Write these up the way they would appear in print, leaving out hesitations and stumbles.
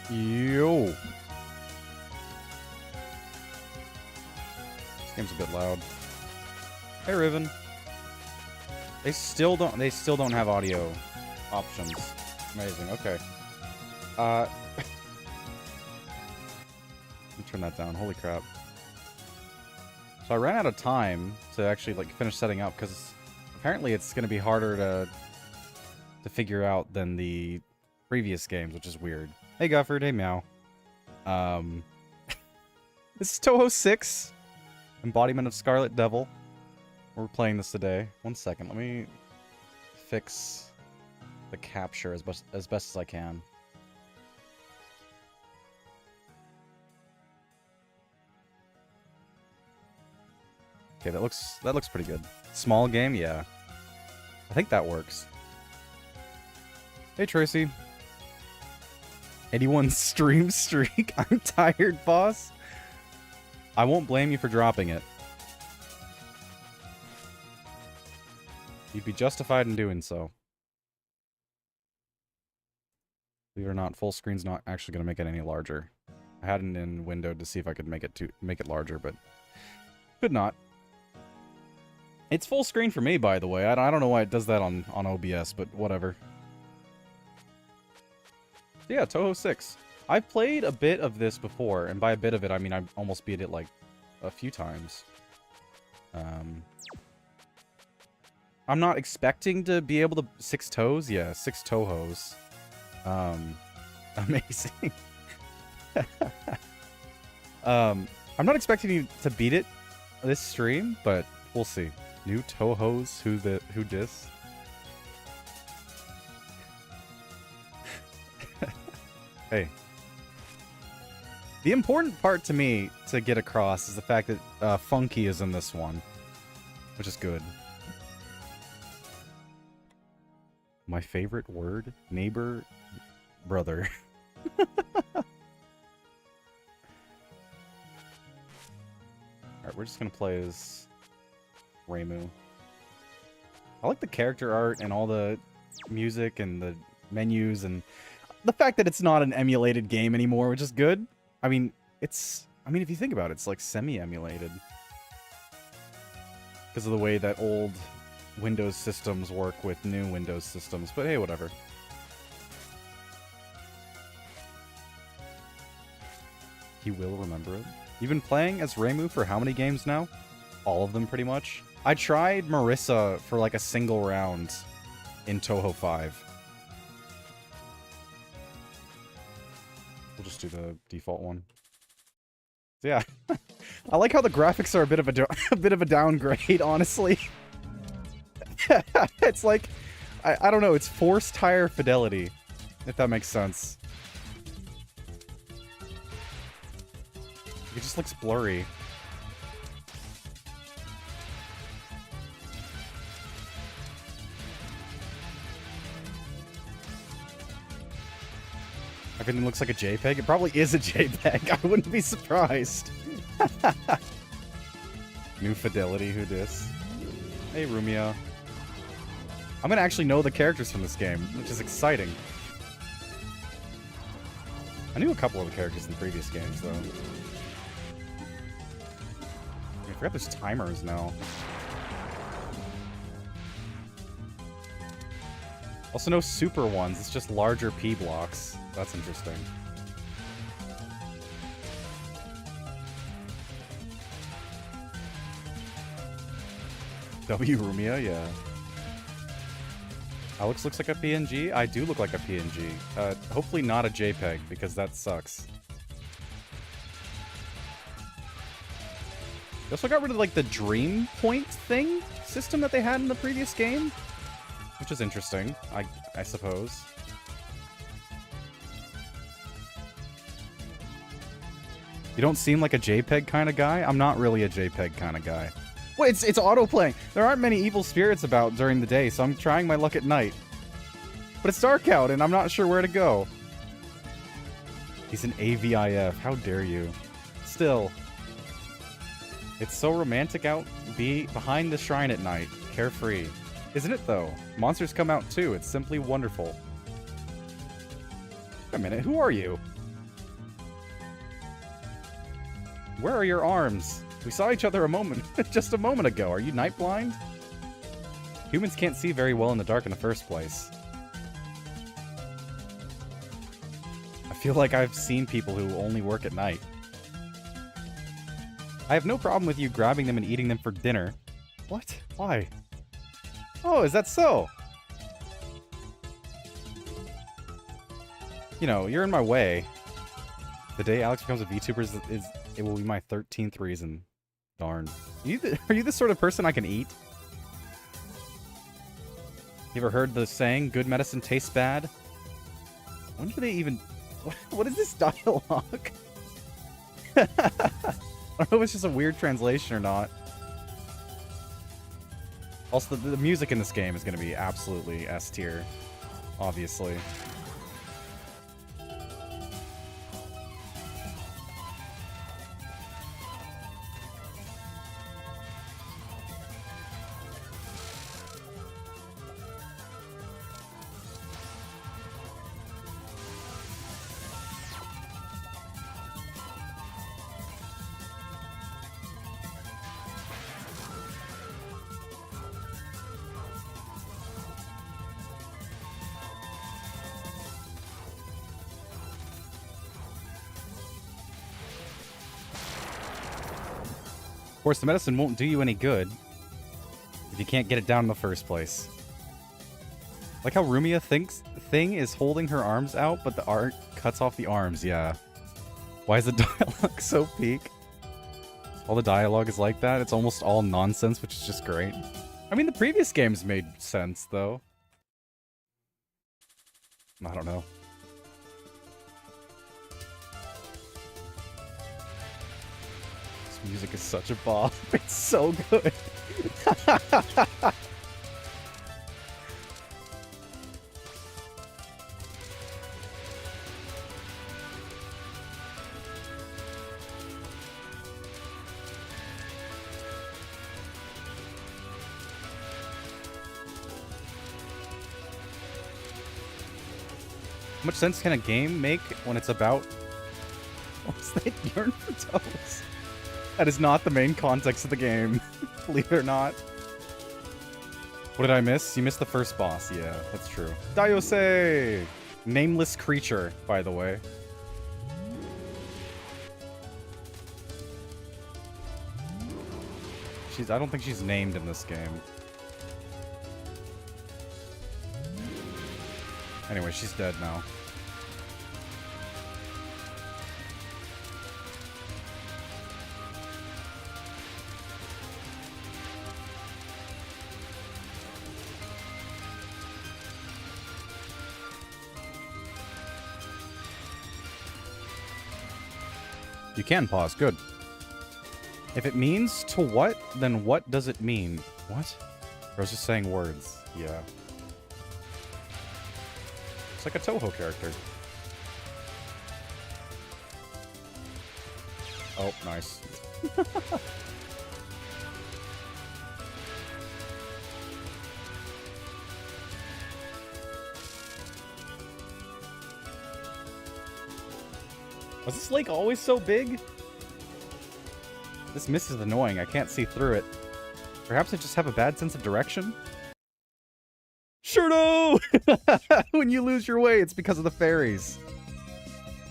Yo. This game's a bit loud. Hey, Riven. They still don't have audio options. Amazing. Okay. Let me turn that down. Holy crap. So I ran out of time to actually like finish setting up because apparently it's going to be harder to figure out than the previous games, which is weird. Hey Gufford, hey Meow. This is Touhou 6, Embodiment of Scarlet Devil. We're playing this today. One second, let me fix the capture as best as I can. Okay, that looks pretty good. Small game, yeah. I think that works. Hey Tracy. 81 stream streak. I'm tired, boss. I won't blame you for dropping it. You'd be justified in doing so. Believe it or not, full screen's not actually going to make it any larger. I had it in windowed to see if I could make it larger, but could not. It's full screen for me, by the way. I don't know why it does that on OBS, but whatever. Yeah, Touhou 6. I've played a bit of this before, and by a bit of it, I mean I almost beat it like a few times. I'm not expecting to be able to 6 toes. Yeah, 6 Touhous. Amazing. I'm not expecting you to beat it this stream, but we'll see. New Touhous, who dis? Hey. The important part to me to get across is the fact that Funky is in this one, which is good. My favorite word? Neighbor, brother. Alright, we're just gonna play as Reimu. I like the character art and all the music and the menus and the fact that it's not an emulated game anymore, which is good. I mean, if you think about it, it's like semi-emulated. Because of the way that old Windows systems work with new Windows systems, but hey, whatever. He will remember it. You've been playing as Reimu for how many games now? All of them, pretty much. I tried Marissa for like a single round in Touhou 5. We'll just do the default one. Yeah, I like how the graphics are a bit of a downgrade, honestly. It's like, I don't know, it's forced higher fidelity, if that makes sense. It just looks blurry. Everything looks like a JPEG. It probably is a JPEG. I wouldn't be surprised. New fidelity, who dis? Hey, Rumia. I'm gonna actually know the characters from this game, which is exciting. I knew a couple of the characters in the previous games, though. I forgot there's timers now. Also no super ones, it's just larger P blocks. That's interesting. W Rumia, yeah. Alex looks like a PNG? I do look like a PNG. Hopefully not a JPEG, because that sucks. They also got rid of, like, the Dream Point thing system that they had in the previous game. Which is interesting, I suppose. You don't seem like a JPEG kind of guy? I'm not really a JPEG kind of guy. Well, it's auto-playing. There aren't many evil spirits about during the day, so I'm trying my luck at night. But it's dark out, and I'm not sure where to go. He's an AVIF. How dare you? Still. It's so romantic out behind the shrine at night. Carefree. Isn't it, though? Monsters come out, too. It's simply wonderful. Wait a minute. Who are you? Where are your arms? We saw each other just a moment ago. Are you night blind? Humans can't see very well in the dark in the first place. I feel like I've seen people who only work at night. I have no problem with you grabbing them and eating them for dinner. What? Why? Oh, is that so? You know, you're in my way. The day Alex becomes a VTuber it will be my 13th reason. Darn. Are you the sort of person I can eat? You ever heard the saying, good medicine tastes bad? When do they even... What is this dialogue? I don't know if it's just a weird translation or not. Also, the music in this game is going to be absolutely S tier. Obviously. Of course, the medicine won't do you any good if you can't get it down in the first place. Like how Rumia thinks Thing is holding her arms out, but the art cuts off the arms, yeah. Why is the dialogue so peak? All the dialogue is like that. It's almost all nonsense, which is just great. I mean, the previous games made sense, though. I don't know. Music is such a bop. It's so good. How much sense can a game make when it's about... What's that? Yearn for toes? That is not the main context of the game, believe it or not. What did I miss? You missed the first boss. Yeah, that's true. Daiose! Nameless creature, by the way. I don't think she's named in this game. Anyway, she's dead now. You can pause. Good. If it means to what, then what does it mean? What? I was just saying words. Yeah. It's like a Touhou character. Oh, nice. Was this lake always so big? This mist is annoying. I can't see through it. Perhaps I just have a bad sense of direction? Sure no! When you lose your way, it's because of the fairies.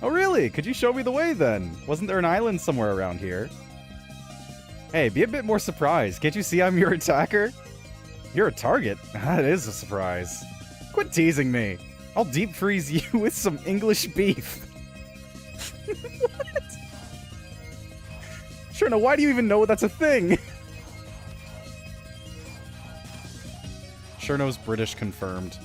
Oh really? Could you show me the way then? Wasn't there an island somewhere around here? Hey, be a bit more surprised. Can't you see I'm your attacker? You're a target? That is a surprise. Quit teasing me. I'll deep freeze you with some English beef. What? Sure, no, why do you even know that's a thing? Cherno's British confirmed.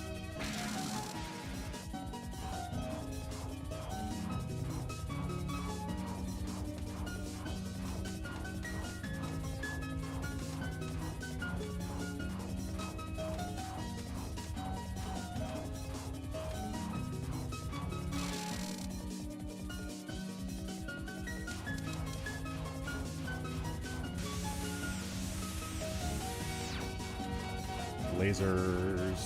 Lasers.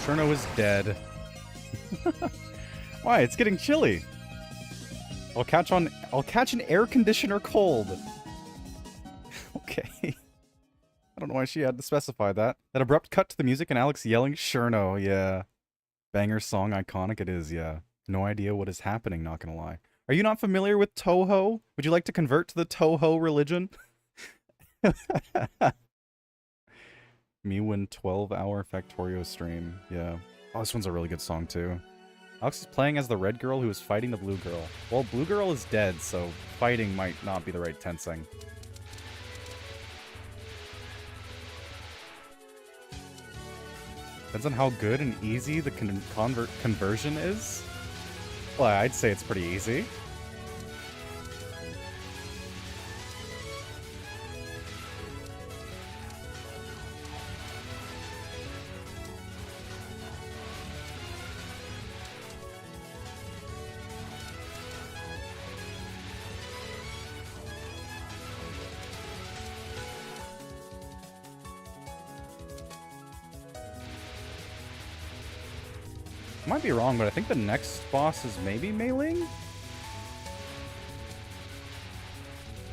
Cherno is dead. Why? It's getting chilly. I'll catch an air conditioner cold. Okay. I don't know why she had to specify that. That abrupt cut to the music and Alex yelling Cherno, yeah. Banger song, iconic it is, yeah. No idea what is happening, not gonna lie. Are you not familiar with Touhou? Would you like to convert to the Touhou religion? Me win 12-hour Factorio stream. Yeah. Oh, this one's a really good song, too. Alex is playing as the red girl who is fighting the blue girl. Well, blue girl is dead, so fighting might not be the right tensing. Depends on how good and easy the conversion is. Well, I'd say it's pretty easy. I might be wrong, but I think the next boss is maybe Mei Ling?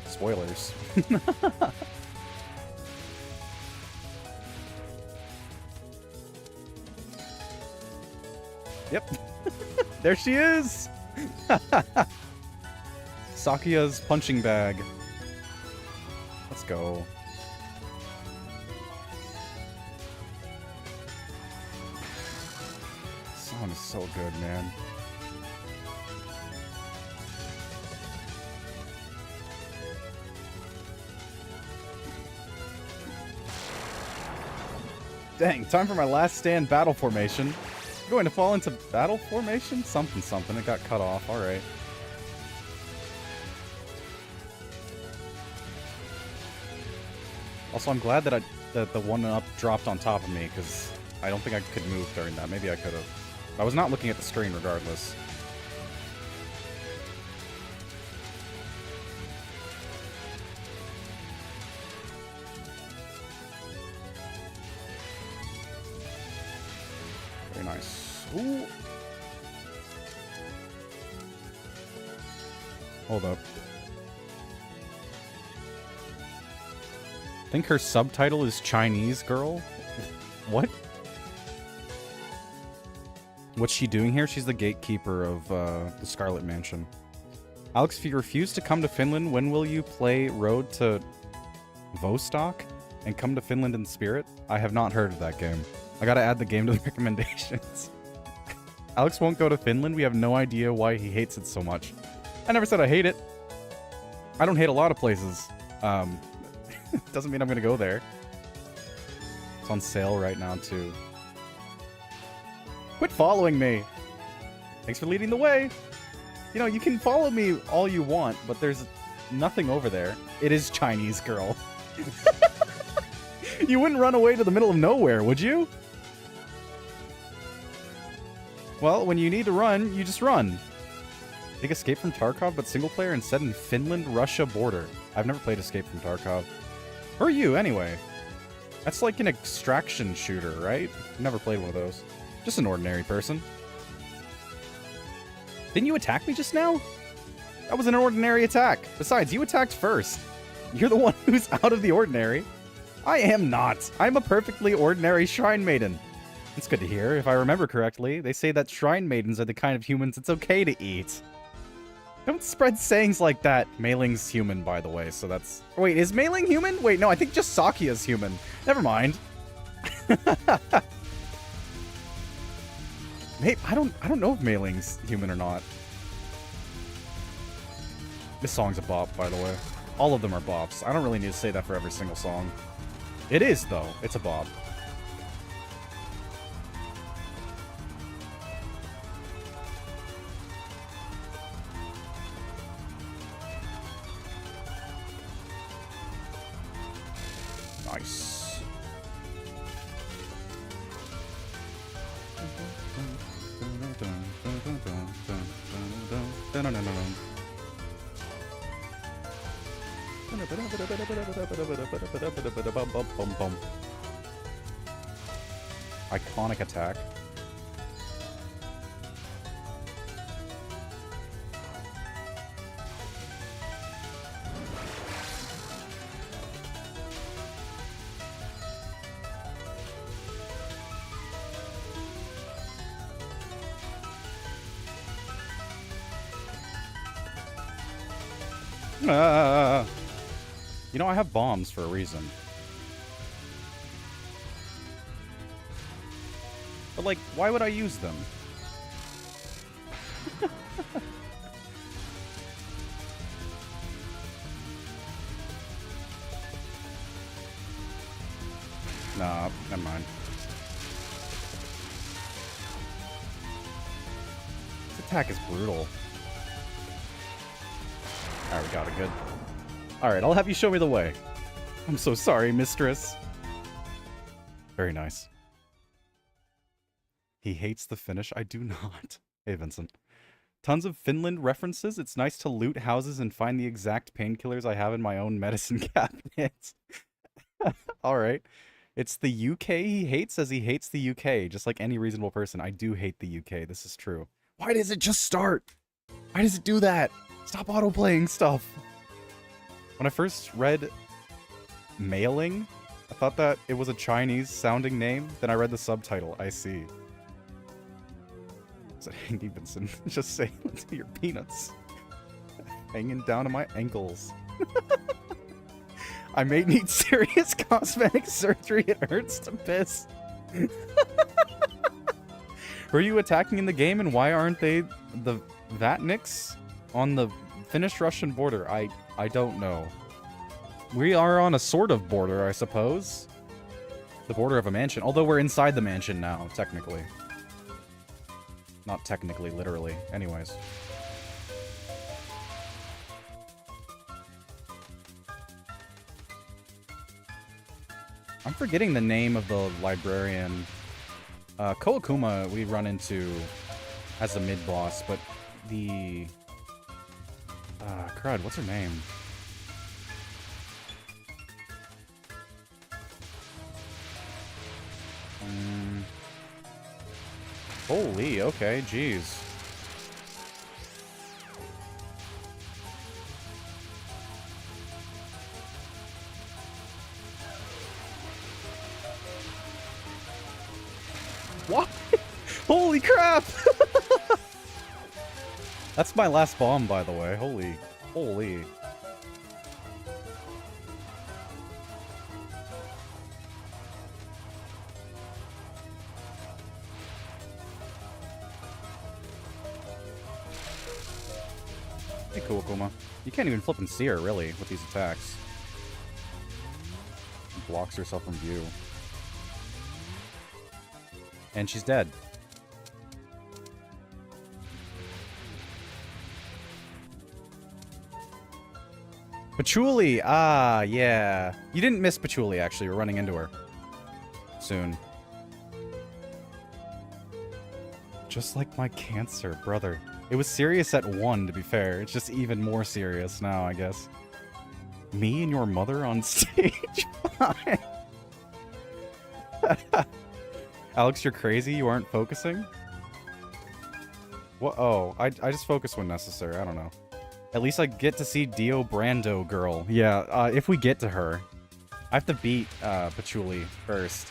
Spoilers. Yep. There she is! Sakuya's punching bag. Let's go. This song is so good, man. Dang, time for my last stand battle formation. I'm going to fall into battle formation? Something, something. It got cut off. Alright. Also, I'm glad that the 1-up dropped on top of me, because I don't think I could move during that. Maybe I could have. I was not looking at the screen regardless. Very nice. Ooh. Hold up. I think her subtitle is Chinese Girl. What? What's she doing here? She's the gatekeeper of the Scarlet Mansion. Alex, if you refuse to come to Finland, when will you play Road to Vostok and come to Finland in spirit? I have not heard of that game. I gotta add the game to the recommendations. Alex won't go to Finland. We have no idea why he hates it so much. I never said I hate it. I don't hate a lot of places. Doesn't mean I'm gonna go there. It's on sale right now, too. Quit following me! Thanks for leading the way! You know, you can follow me all you want, but there's nothing over there. It is Chinese Girl. You wouldn't run away to the middle of nowhere, would you? Well, when you need to run, you just run. Take Escape from Tarkov, but single player and set in Finland-Russia border. I've never played Escape from Tarkov. Who are you, anyway? That's like an extraction shooter, right? Never played one of those. Just an ordinary person. Didn't you attack me just now? That was an ordinary attack. Besides, you attacked first. You're the one who's out of the ordinary. I am not. I'm a perfectly ordinary shrine maiden. It's good to hear. If I remember correctly, they say that shrine maidens are the kind of humans it's okay to eat. Don't spread sayings like that. Mei Ling's human, by the way, so that's... Wait, is Mei Ling human? Wait, no, I think just Sakuya's human. Never mind. I don't know if Mei Ling's human or not. This song's a bop, by the way. All of them are bops. I don't really need to say that for every single song. It is, though. It's a bop. Nice. Iconic attack. You know, I have bombs for a reason. But, like, why would I use them? Nah, never mind. This attack is brutal. Alright, we got it good. Alright, I'll have you show me the way. I'm so sorry, mistress. Very nice. He hates the finish. I do not. Hey, Vincent. Tons of Finland references. It's nice to loot houses and find the exact painkillers I have in my own medicine cabinet. Alright. It's the UK he hates as he hates the UK. Just like any reasonable person. I do hate the UK. This is true. Why does it just start? Why does it do that? Stop auto-playing stuff. When I first read Mailing, I thought that it was a Chinese-sounding name. Then I read the subtitle. I see. Is it Hanky Vincent? Just say it to your peanuts. Hanging down to my ankles. I may need serious cosmetic surgery. It hurts to piss. Who are you attacking in the game, and why aren't they the Vatniks on the Finnish Russian border? I don't know. We are on a sort of border, I suppose. The border of a mansion. Although we're inside the mansion now, technically. Not technically, literally. Anyways. I'm forgetting the name of the librarian. Koakuma we run into as a mid-boss, but the... crud, what's her name? Holy, okay, jeez. What? Holy crap! That's my last bomb, by the way. Holy. Hey, Koakuma. You can't even flip and see her, really, with these attacks. She blocks herself from view. And she's dead. Patchouli! Ah, yeah. You didn't miss Patchouli, actually. We're running into her. Soon. Just like my cancer, brother. It was serious at 1, to be fair. It's just even more serious now, I guess. Me and your mother on stage? Fine. Alex, you're crazy? You aren't focusing? What? Oh, I just focus when necessary. I don't know. At least I get to see Dio Brando girl. Yeah, if we get to her. I have to beat Patchouli first.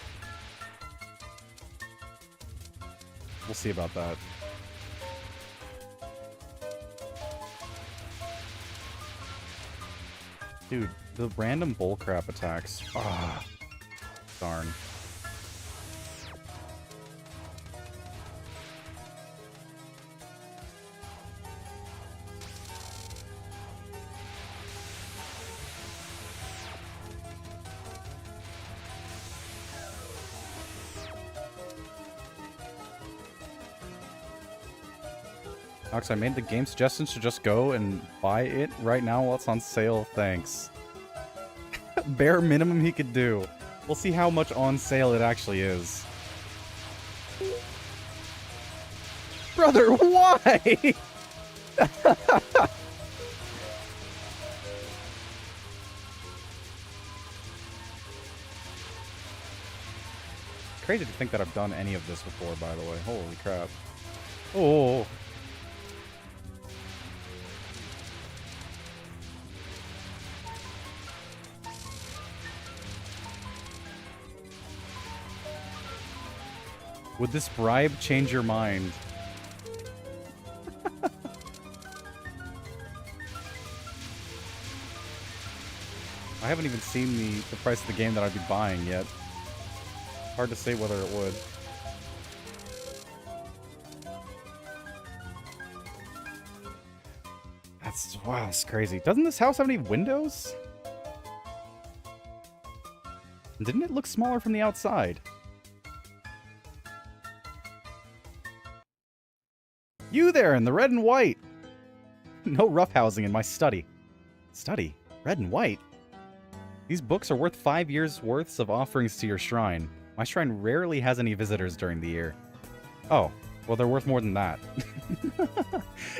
We'll see about that. Dude, the random bullcrap attacks. Ah, darn. Alex, I made the game suggestions to just go and buy it right now while it's on sale. Thanks. Bare minimum he could do. We'll see how much on sale it actually is. Brother, why? Crazy to think that I've done any of this before, by the way. Holy crap. Oh. Would this bribe change your mind? I haven't even seen the price of the game that I'd be buying yet. Hard to say whether it would. Wow, that's crazy. Doesn't this house have any windows? Didn't it look smaller from the outside? You there in the red and white! No roughhousing in my study. Study? Red and white? These books are worth 5 years' worths of offerings to your shrine. My shrine rarely has any visitors during the year. Oh, well they're worth more than that.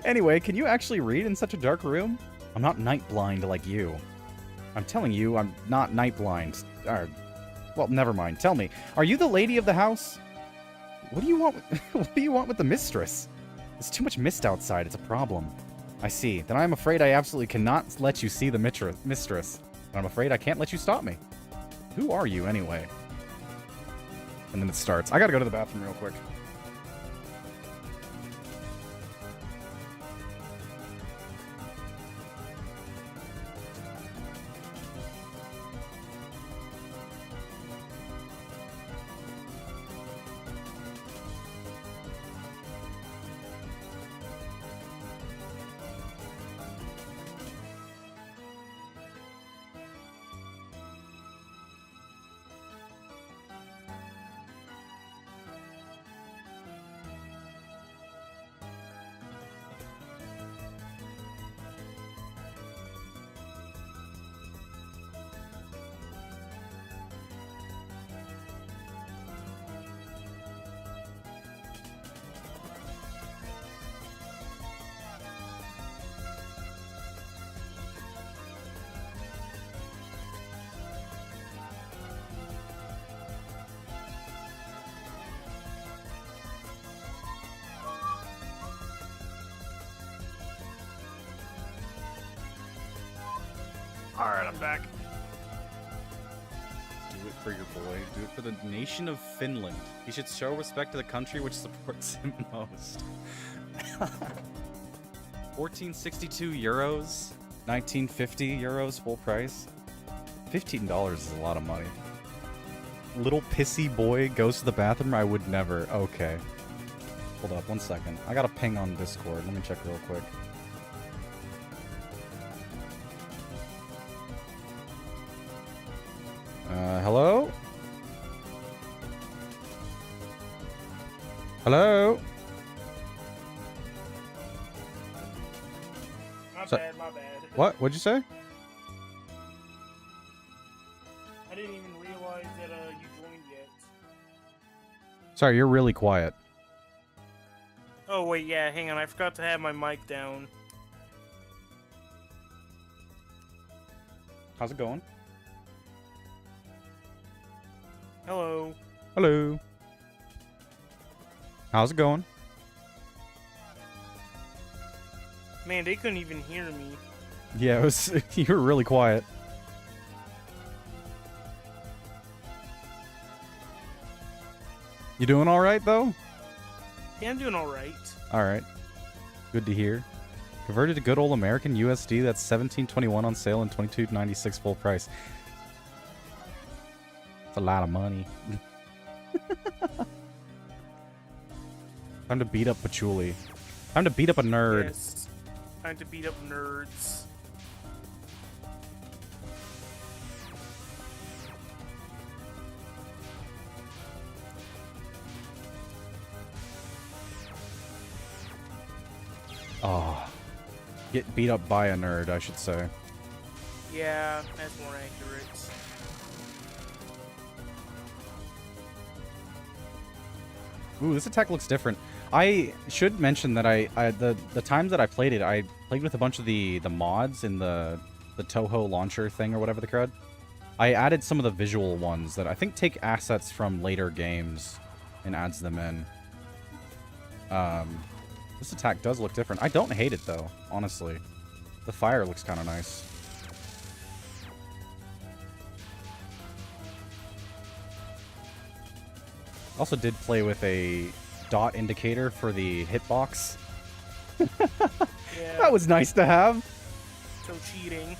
Anyway, can you actually read in such a dark room? I'm not night blind like you. I'm telling you, I'm not night blind. Well, never mind. Tell me, are you the lady of the house? What do you want? What do you want with the mistress? There's too much mist outside. It's a problem. I see. Then I'm afraid I absolutely cannot let you see the mistress. And I'm afraid I can't let you stop me. Who are you, anyway? And then it starts. I gotta go to the bathroom real quick. Alright, I'm back. Do it for your boy. Do it for the nation of Finland. He should show respect to the country which supports him most. 1462 euros. 1950 euros full price. $15 is a lot of money. Little pissy boy goes to the bathroom. I would never. Okay. Hold up 1 second. I got a ping on Discord. Let me check real quick. Hello? Hello? My bad. What? What'd you say? I didn't even realize that you joined yet. Sorry, you're really quiet. Oh, wait, yeah, hang on. I forgot to have my mic down. How's it going? Hello. Hello. How's it going? Man, they couldn't even hear me. Yeah, it was. You were really quiet. You doing all right though? Yeah, I'm doing all right. All right. Good to hear. Converted to good old American USD. That's $17.21 on sale and $22.96 full price. That's a lot of money. Time to beat up Patchouli. Time to beat up a nerd. Yes. Time to beat up nerds. Oh. Get beat up by a nerd, I should say. Yeah, that's more accurate. Ooh, this attack looks different. I should mention that the times that I played it, I played with a bunch of the mods in the Touhou launcher thing or whatever the crud. I added some of the visual ones that I think take assets from later games and adds them in. This attack does look different. I don't hate it though, honestly. The fire looks kind of nice. Also did play with a dot indicator for the hitbox. Yeah. That was nice to have. So cheating.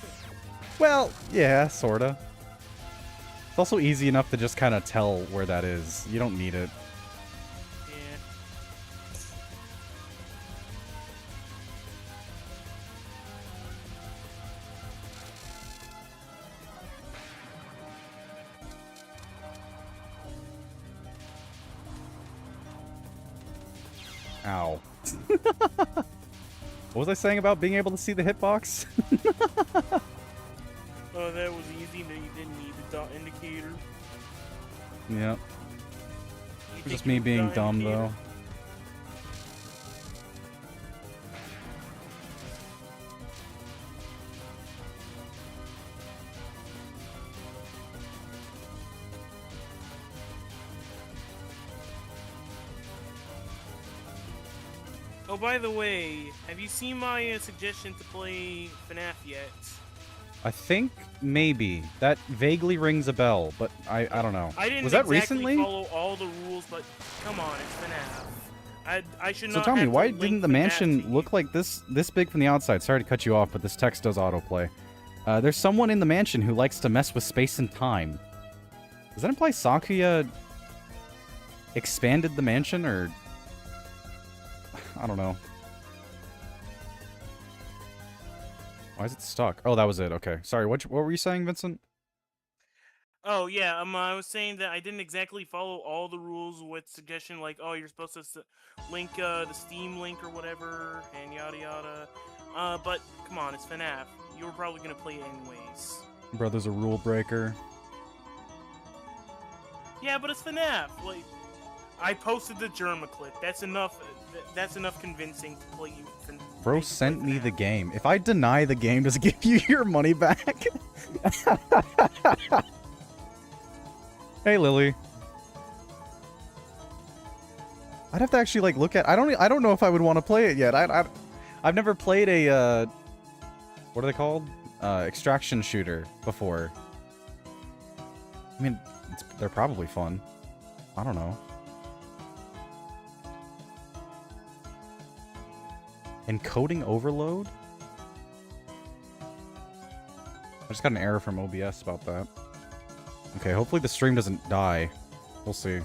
Well, yeah, sorta. It's also easy enough to just kind of tell where that is. You don't need it. Yeah. Ow. What was I saying about being able to see the hitbox? Oh, that was easy. That you didn't need the dot indicator. Yep. You Just think me you need the being dot dumb, indicator? though. Oh, by the way, have you seen my suggestion to play FNAF yet? I think maybe. That vaguely rings a bell, but I don't know. I didn't Was that exactly recently? follow all the rules, but come on, it's FNAF. I should So not tell me, have to why link didn't the FNAF mansion to you. look like this big from the outside? Sorry to cut you off, but this text does autoplay. There's someone in the mansion who likes to mess with space and time. Does that imply Sakuya expanded the mansion, or... I don't know. Why is it stuck? Oh, that was it. Okay. Sorry, what were you saying, Vincent? Oh yeah, I was saying that I didn't exactly follow all the rules with suggestion like, oh, you're supposed to link the Steam link or whatever, and yada yada. But come on, it's FNAF. You were probably gonna play it anyways. Brother's a rule breaker. Yeah, but it's FNAF. Like, I posted the Germa clip. That's enough. That's enough convincing to play you. Bro sent me the game. If I deny the game, does it give you your money back? Hey, Lily. I'd have to actually like look at. I don't know if I would want to play it yet. I've never played a what are they called? Extraction shooter before. I mean, they're probably fun. I don't know. Encoding overload? I just got an error from OBS about that. Okay, hopefully the stream doesn't die. We'll see.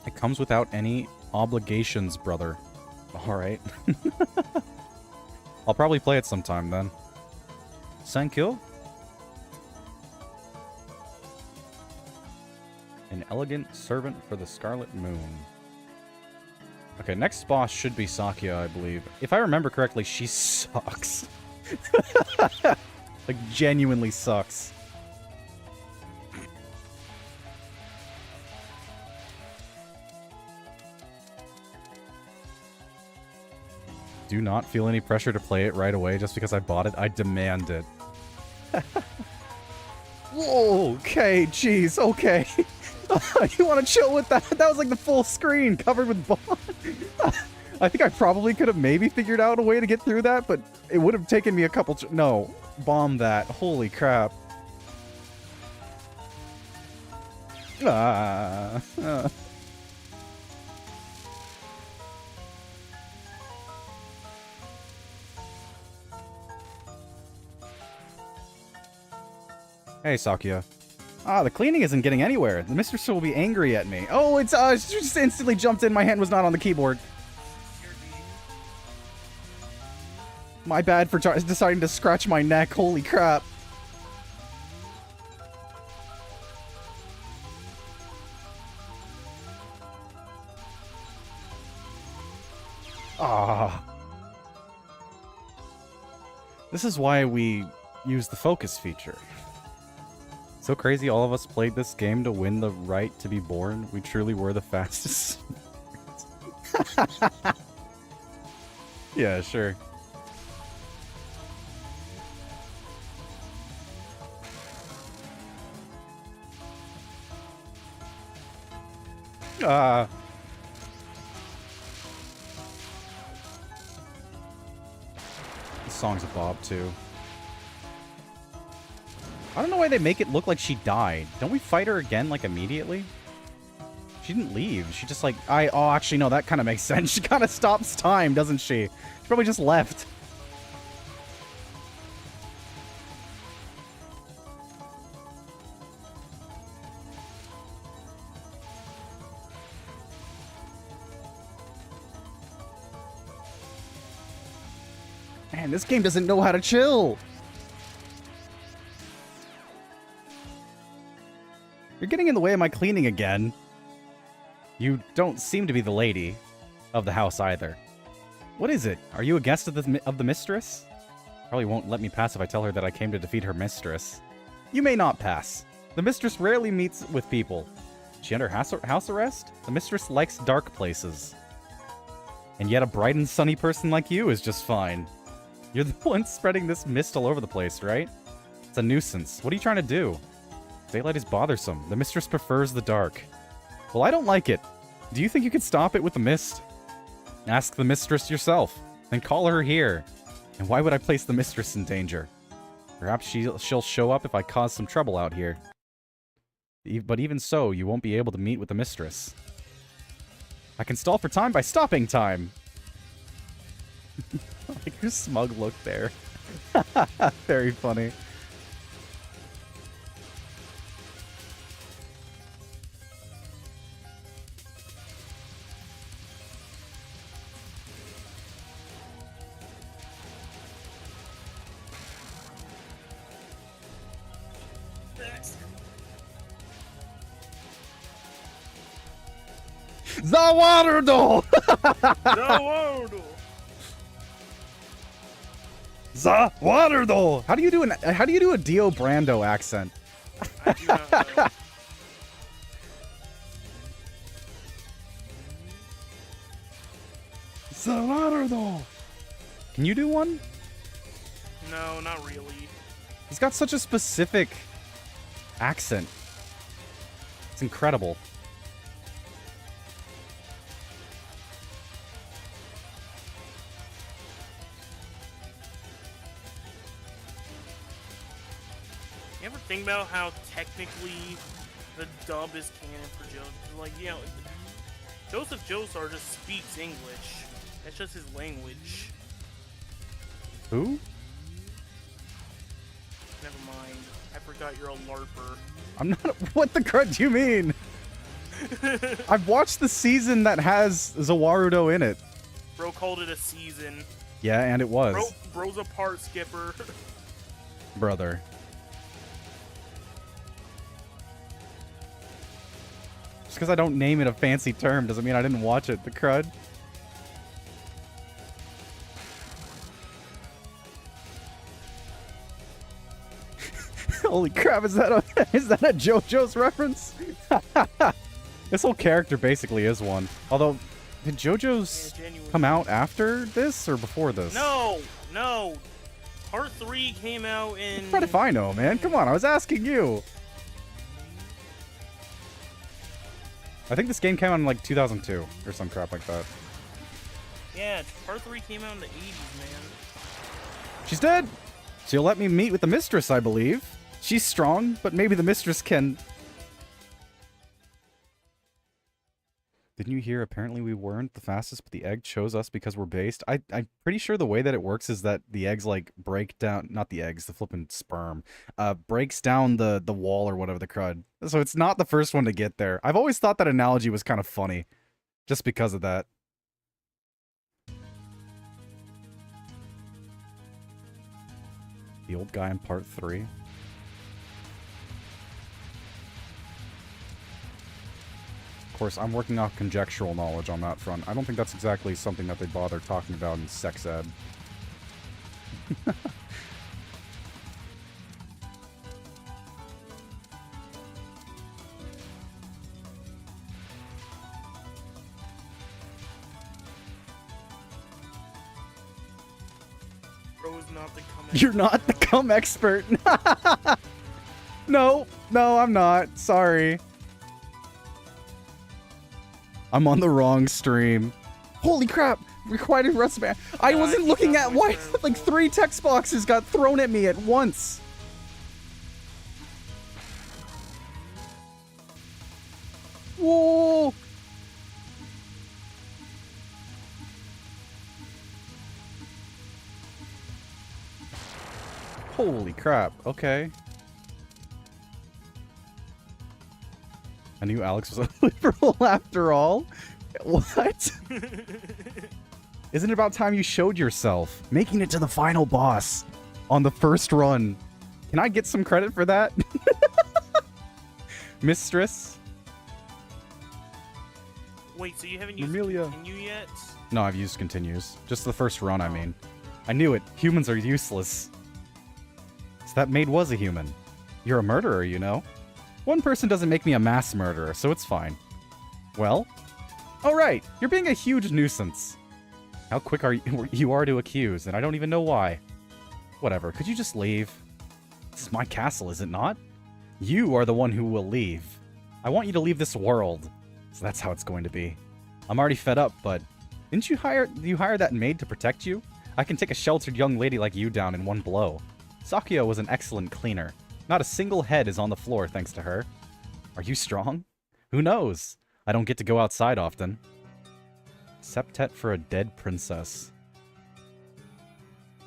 It comes without any obligations, brother. Alright. I'll probably play it sometime then. Thank you. An elegant servant for the Scarlet Moon. Okay, next boss should be Sakuya, I believe. If I remember correctly, she sucks. Like, genuinely sucks. Do not feel any pressure to play it right away just because I bought it. I demand it. Whoa, okay, jeez, okay. You want to chill with that? That was like the full screen covered with bombs. I think I probably could have maybe figured out a way to get through that, but it would have taken me a couple... No, bomb that. Holy crap. Hey, Sakuya. Ah, the cleaning isn't getting anywhere. The mistress will be angry at me. Oh, it's she just instantly jumped in. My hand was not on the keyboard. My bad for deciding to scratch my neck. Holy crap. Ah. This is why we use the focus feature. So crazy all of us played this game to win the right to be born. We truly were the fastest. Yeah, sure. This song's a bob, too. I don't know why they make it look like she died. Don't we fight her again, like, immediately? She didn't leave. She just, like... Oh, actually, no, that kind of makes sense. She kind of stops time, doesn't she? She probably just left. Man, this game doesn't know how to chill. You're getting in the way of my cleaning again. You don't seem to be the lady of the house either. What is it? Are you a guest of the mistress? Probably won't let me pass if I tell her that I came to defeat her mistress. You may not pass. The mistress rarely meets with people. Is she under house arrest? The mistress likes dark places. And yet a bright and sunny person like you is just fine. You're the one spreading this mist all over the place, right? It's a nuisance. What are you trying to do? Daylight is bothersome. The mistress prefers the dark. Well, I don't like it. Do you think you could stop it with the mist? Ask the mistress yourself, then call her here. And why would I place the mistress in danger? Perhaps she'll show up if I cause some trouble out here. But even so, you won't be able to meet with the mistress. I can stall for time by stopping time. Like your smug look there. Very funny. Zawarudo! Zawarudo! Zawarudo! How do you do a Dio Brando accent? I do not know. Zawarudo! Can you do one? No, not really. He's got such a specific accent. It's incredible. You ever think about how technically the dub is canon for Joseph? Like, you know, Joseph Joestar just speaks English. That's just his language. Who? Never mind. I forgot you're a LARPer. I'm not. What the crud do you mean? I've watched the season that has Zawarudo in it. Bro called it a season. Yeah, and it was. Bro's a part skipper. Brother. Just because I don't name it a fancy term doesn't mean I didn't watch it. The crud. Holy crap, is that a JoJo's reference? This whole character basically is one. Although, did JoJo's come out after this or before this? No! Part 3 came out in... What if I know, man? Come on, I was asking you. I think this game came out in like 2002 or some crap like that. Yeah, Part 3 came out in the 80s, man. She's dead! So you'll let me meet with the mistress, I believe. She's strong, but maybe the mistress can... Didn't you hear? Apparently we weren't the fastest, but the egg chose us because we're based. I'm pretty sure the way that it works is that the eggs, like, break down... Not the eggs, the flippin' sperm. Breaks down the wall or whatever the crud. So it's not the first one to get there. I've always thought that analogy was kind of funny. Just because of that. The old guy in part 3. Of course, I'm working off conjectural knowledge on that front. I don't think that's exactly something that they bother talking about in sex ed. Bro's not the cum You're not the cum expert. No, I'm not. Sorry. I'm on the wrong stream. Holy crap! Required recipe. I wasn't looking at why like 3 text boxes got thrown at me at once. Whoa! Holy crap. Okay. I knew Alex was a liberal after all. What? Isn't it about time you showed yourself? Making it to the final boss on the first run. Can I get some credit for that? Mistress? Wait, so you haven't used Amelia. continue yet? No, I've used continues. Just the first run, I mean. I knew it. Humans are useless. So that maid was a human. You're a murderer, you know. One person doesn't make me a mass murderer, so it's fine. Well? Alright, you're being a huge nuisance. How quick you are to accuse, and I don't even know why. Whatever, could you just leave? This is my castle, is it not? You are the one who will leave. I want you to leave this world. So that's how it's going to be. I'm already fed up, but didn't you hire that maid to protect you? I can take a sheltered young lady like you down in one blow. Sakio was an excellent cleaner. Not a single head is on the floor thanks to her. Are you strong? Who knows? I don't get to go outside often. Septet for a dead princess.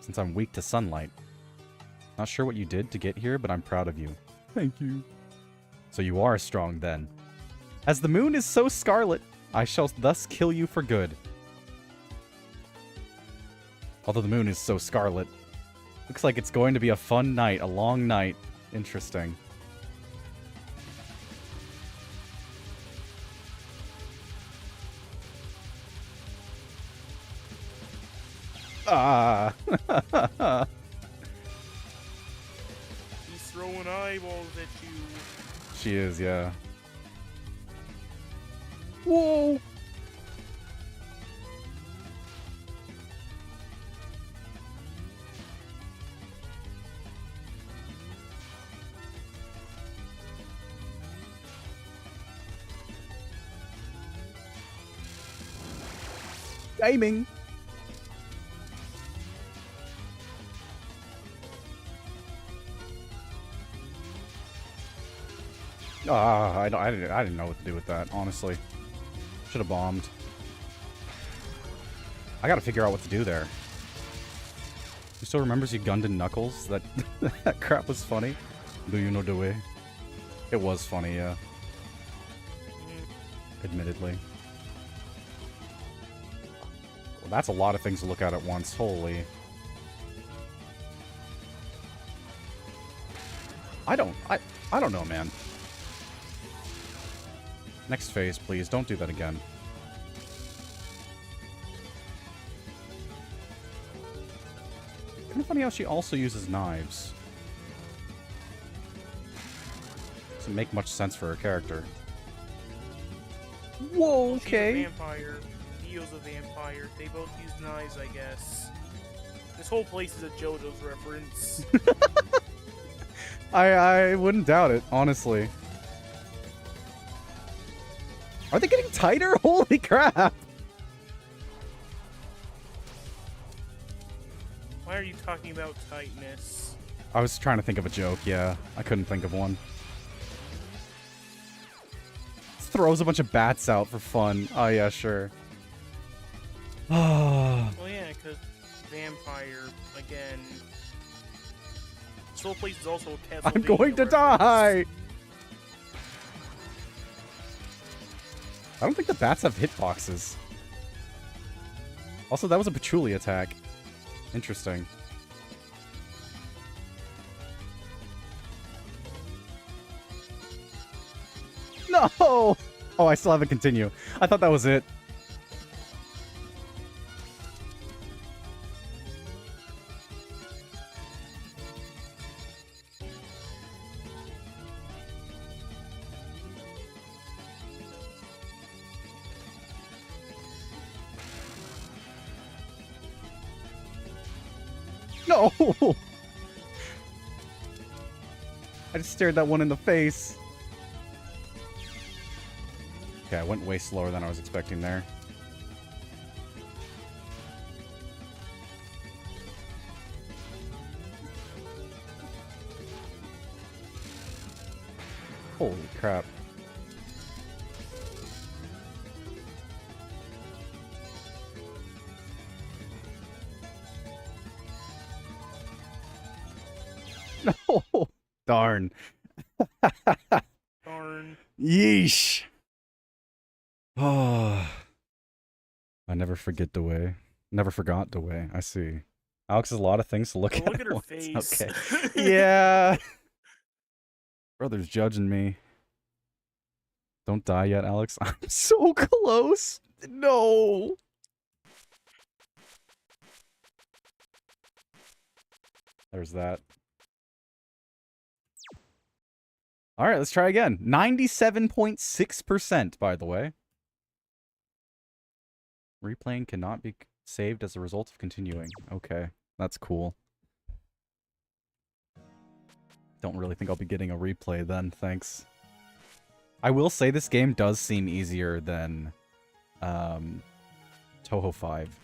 Since I'm weak to sunlight. Not sure what you did to get here, but I'm proud of you. Thank you. So you are strong then. As the moon is so scarlet, I shall thus kill you for good. Although the moon is so scarlet. Looks like it's going to be a fun night, a long night. Interesting. Ah. He's throwing eyeballs at you. She is, yeah. Whoa! Gaming. I didn't know what to do with that, honestly. Should have bombed. I gotta figure out what to do there. Who still remembers you gunned in Knuckles? That that crap was funny. Do you know the way? It was funny, yeah. Admittedly. Well, that's a lot of things to look at once. Holy. I don't know, man. Next phase, please. Don't do that again. Kind of funny how she also uses knives. Doesn't make much sense for her character. Whoa, okay. She's a vampire. Dio's a vampire. They both use knives, I guess. This whole place is a JoJo's reference. I wouldn't doubt it, honestly. Are they getting tighter? Holy crap! Why are you talking about tightness? I was trying to think of a joke, yeah. I couldn't think of one. Throws a bunch of bats out for fun. Oh yeah, sure. Well, yeah, because vampire, again. This whole place is also a Castlevania I'm going to reference. die! I don't think the bats have hitboxes. Also, that was a patchouli attack. Interesting. No! Oh, I still have a continue. I thought that was it. No! I just stared that one in the face. Okay, I went way slower than I was expecting there. Holy crap. No! Darn. Darn. Yeesh. Oh. I never forget the way. Never forgot the way. I see. Alex has a lot of things to look Well, at. look at her once. face. Okay. Yeah. Brother's judging me. Don't die yet, Alex. I'm so close. No. There's that. All right, let's try again. 97.6%, by the way. Replaying cannot be saved as a result of continuing. Okay, that's cool. Don't really think I'll be getting a replay then, thanks. I will say this game does seem easier than Touhou 5.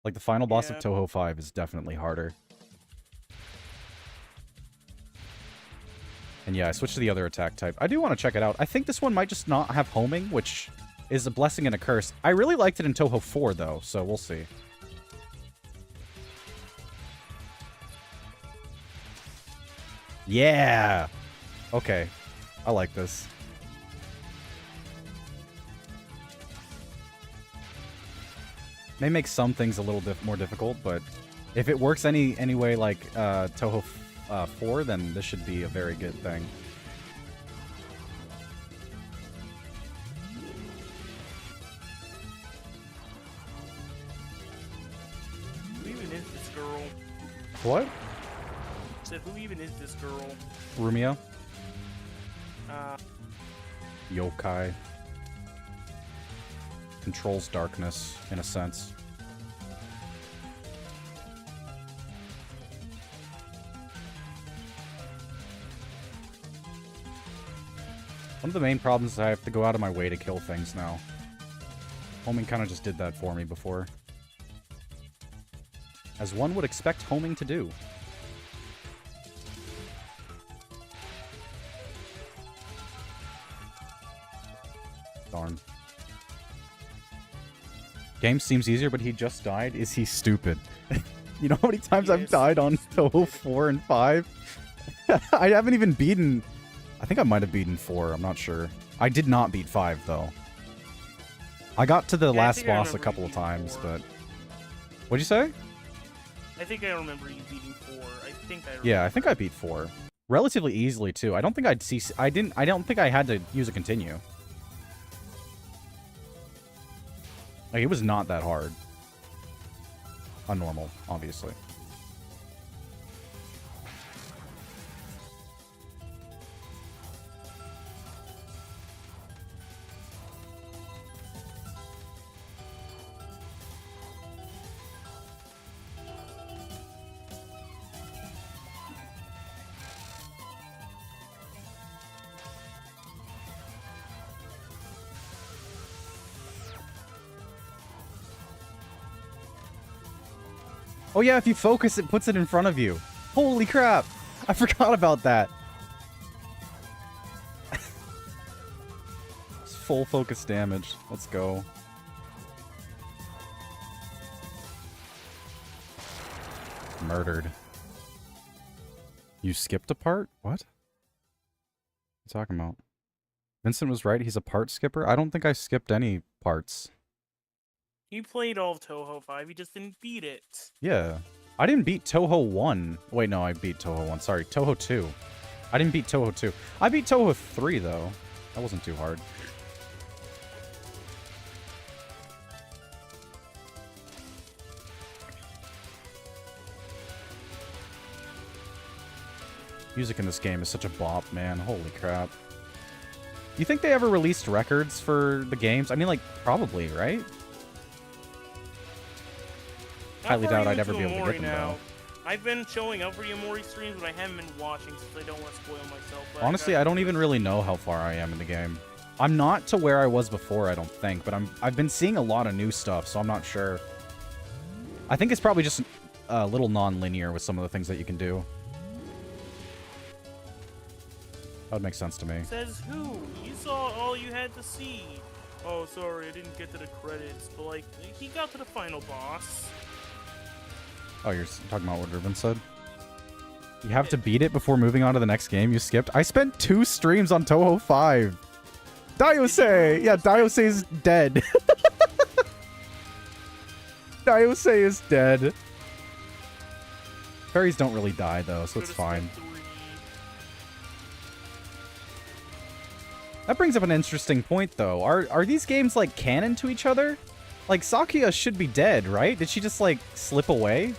Like, the final boss of Touhou 5 is definitely harder. And yeah, I switched to the other attack type. I do want to check it out. I think this one might just not have homing, which is a blessing and a curse. I really liked it in Touhou 4, though, so we'll see. Yeah! Okay. I like this. May make some things a little more difficult, but if it works any way like Touhou 4, then this should be a very good thing. Who even is this girl? What? I said, who even is this girl? Rumia? Uh, Yokai. Controls darkness, in a sense. One of the main problems is I have to go out of my way to kill things now. Homing kind of just did that for me before. As one would expect homing to do. Darn. Game seems easier, but he just died. Is he stupid? You know how many times I've died on Touhou 4 and 5? I haven't even beaten... I think I might have beaten 4. I'm not sure. I did not beat 5, though. I got to the last boss a couple of times, 4. But... What'd you say? I think I remember you beating 4. Yeah, I think I beat 4. Relatively easily, too. I don't think I'd see... I don't think I had to use a continue. Like, it was not that hard. Unnormal, obviously. Oh yeah, if you focus, it puts it in front of you. Holy crap! I forgot about that. It's full focus damage. Let's go. Murdered. You skipped a part? What? What are you talking about? Vincent was right, he's a part skipper? I don't think I skipped any parts. You played all of Touhou 5, you just didn't beat it. Yeah. I didn't beat Touhou 1. Wait, no, I beat Touhou 1. Sorry, Touhou 2. I didn't beat Touhou 2. I beat Touhou 3, though. That wasn't too hard. Music in this game is such a bop, man. Holy crap. You think they ever released records for the games? I mean, like, probably, right? Highly doubt I'd ever be able to get them, though. I've been showing up for Yamori streams, but I haven't been watching since I don't want to spoil myself. But Honestly, I don't even really know how far I am in the game. I'm not to where I was before, I don't think, but I've been seeing a lot of new stuff, so I'm not sure. I think it's probably just a little non-linear with some of the things that you can do. That would make sense to me. Says who? You saw all you had to see. Oh, sorry, I didn't get to the credits, but like, he got to the final boss. Oh, you're talking about what Ruben said? You have to beat it before moving on to the next game you skipped? I spent 2 streams on Touhou 5. Diose! Yeah, Diose is dead. Diose is dead. Fairies don't really die, though, so it's fine. That brings up an interesting point, though. Are these games, like, canon to each other? Like, Sakuya should be dead, right? Did she just, like, slip away?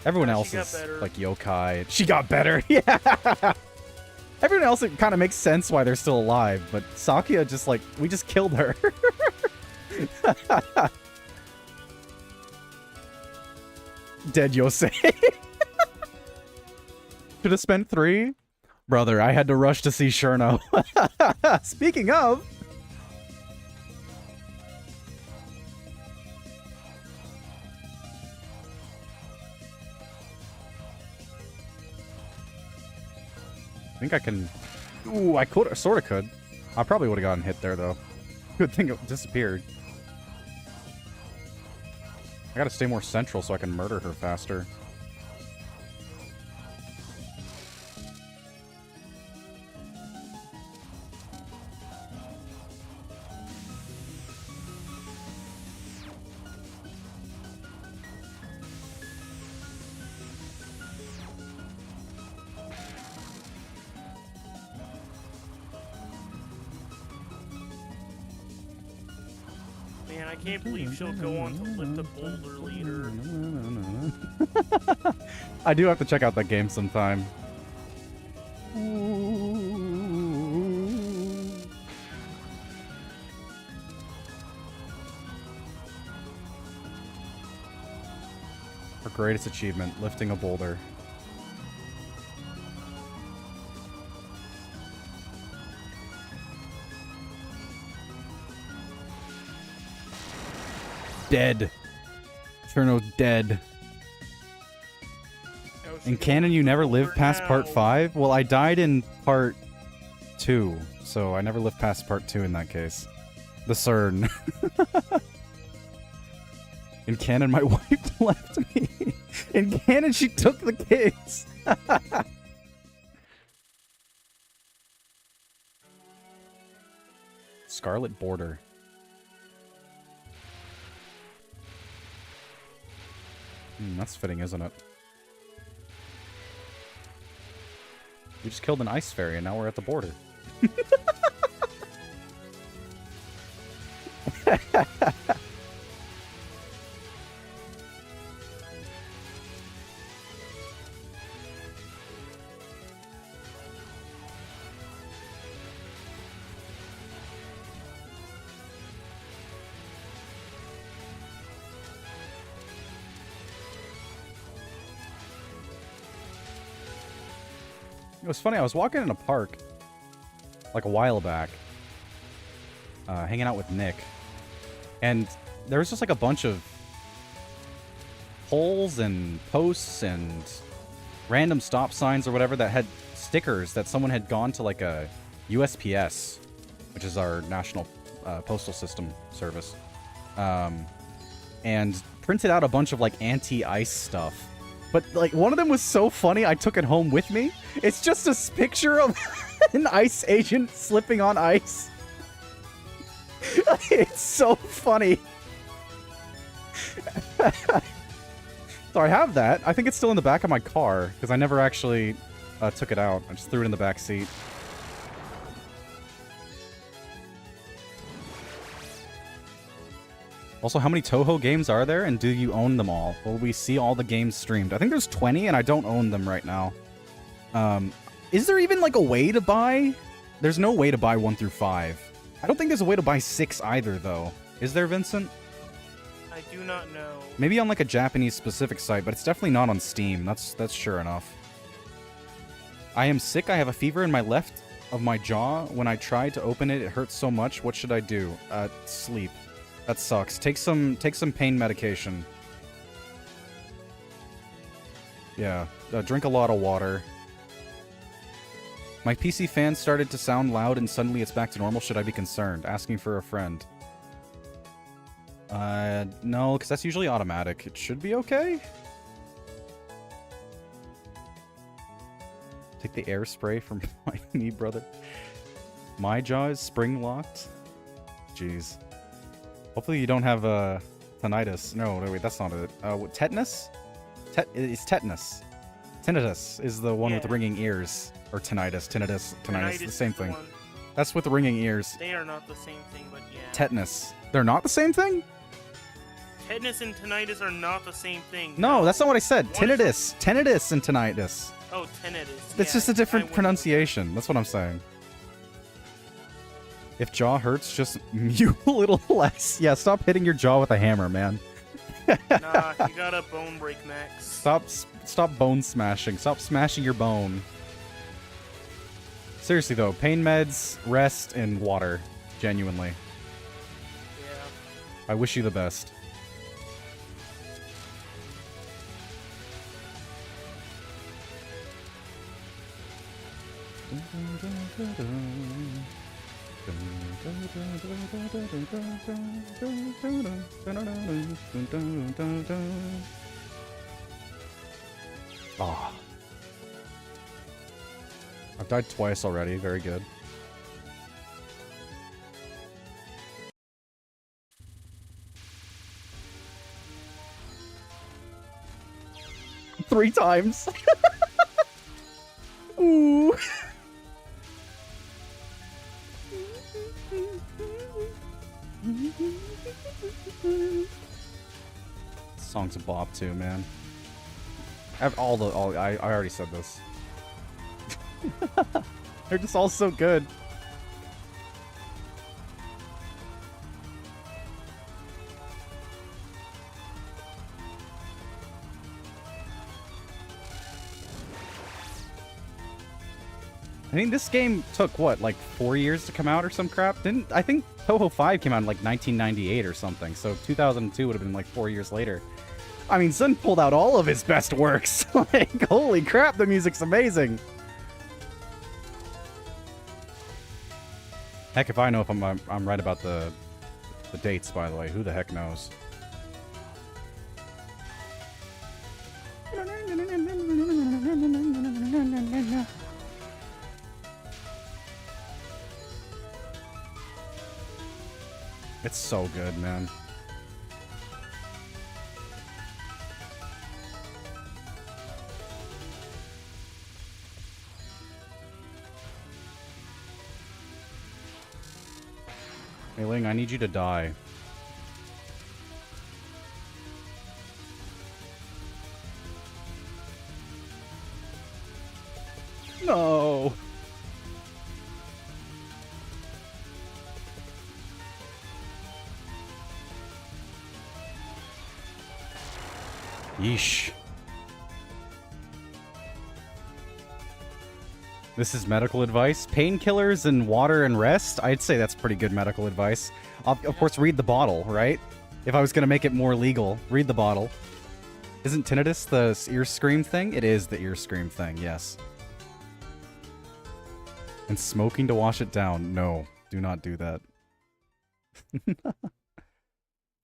Everyone else is, like, yokai. She got better, yeah! Everyone else, it kind of makes sense why they're still alive, but Sakuya just, like, we just killed her. Dead Yosei. Should have spent 3? Brother, I had to rush to see Cherno. Speaking of... I think I can... Ooh, I could, sort of could. I probably would have gotten hit there, though. Good thing it disappeared. I gotta stay more central so I can murder her faster. Man, I can't believe she'll go on to lift the boulder leader. I do have to check out that game sometime. Her greatest achievement, lifting a boulder. Dead. Cherno's dead. In canon, you never live past part 5? Well, I died in part 2, so I never lived past part 2 in that case. The CERN. In canon, my wife left me. In canon, she took the kids. Scarlet Border. That's fitting, isn't it? We just killed an ice fairy and now we're at the border. It was funny, I was walking in a park, like a while back, hanging out with Nick, and there was just like a bunch of poles and posts and random stop signs or whatever that had stickers that someone had gone to like a USPS, which is our national postal system service, and printed out a bunch of like anti-ice stuff. But, like, one of them was so funny, I took it home with me. It's just a picture of an ice agent slipping on ice. It's so funny. So I have that. I think it's still in the back of my car, because I never actually took it out. I just threw it in the back seat. Also, how many Touhou games are there, and do you own them all? Will we see all the games streamed? I think there's 20, and I don't own them right now. Is there even, like, a way to buy? There's no way to buy 1 through 5. I don't think there's a way to buy 6 either, though. Is there, Vincent? I I do not know. Maybe on like a Japanese specific site, but it's definitely not on Steam. That's sure enough. I am sick. I have a fever in my left of my jaw. When I try to open it, it hurts so much. What should I do? Sleep. That sucks. Take some pain medication. Yeah. Drink a lot of water. My PC fan started to sound loud and suddenly it's back to normal. Should I be concerned? Asking for a friend. No, because that's usually automatic. It should be okay. Take the air spray from my knee, brother. My jaw is spring locked. Jeez. Hopefully you don't have tinnitus. No, wait, that's not it. Tetanus? It's tetanus. Tinnitus is the one with the ringing ears. Or tinnitus. Tinnitus. The same thing. That's with the ringing ears. They are not the same thing, but yeah. Tetanus. They're not the same thing? Tetanus and tinnitus are not the same thing. No, that's not what I said. Tinnitus. Tinnitus and tinnitus. Oh, tinnitus. It's just a different pronunciation. That's what I'm saying. If jaw hurts, just mew a little less. Yeah, stop hitting your jaw with a hammer, man. Nah, you gotta bone break, Max. Stop bone smashing. Stop smashing your bone. Seriously, though. Pain meds, rest, and water. Genuinely. Yeah. I wish you the best. Ah. I've died twice already. Very good. Three times. Ooh. Song's a bop too, man. I have I already said this. They're just all so good. I mean, this game took, what, like 4 years to come out or some crap? I think Touhou 5 came out in like 1998 or something, so 2002 would have been like 4 years later. I mean, Sun pulled out all of his best works. Like, holy crap, the music's amazing. Heck, if I know if I'm right about the dates, by the way. Who the heck knows? It's so good, man. Hey, Ling, I need you to die. No. Yeesh. This is medical advice. Painkillers and water and rest? I'd say that's pretty good medical advice. Of course, read the bottle, right? If I was going to make it more legal, read the bottle. Isn't tinnitus the ear scream thing? It is the ear scream thing, yes. And smoking to wash it down. No, do not do that.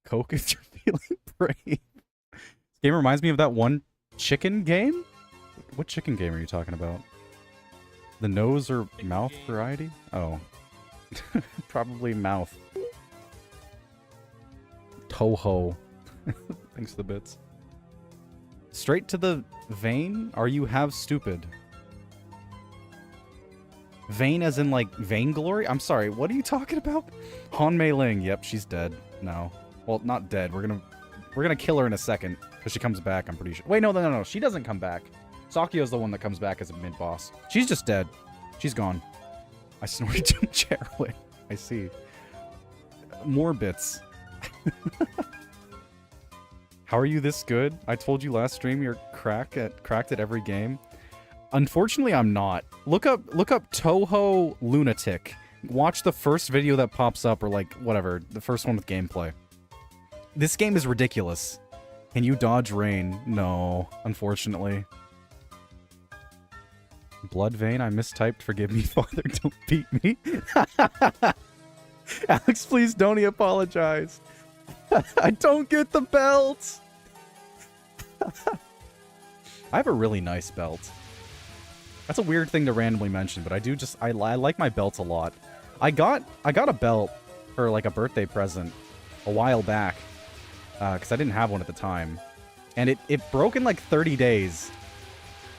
Coke if you're feeling brave. This game reminds me of that one chicken game? What chicken game are you talking about? The nose or mouth variety? Oh. Probably mouth. Touhou. Thanks for the bits. Straight to the vein? Are you have stupid? Vain as in like vainglory? I'm sorry, what are you talking about? Han Mei Ling. Yep, she's dead now. Well, not dead. We're gonna kill her in a second because she comes back, I'm pretty sure. Wait, no. She doesn't come back. Sakyo's the one that comes back as a mid-boss. She's just dead. She's gone. I snorted too much heroin. I see. More bits. How are you this good? I told you last stream you're cracked at every game. Unfortunately, I'm not. Look up Touhou Lunatic. Watch the first video that pops up, or like whatever, the first one with gameplay. This game is ridiculous. Can you dodge rain? No, unfortunately. Blood vein, I mistyped. Forgive me, father. Don't beat me. Alex, please don't apologize. I don't get the belt. I have a really nice belt. That's a weird thing to randomly mention, but I do just I like my belt a lot. I got a belt for like a birthday present a while back because I didn't have one at the time, and it broke in like 30 days.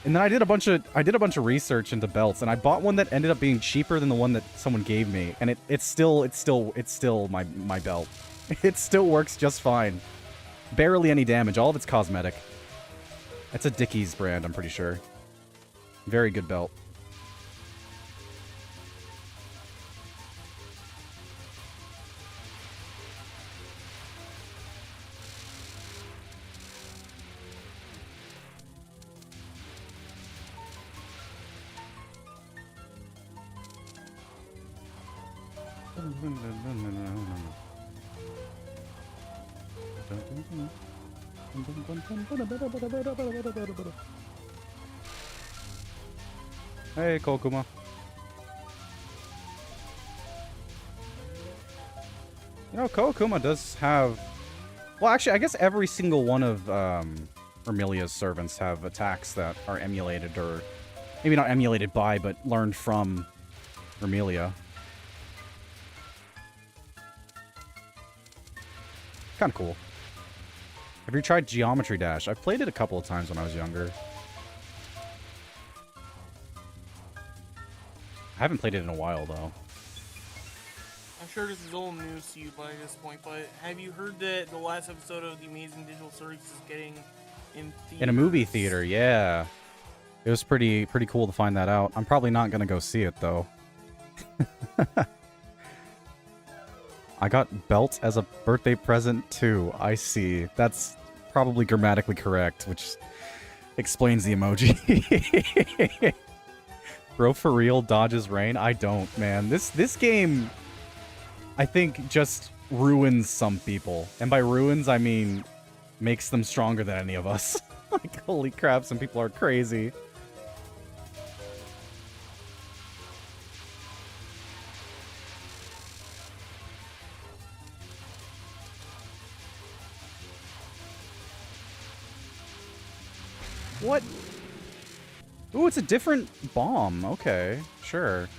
And then I did a bunch of research into belts, and I bought one that ended up being cheaper than the one that someone gave me, and it's still my belt. It still works just fine. Barely any damage. All of it's cosmetic. It's a Dickies brand, I'm pretty sure. Very good belt. Hey, Kokuma. You know, Kokuma does have... Well, actually, I guess every single one of Vermilia's servants have attacks that are emulated, or maybe not emulated by, but learned from Vermilia. Kind of cool. Have you tried Geometry Dash? I've played it a couple of times when I was younger. I haven't played it in a while, though. I'm sure this is all news to you by this point, but have you heard that the last episode of The Amazing Digital Series is getting in theaters? In a movie theater, yeah. It was pretty cool to find that out. I'm probably not gonna go see it, though. I got belt as a birthday present, too. I see. That's probably grammatically correct, which explains the emoji. Bro, for real, dodges rain? I don't, man. This game, I think, just ruins some people. And by ruins, I mean makes them stronger than any of us. Like, holy crap, some people are crazy. What? Ooh, it's a different bomb. Okay, sure.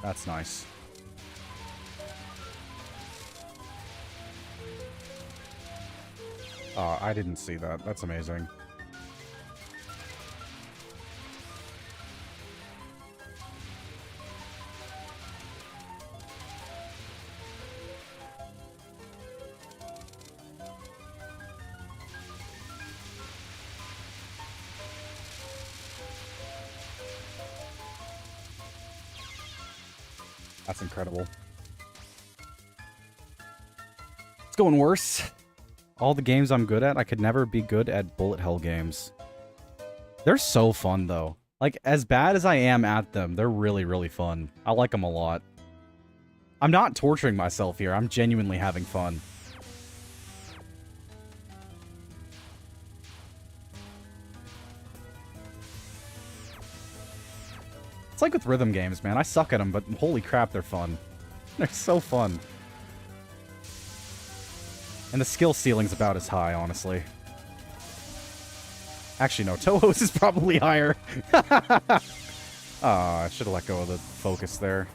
That's nice. I didn't see that. That's amazing. That's incredible. It's going worse. All the games I'm good at, I could never be good at bullet hell games. They're so fun, though. Like, as bad as I am at them, they're really, really fun. I like them a lot. I'm not torturing myself here. I'm genuinely having fun. It's like with rhythm games, man. I suck at them, but holy crap, they're fun. They're so fun. And the skill ceiling's about as high, honestly. Actually, no. Touhou's is probably higher. I should have let go of the focus there.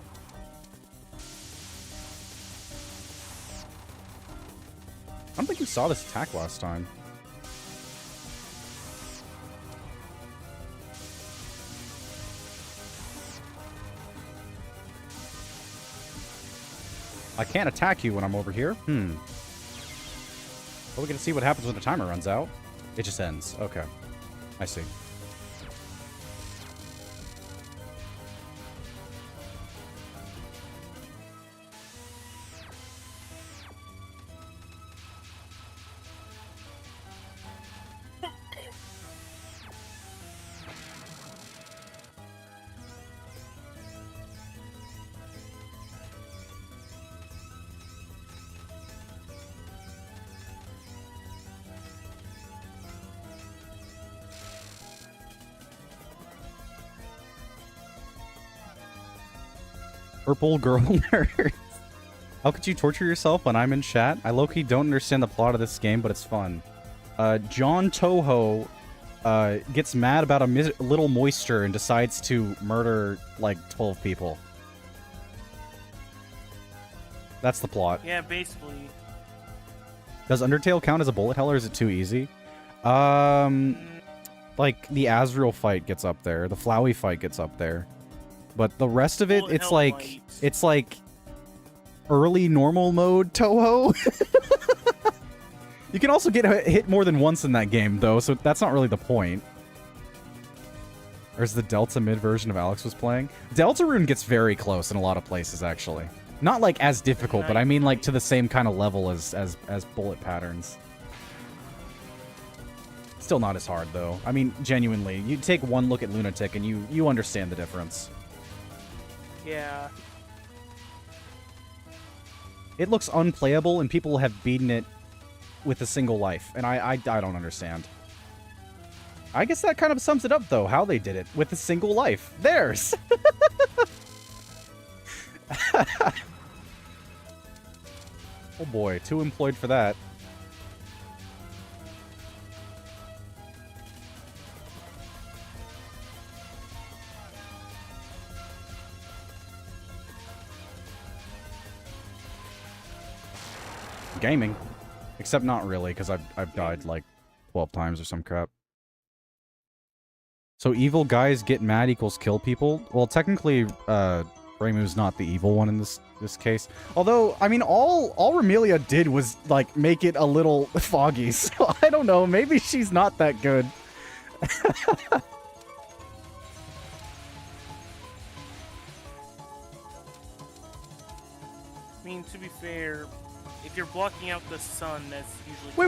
I don't think we saw this attack last time. I can't attack you when I'm over here? Well, we're gonna see what happens when the timer runs out. It just ends. Okay. I see. Purple girl nerd. How could you torture yourself when I'm in chat? I low-key don't understand the plot of this game, but it's fun. John Touhou gets mad about a little moisture and decides to murder, like, 12 people. That's the plot. Yeah, basically. Does Undertale count as a bullet hell, or is it too easy? Like, the Azrael fight gets up there. The Flowey fight gets up there. But the rest of it, it's like early normal mode Touhou. You can also get hit more than once in that game, though, so that's not really the point. Or is the Delta mid version of Alex was playing? Deltarune gets very close in a lot of places, actually. Not, like, as difficult, but I mean, like, to the same kind of level as bullet patterns. Still not as hard, though. I mean, genuinely, you take one look at Lunatic and you understand the difference. Yeah. It looks unplayable, and people have beaten it with a single life, and I don't understand. I guess that kind of sums it up, though, how they did it, with a single life. Theirs! Oh boy, 2 employed for that. Gaming. Except not really, because I've died like 12 times or some crap. So evil guys get mad equals kill people? Well, technically, Reimu's not the evil one in this case. Although, I mean, all Remelia did was, like, make it a little foggy. So, I don't know. Maybe she's not that good. I mean, to be fair, if you're blocking out the sun, that's usually... Wait.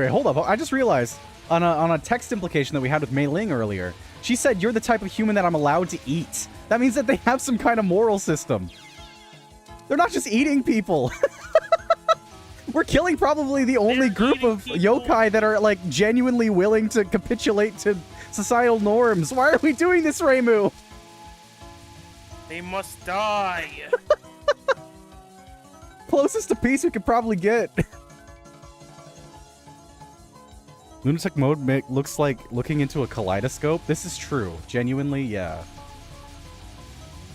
Hold up. I just realized, on a text implication that we had with Mei Ling earlier, she said, you're the type of human that I'm allowed to eat. That means that they have some kind of moral system. They're not just eating people. We're killing probably the only group of yokai that are, like, genuinely willing to capitulate to societal norms. Why are we doing this, Reimu? They must die. Closest to peace we could probably get. Lunatic mode looks like looking into a kaleidoscope. This is true. Genuinely, yeah.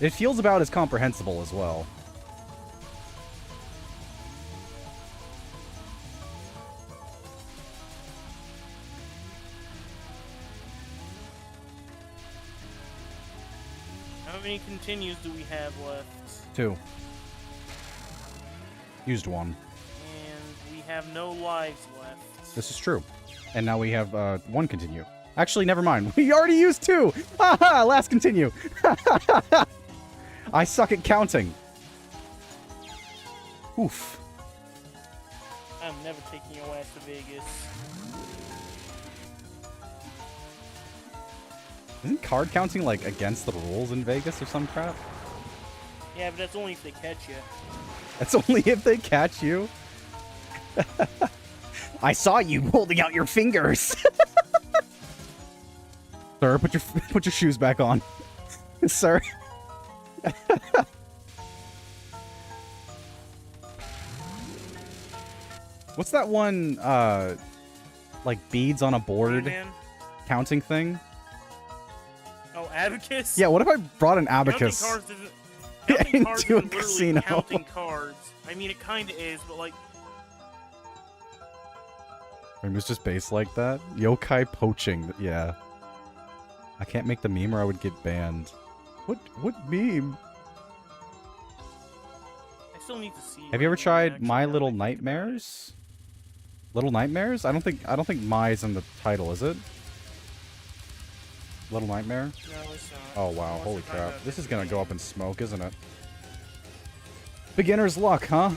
It feels about as comprehensible as well. How many continues do we have left? 2. Used 1. And we have no lives left. This is true. And now we have 1 continue. Actually, never mind. We already used 2! Haha! Last continue! I suck at counting. Oof. I'm never taking your ass to Vegas. Isn't card counting, like, against the rules in Vegas or some crap? Yeah, but that's only if they catch you. That's only if they catch you? I saw you holding out your fingers. Sir, put your shoes back on. Sir. What's that one, like, beads on a board counting thing? Oh, abacus? Yeah, what if I brought an abacus counting cards into a isn't literally casino? counting cards. I mean, it kind of is, but, like... It was just based like that? Yokai poaching, yeah. I can't make the meme or I would get banned. What meme? I still need to see. Have you ever tried My Little Nightmares? Little Nightmares? I don't think Mai's in the title, is it? Little Nightmare? No, it's not. Oh wow, holy crap. This is gonna go up in smoke, isn't it? Beginner's luck, huh?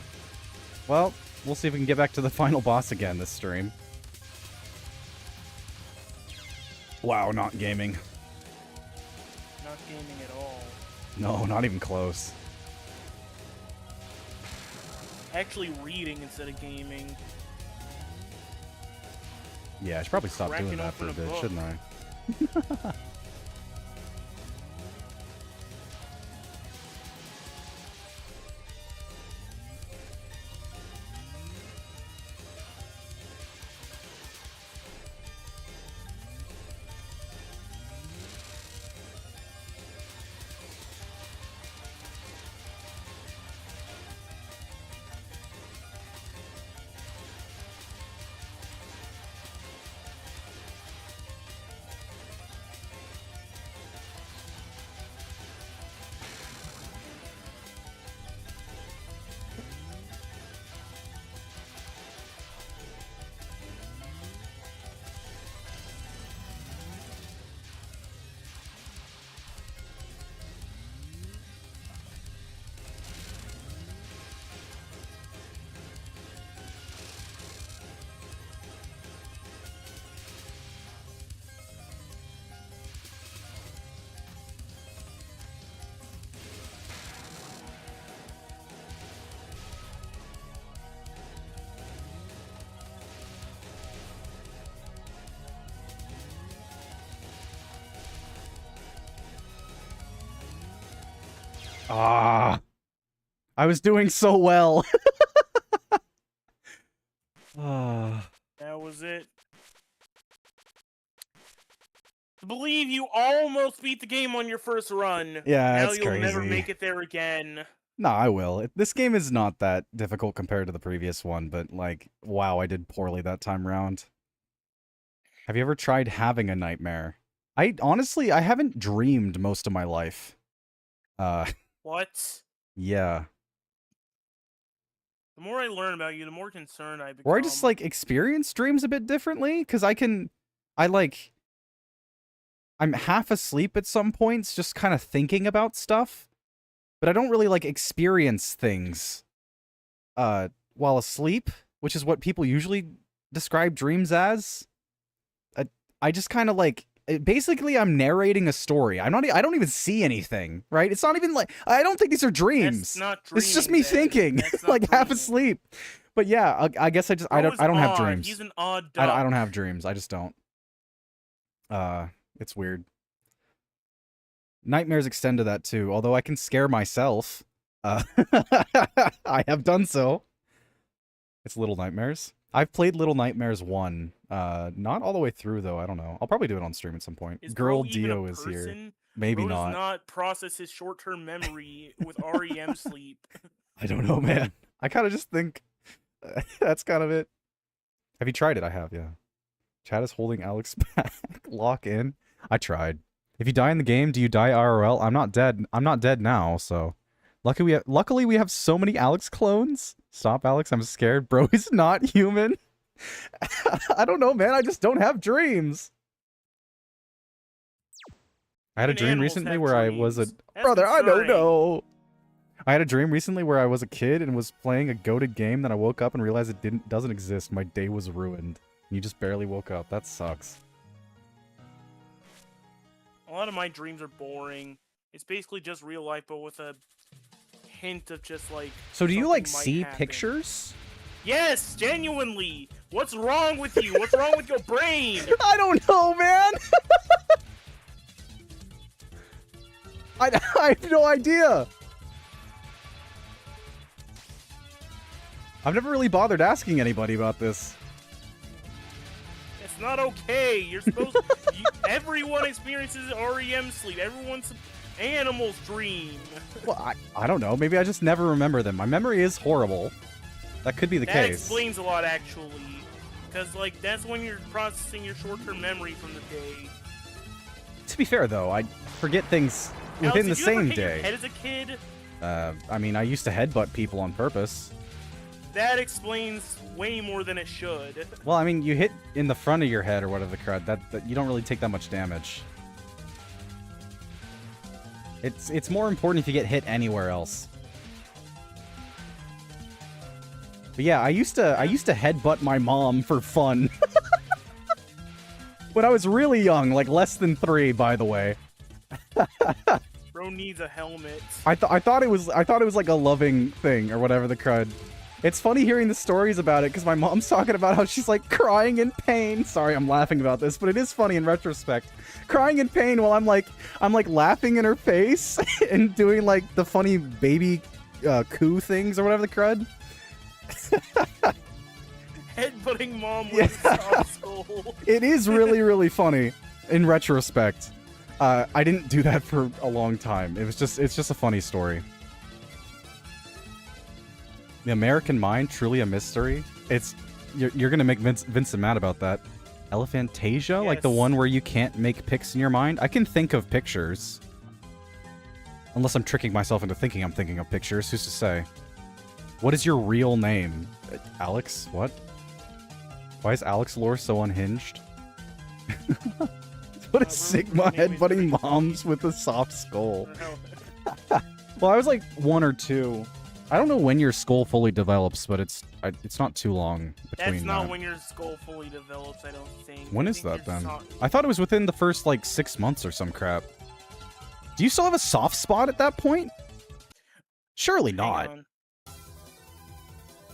Well, we'll see if we can get back to the final boss again this stream. Wow, not gaming. Not gaming at all. No, not even close. Actually reading instead of gaming. Yeah, I should probably stop Cracking doing that for a open a bit, book. shouldn't I? Ah, I was doing so well. Ah. That was it. I believe you almost beat the game on your first run. Yeah, now that's you'll never crazy. make it there again. No, I will. This game is not that difficult compared to the previous one, but like, wow, I did poorly that time round. Have you ever tried having a nightmare? Honestly, I haven't dreamed most of my life. What? Yeah. The more I learn about you, the more concerned I become. Or I just like experience dreams a bit differently, because I'm half asleep at some points, just kind of thinking about stuff, but I don't really like experience things while asleep, which is what people usually describe dreams as. I just kind of like basically I'm narrating a story. I don't even see anything, right? It's not even like I don't think these are dreams. That's not dreaming, It's just me thinking, like half asleep. But yeah, I guess I don't have dreams. He's an odd duck. I don't have dreams. I just don't. It's weird. Nightmares extend to that too, although I can scare myself. I have done so. It's Little Nightmares. I've played Little Nightmares 1. Not all the way through, though. I don't know. I'll probably do it on stream at some point. Girl Dio is here. Maybe Bro not. Does not process his short-term memory with REM sleep. I don't know, man. I kind of just think that's kind of it. Have you tried it? I have, yeah. Chad is holding Alex back. Lock in. I tried. If you die in the game, do you die IRL? I'm not dead. I'm not dead now, so... Luckily, we have so many Alex clones. Stop, Alex. I'm scared. Bro is not human. I don't know, man. I just don't have dreams. I had a dream recently where I was a... Brother, I don't know. I had a dream recently where I was a kid and was playing a goated game. Then I woke up and realized it doesn't exist. My day was ruined. You just barely woke up. That sucks. A lot of my dreams are boring. It's basically just real life, but with a hint of just like... So do you like see pictures? Yes, genuinely. What's wrong with you? What's wrong with your brain? I don't know, man. I have no idea. I've never really bothered asking anybody about this. It's not okay. You're supposed everyone experiences REM sleep. Animals dream. Well, I don't know. Maybe I just never remember them. My memory is horrible. That could be the case. That explains a lot, actually. Because, like, that's when you're processing your short-term memory from the day. To be fair, though, I forget things within the same day. Did you ever hit your head as a kid? I mean, I used to headbutt people on purpose. That explains way more than it should. Well, I mean, you hit in the front of your head or whatever the crud. That you don't really take that much damage. It's more important if you get hit anywhere else. But yeah, I used to headbutt my mom for fun. When I was really young, like less than 3, by the way. Bro needs a helmet. I thought it was like a loving thing or whatever the crud. It's funny hearing the stories about it because my mom's talking about how she's like crying in pain. Sorry, I'm laughing about this, but it is funny in retrospect. Crying in pain while I'm like laughing in her face and doing like the funny baby coo things or whatever the crud. Headbutting mom with a soft skull. It is really, really funny in retrospect. I didn't do that for a long time. It's just a funny story. The American Mind, truly a mystery. You're gonna make Vincent mad about that. Elephantasia, yes. Like the one where you can't make pics in your mind. I can think of pictures, unless I'm tricking myself into thinking I'm thinking of pictures. Who's to say? What is your real name, Alex? What? Why is Alex lore so unhinged? What is Sigma headbutting moms with a soft skull? Well, I was like 1 or 2. I don't know when your skull fully develops, but it's not too long between. That's not when your skull fully develops, I don't think. When is that then? I thought it was within the first like 6 months or some crap. Do you still have a soft spot at that point? Surely not.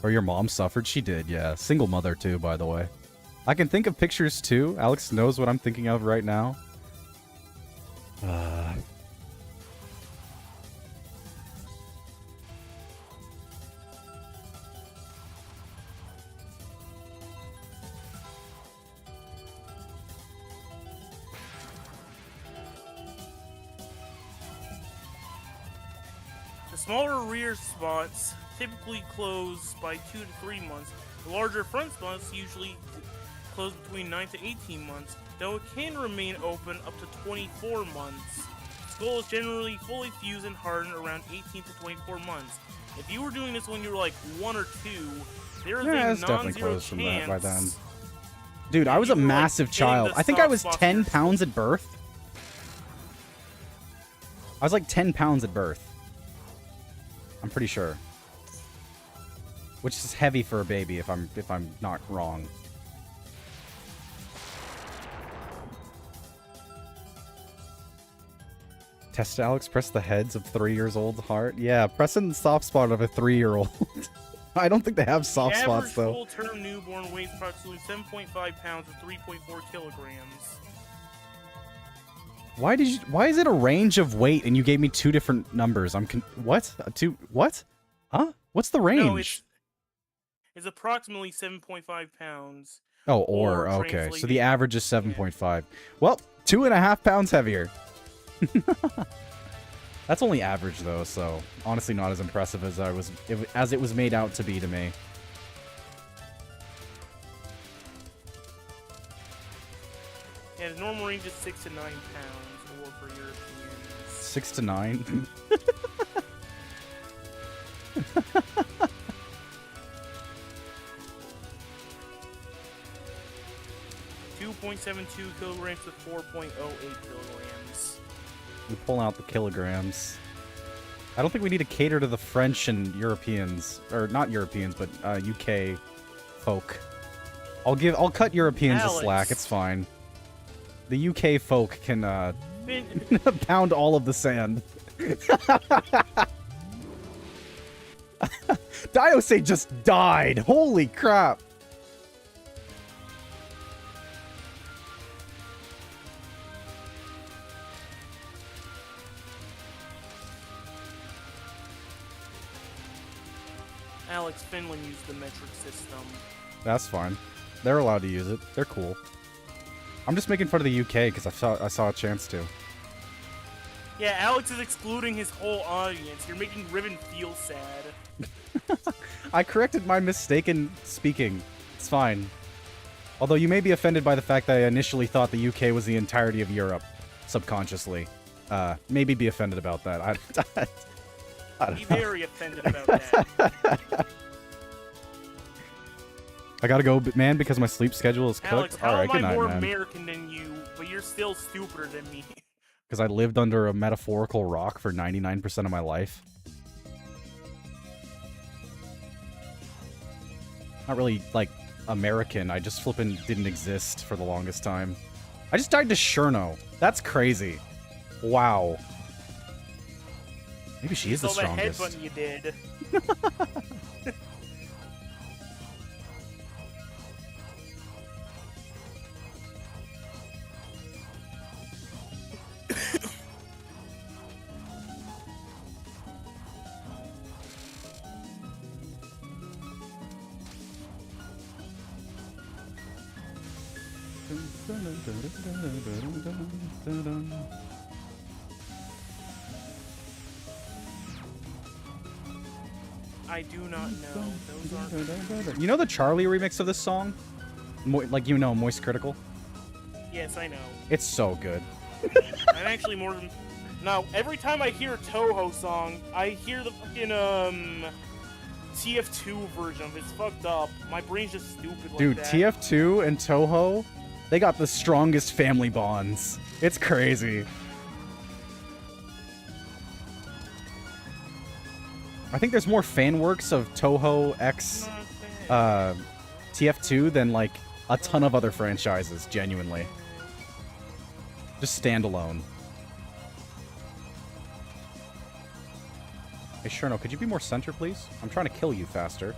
Or your mom suffered? She did, yeah. Single mother too, by the way. I can think of pictures too. Alex knows what I'm thinking of right now. smaller rear spots typically close by 2 to 3 months. The larger front spots usually close between 9 to 18 months, though it can remain open up to 24 months. Skull is generally fully fused and hardened around 18 to 24 months. If you were doing this when you were like 1 or 2, there is a it's definitely non-zero closed from that by then. chance. Dude, I was a You were, like, massive getting child. the I think I soft was spots 10 here. pounds at birth. I was like 10 pounds at birth. I'm pretty sure. Which is heavy for a baby if I'm not wrong. Test Alex, press the heads of 3-year-old's heart. Yeah, pressing the soft spot of a 3-year-old. I don't think they have soft spots though. The average full-term newborn weighs approximately 7.5 pounds or 3.4 kilograms. Why is it a range of weight and you gave me 2 different numbers? What? What? Huh? What's the range? No, it's approximately 7.5 pounds. Oh, okay. So the average is 7.5. Well, 2.5 pounds heavier. That's only average though, so honestly not as impressive as it was made out to be to me. Yeah, the normal range is 6 to 9 pounds, or for Europeans. 6 to 9. 2.72 kilograms to 4.08 kilograms. We pull out the kilograms. I don't think we need to cater to the French and Europeans, or not Europeans, but UK folk. I'll cut Europeans a slack. It's fine. The UK folk can pound all of the sand. Diose just died. Holy crap. Alex, Finland used the metric system. That's fine. They're allowed to use it. They're cool. I'm just making fun of the UK because I saw a chance to. Yeah, Alex is excluding his whole audience. You're making Ribbon feel sad. I corrected my mistaken speaking. It's fine. Although you may be offended by the fact that I initially thought the UK was the entirety of Europe, subconsciously. Maybe be offended about that. I don't Be know. very offended about that. I gotta go, man, because my sleep schedule is cooked. Alex, how All right, am good I night, more man. American than you, but you're still stupider than me? Because I lived under a metaphorical rock for 99% of my life. Not really, like, American. I just flippin' didn't exist for the longest time. I just died to Cherno. That's crazy. Wow. Maybe she is the strongest. That headbutt you did. I do not know. Those aren't... You know the Charlie remix of this song? Like, you know, Moist Critical? Yes, I know. It's so good. I'm actually more than... Now, every time I hear a Touhou song, I hear the fucking, TF2 version of it. It's fucked up. My brain's just stupid like Dude, that. TF2 and Touhou, they got the strongest family bonds. It's crazy. I think there's more fan works of Touhou X TF2 than, like, a ton of other franchises, genuinely. Just standalone. Hey, Cherno, could you be more center, please? I'm trying to kill you faster.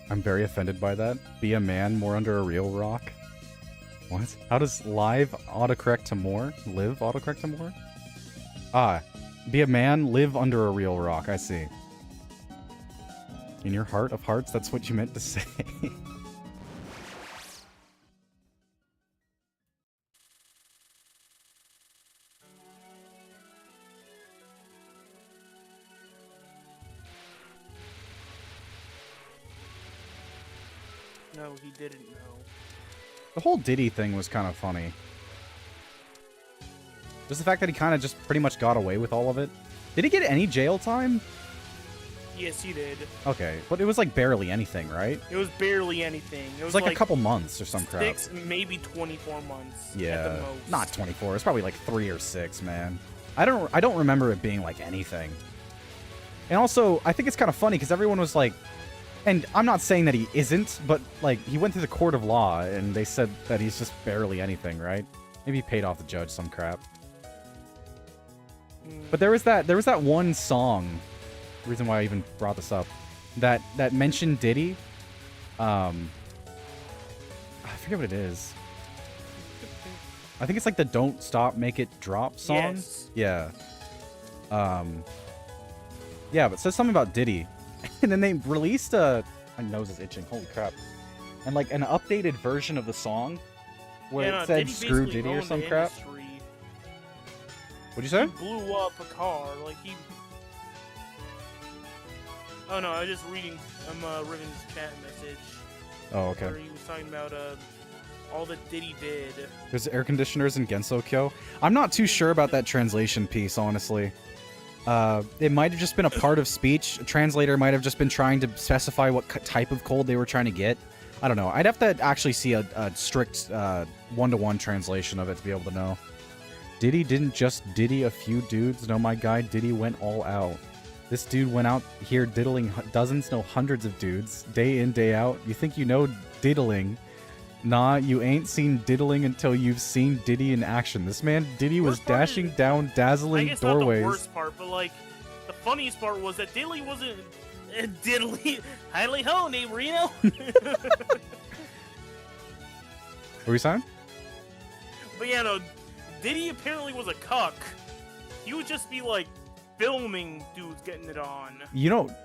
I'm very offended by that. Be a man, more under a real rock. What? How does live autocorrect to more? Live autocorrect to more? Ah, be a man, live under a real rock. I see. In your heart of hearts, that's what you meant to say. No, he didn't know. The whole Diddy thing was kind of funny. Just the fact that he kind of just pretty much got away with all of it. Did he get any jail time? Yes, he did. Okay, but it was like barely anything, right? It was barely anything. It was like a couple months or some crap. 6, maybe 24 months. Yeah, at the most. not 24. It's probably like 3 or 6, man. I don't remember it being like anything. And also, I think it's kind of funny because everyone was like, and I'm not saying that he isn't, but like he went through the court of law and they said that he's just barely anything, right? Maybe he paid off the judge some crap. But there was that one song, the reason why I even brought this up, that mentioned Diddy. I forget what it is. I think it's like the "Don't Stop, Make It Drop" song. Yes. Yeah. Yeah, but it says something about Diddy, and then they released a. My nose is itching. Holy crap! And like an updated version of the song, where it said Diddy "Screw basically Diddy" or owned some the crap. industry. What'd you say? He blew up a car, like he. Oh no, I was just reading Riven's chat message. Oh, okay. Where he was talking about all that Diddy did. There's air conditioners in Gensokyo. I'm not too sure about that translation piece, honestly. It might have just been a part of speech. A translator might have just been trying to specify what type of cold they were trying to get. I don't know. I'd have to actually see a strict one-to-one translation of it to be able to know. Diddy didn't just diddy a few dudes. No, my guy Diddy went all out. This dude went out here diddling dozens, no hundreds of dudes, day in, day out. You think you know diddling? Nah, you ain't seen diddling until you've seen Diddy in action. This man, Diddy, was dashing down dazzling I guess doorways. Not the worst part, but like, the funniest part was that Diddley wasn't Diddley. Highly ho, neighborino. What were you saying? But yeah, no, Diddy apparently was a cuck. He would just be like filming dudes getting it on. You know,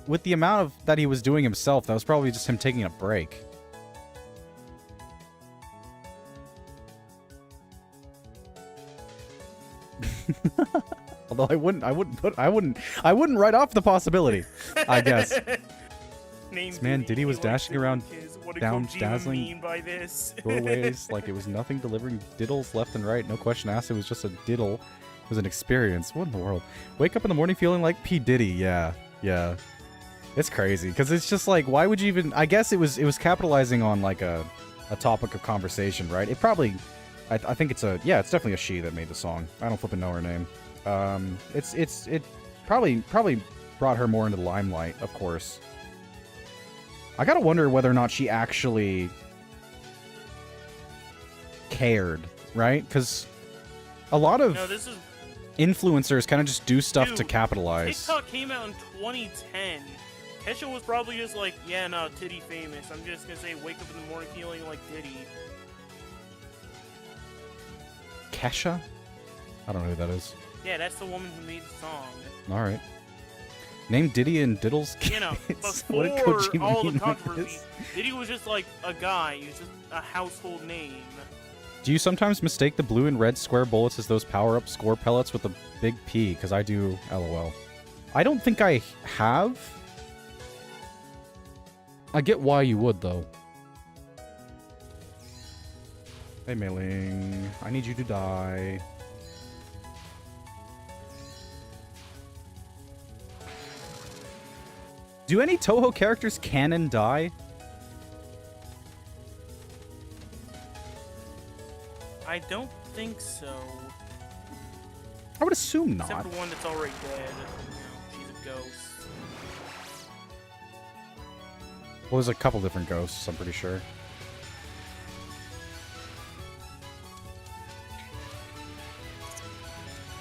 with the amount of that he was doing himself, that was probably just him taking a break. Although I wouldn't write off the possibility, I guess. This man Diddy was dashing around down dazzling doorways like it was nothing, delivering diddles left and right. No question asked, it was just a diddle. It was an experience. What in the world? Wake up in the morning feeling like P. Diddy. Yeah. It's crazy, because it's just like, why would you even... I guess it was capitalizing on like a topic of conversation, right? It probably... I think it's a... Yeah, it's definitely a she that made the song. I don't flipping know her name. It probably brought her more into the limelight, of course. I gotta wonder whether or not she actually cared, right? Because a lot of influencers kind of just do stuff to capitalize. TikTok came out in 2010. Kesha was probably just like, yeah, no, Titty famous. I'm just gonna say, wake up in the morning feeling like Diddy. Kesha? I don't know who that is. Yeah, that's the woman who made the song. Alright. Name Diddy and Diddles You know, what did before Kojima all the mean by controversy, this? Diddy was just like a guy. He was just a household name. Do you sometimes mistake the blue and red square bullets as those power-up score pellets with the big P? Because I do, LOL. I don't think I have. I get why you would, though. Hey, Mei-Ling. I need you to die. Do any Touhou characters canon die? I don't think so. I would assume not. Except for one that's already dead. You know, she's a ghost. Well, there's a couple different ghosts, I'm pretty sure.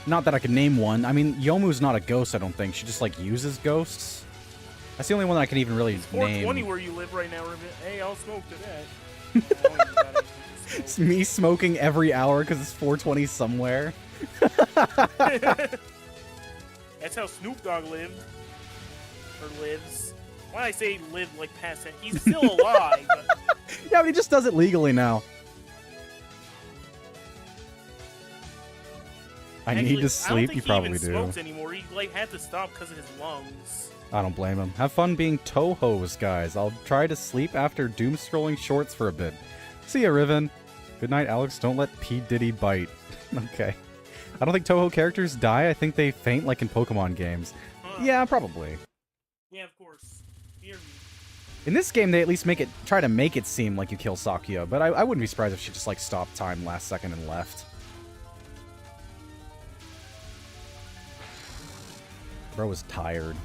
Not that I could name one. I mean, Yomu's not a ghost, I don't think. She just, like, uses ghosts. That's the only one that I can even really It's 420 name. where you live right now, Ribbit. Hey, I'll smoke to that. It's me smoking every hour because it's 420 somewhere. That's how Snoop Dogg lived. Or lives. Why I say live like past tense? He's still alive. Yeah, but he just does it legally now. I Actually, need to I sleep. don't You think he probably even do. smokes anymore. He like had to stop because of his lungs. I don't blame him. Have fun being Touhou's, guys. I'll try to sleep after doom scrolling shorts for a bit. See ya, Riven. Good night, Alex. Don't let P. Diddy bite. Okay. I don't think Touhou characters die. I think they faint like in Pokemon games. Yeah, probably. Yeah, of course. Hear me. In this game, they at least try to make it seem like you kill Sakuya, but I wouldn't be surprised if she just like stopped time last second and left. Bro was tired.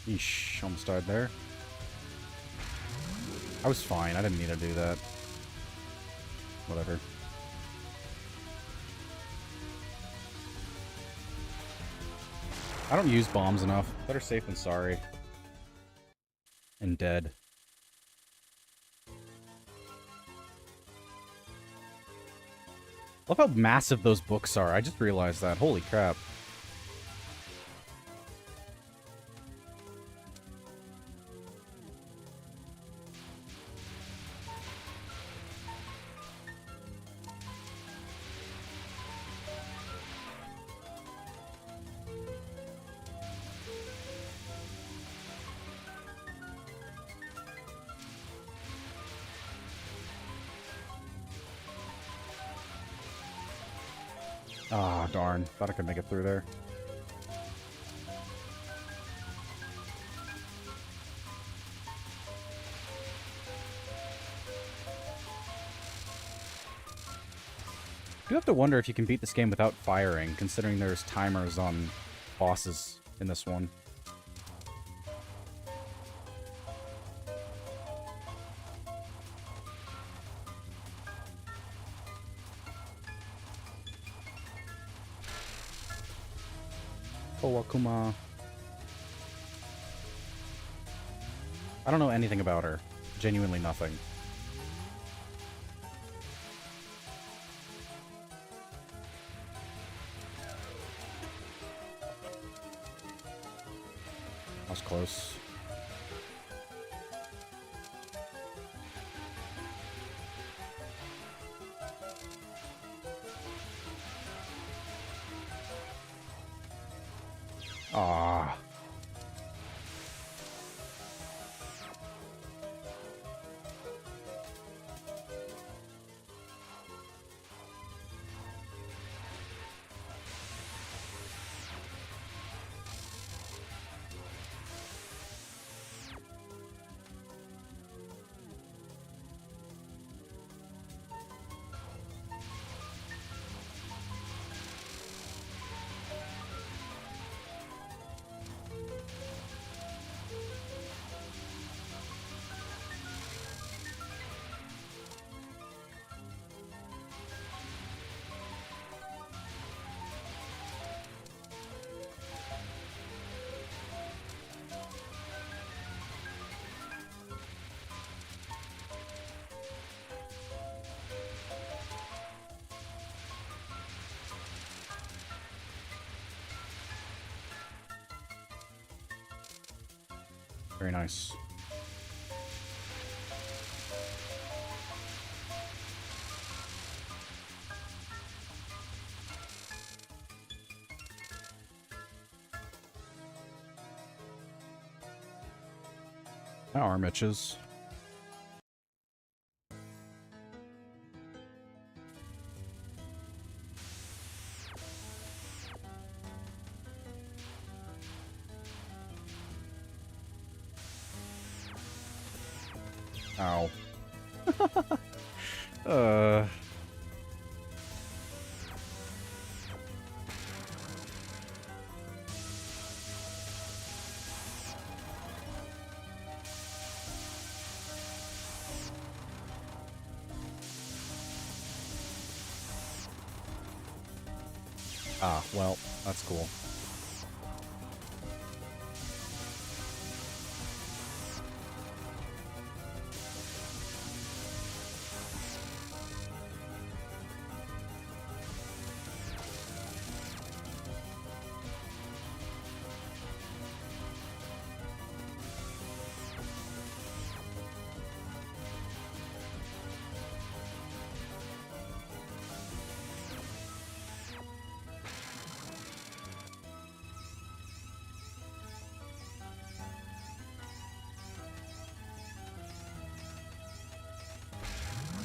Yeesh, almost died there. I was fine. I didn't need to do that. Whatever. I don't use bombs enough. Better safe than sorry. And dead. Love how massive those books are. I just realized that. Holy crap. Ah, darn. Thought I could make it through there. I do have to wonder if you can beat this game without firing, considering there's timers on bosses in this one. Oh, Akuma. I don't know anything about her. Genuinely nothing. That was close. Ah. Very nice. My arm itches. Ow. Ah, well, that's cool.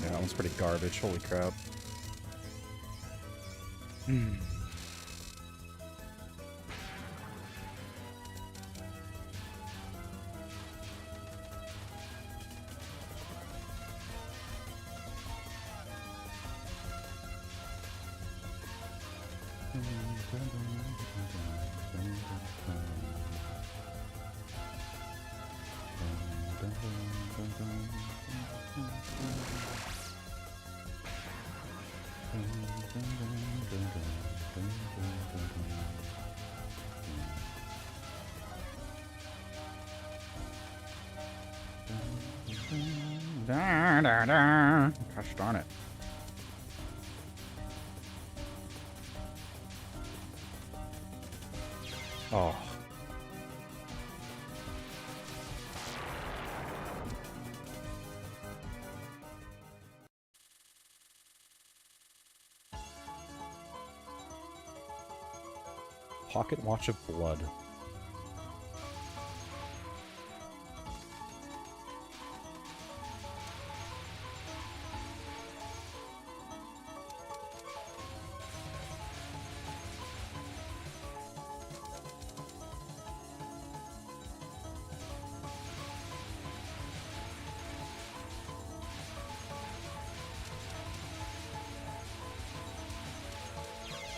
Yeah, that one's pretty garbage. Holy crap. Hmm. Gosh darn it. Oh. Pocket Watch of Blood.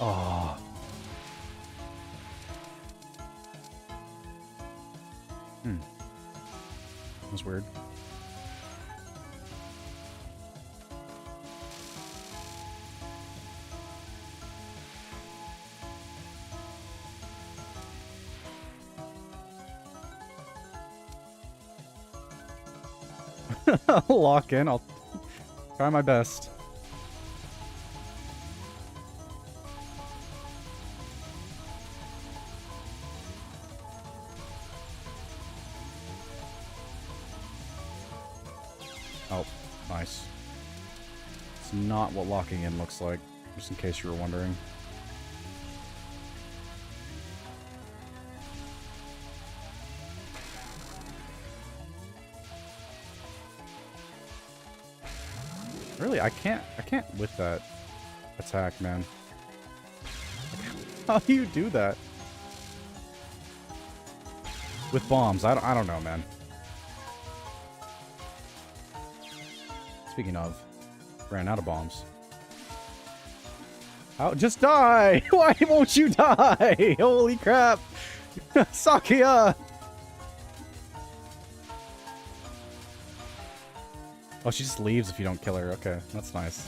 Oh. That was weird. I'll lock in. I'll try my best. Oh, nice. It's not what locking in looks like, just in case you were wondering. Really, I can't with that attack, man. How do you do that? With bombs, I don't know, man. Speaking of, ran out of bombs. Oh, just die! Why won't you die? Holy crap! Sakia! Oh, she just leaves if you don't kill her. Okay, that's nice.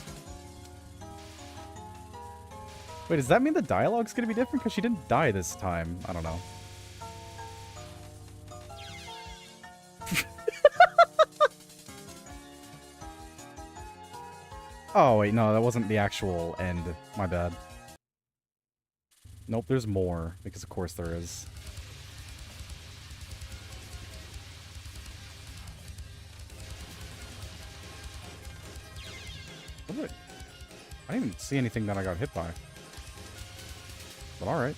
Wait, does that mean the dialogue's gonna be different? Because she didn't die this time. I don't know. Oh, wait, no, that wasn't the actual end. My bad. Nope, there's more, because of course there is. What did I didn't even see anything that I got hit by. But alright.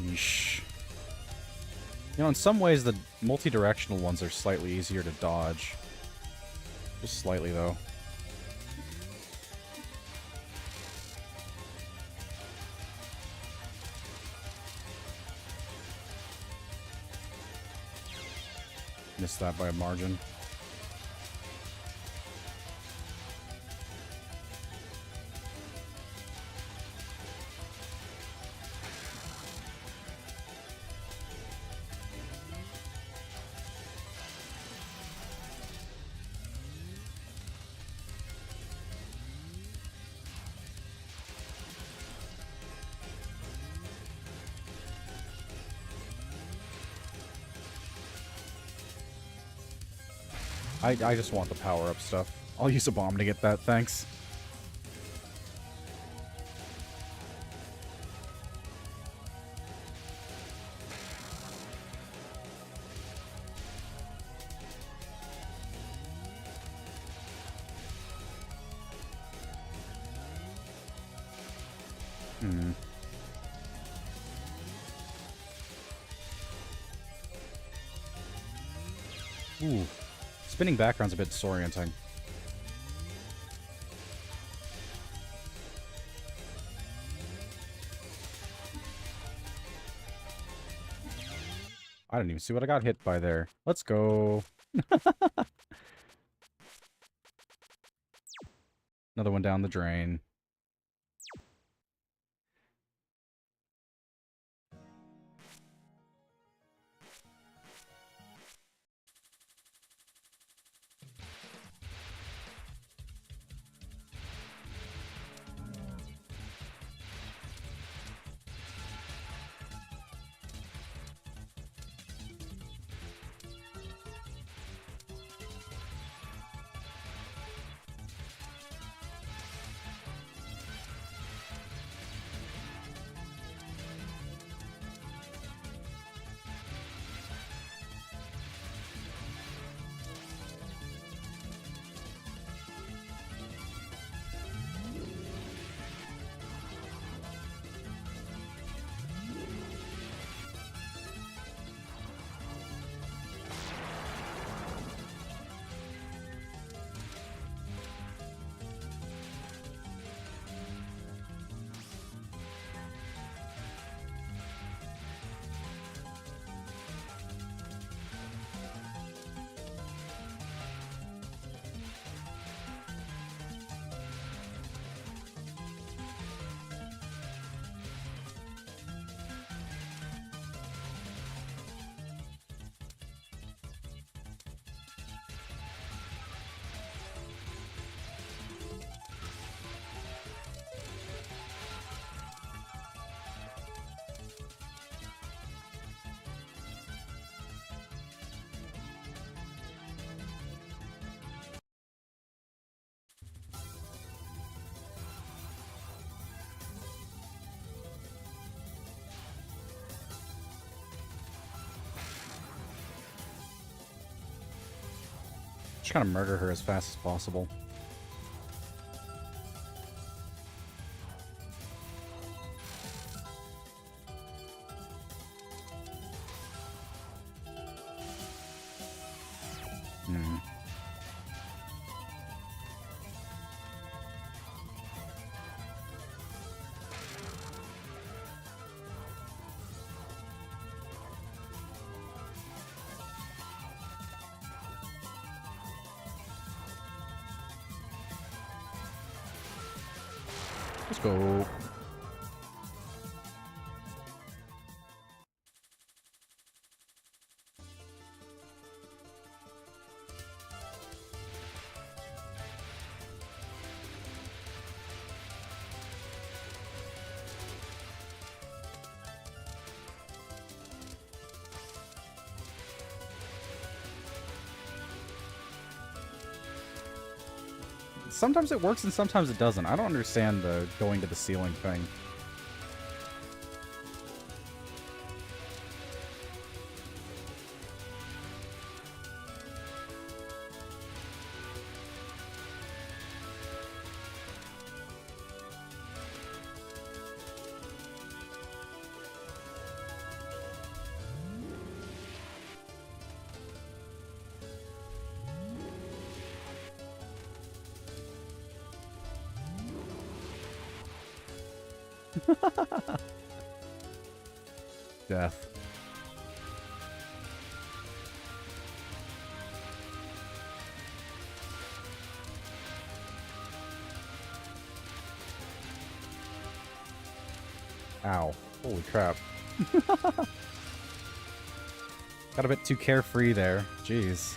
Yeesh. You know, in some ways, the multi-directional ones are slightly easier to dodge. Just slightly, though. Missed that by a margin. I just want the power-up stuff. I'll use a bomb to get that, thanks. Ooh. Spinning background's a bit disorienting. I didn't even see what I got hit by there. Let's go. Another one down the drain. Just kind of murder her as fast as possible. Let's go. Sometimes it works and sometimes it doesn't. I don't understand the going to the ceiling thing. Death. Ow. Holy crap. Got a bit too carefree there. Jeez.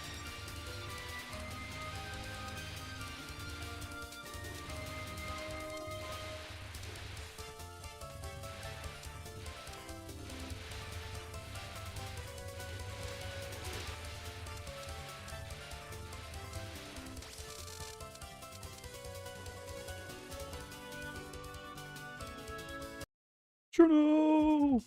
Juno!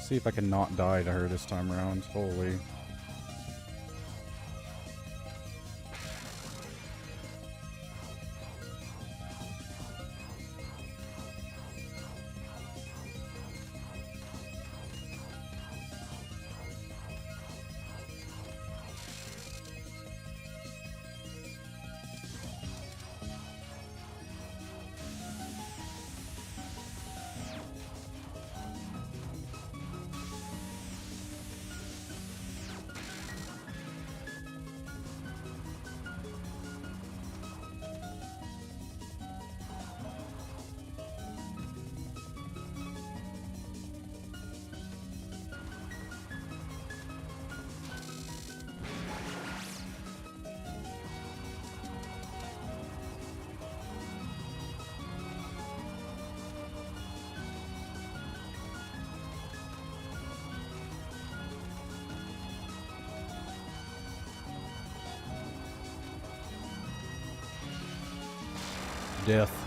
See if I can not die to her this time around. Holy. Death.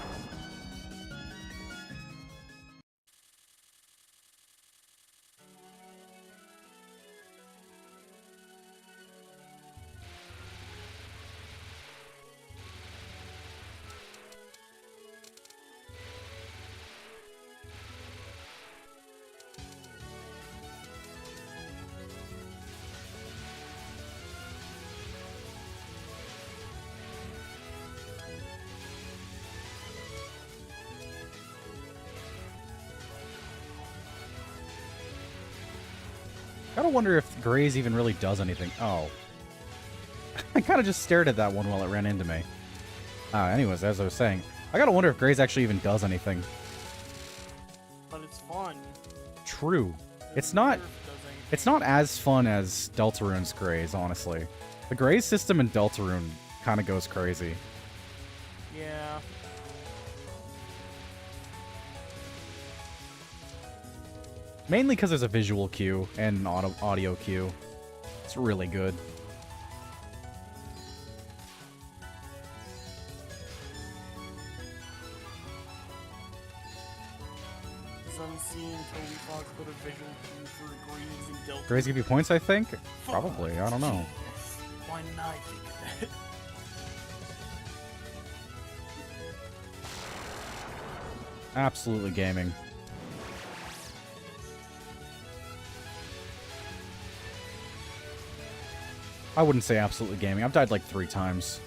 Gotta wonder if Graze even really does anything. Oh. I kind of just stared at that one while it ran into me. Anyways, as I was saying, I gotta wonder if Graze actually even does anything. But it's fun. True. It's not as fun as Deltarune's Graze, honestly. The Graze system in Deltarune kind of goes crazy. Yeah. Mainly because there's a visual cue and an audio cue. It's really good. Unseen Toby Fox put a visual cue for Graze and Delta. Graze give you points, I think? Probably, I don't know. Why didn't I think of that? Absolutely gaming. I wouldn't say absolutely gaming. I've died like 3 times.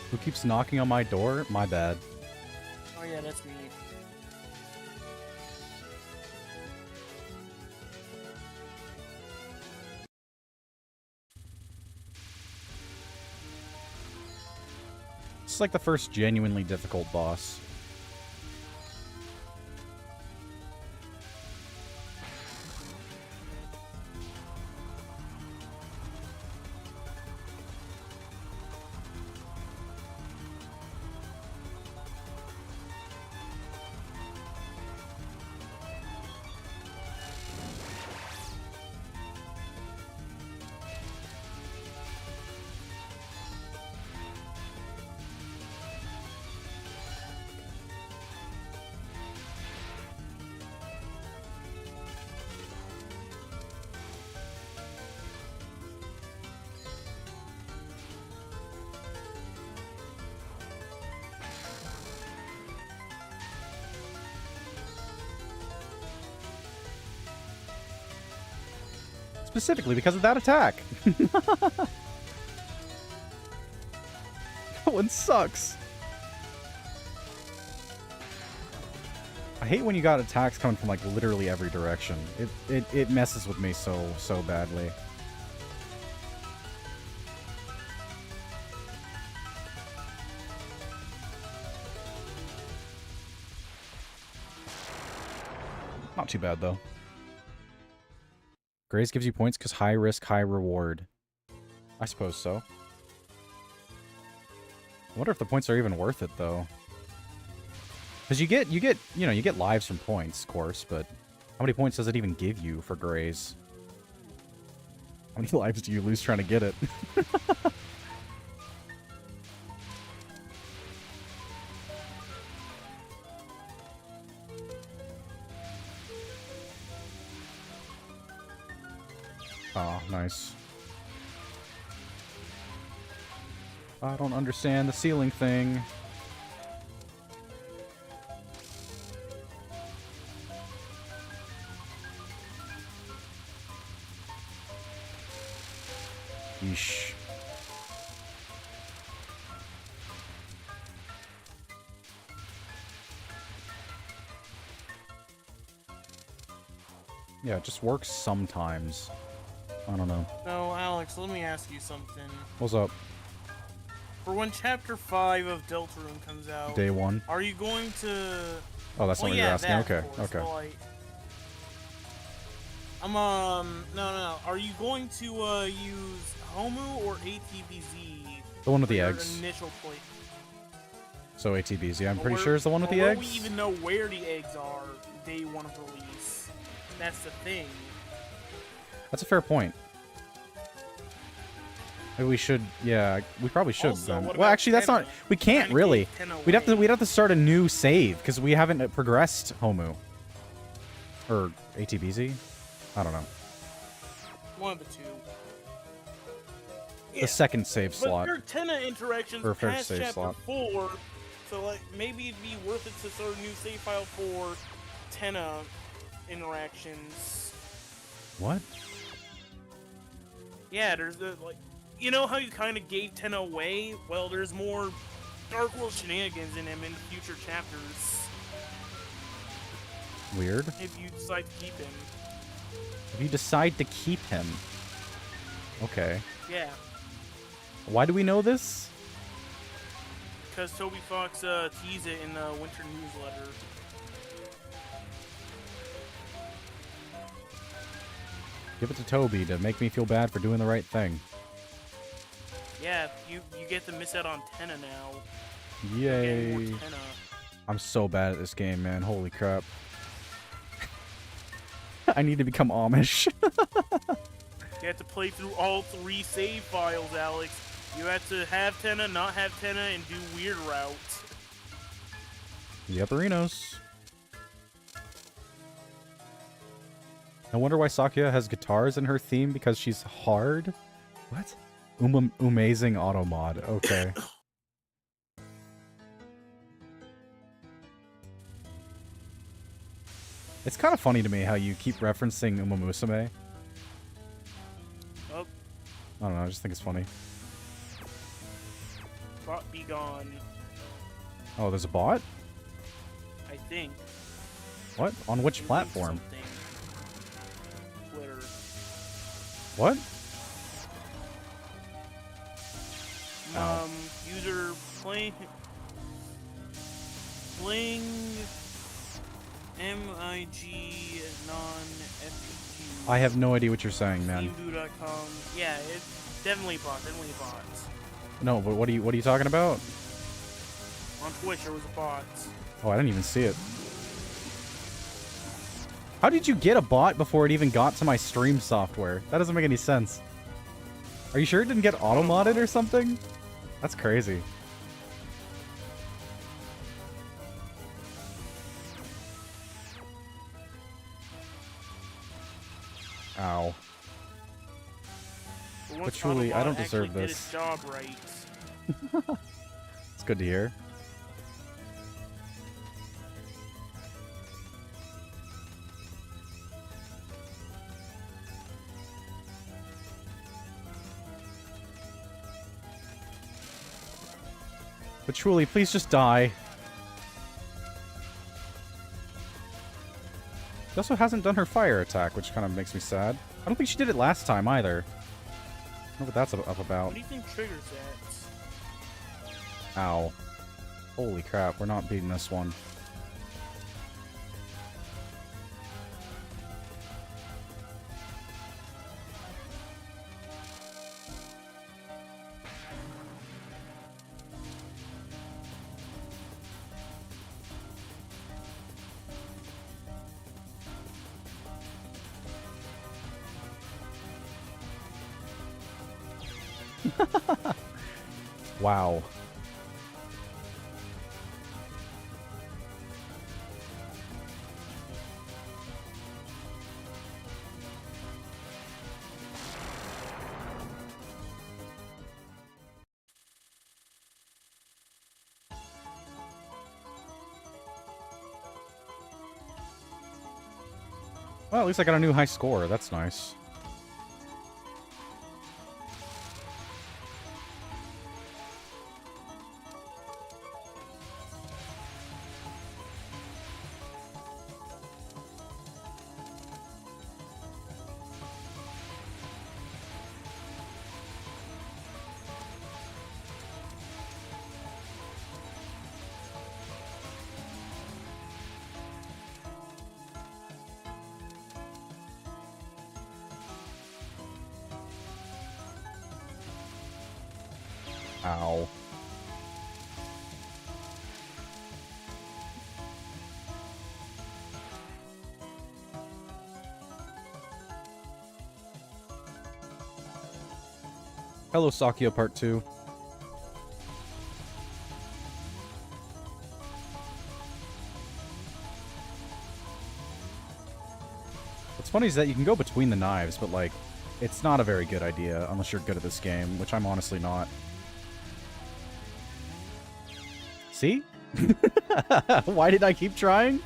Who keeps knocking on my door? My bad. Oh yeah, that's me. It's like the first genuinely difficult boss. specifically because of that attack. That one sucks. I hate when you got attacks coming from like literally every direction. It messes with me so badly. Not too bad though. Graze gives you points because high risk, high reward. I suppose so. I wonder if the points are even worth it though. Because you get lives from points, of course, but how many points does it even give you for Graze? How many lives do you lose trying to get it? Oh, nice. I don't understand the ceiling thing. Yeesh. Yeah, it just works sometimes. I don't know. No, Alex, let me ask you something. What's up? For when Chapter 5 of Deltarune comes out... Day 1. Are you going to... Oh, that's not what you're asking? Okay, okay. Well, no. Are you going to use Homu or ATBZ? The one with the for your eggs. Initial play? So ATBs, yeah, I'm pretty sure it's the one with the eggs. We even know where the eggs are day 1 of release. That's the thing. That's a fair point. Maybe we should, yeah, we probably should Also, then. what Well, about actually, that's not. Tenna? We can't Kinda really. gave Tenna We'd away. have to start a new save because we haven't progressed Homu or ATBZ. I don't know. One of the two. The second save slot. But your Tenna interactions Or first past save Chapter slot. 4, so like maybe it'd be worth it to start a new save file for Tenna interactions. What? Yeah, there's the like, you know how you kind of gave Tenna away? Well, there's more Dark World shenanigans in him in future chapters. Weird. If you decide to keep him. If you decide to keep him. Okay. Yeah, Why do we know this? because Toby Fox teased it in the winter newsletter. Give it to Toby to make me feel bad for doing the right thing. Yeah, you get to miss out on Tenna now. Yay. Again, more Tenna. I'm so bad at this game, man. Holy crap. I need to become Amish. You have to play through all 3 save files, Alex. You have to have Tenna, not have Tenna, and do weird routes. Yep, Arinos. I wonder why Sakuya has guitars in her theme because she's hard? What? Amazing auto mod. Okay. It's kind of funny to me how you keep referencing Uma Musume. Oh, I don't know, I just think it's funny. bot be gone, Oh, there's a bot? I think. What? On which You platform? linked something. Twitter. What? User playing MIG non-FPG. I have no idea what you're saying, man. Steamdo.com. Yeah, it's definitely bot. Definitely a bot. No, but what are you talking about? On Twitch, there was a bot. Oh, I didn't even see it. How did you get a bot before it even got to my stream software? That doesn't make any sense. Are you sure it didn't get auto-modded or something? That's crazy. Ow. But truly, I don't deserve did this. its job right. It's good to hear. But truly, please just die. She also hasn't done her fire attack, which kind of makes me sad. I don't think she did it last time, either. I don't know what that's up about. What do you think triggers that? Ow. Holy crap, we're not beating this one. Wow. Well, at least I got a new high score. That's nice. Ow. Hello, Sakio Part 2. What's funny is that you can go between the knives, but, like, it's not a very good idea unless you're good at this game, which I'm honestly not. See? Why did I keep trying?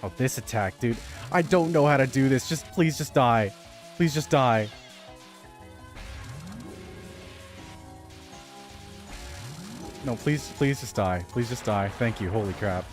Oh, this attack, dude. I don't know how to do this. Just, please just die. Please just die. No, please just die. Please just die. Thank you. Holy crap.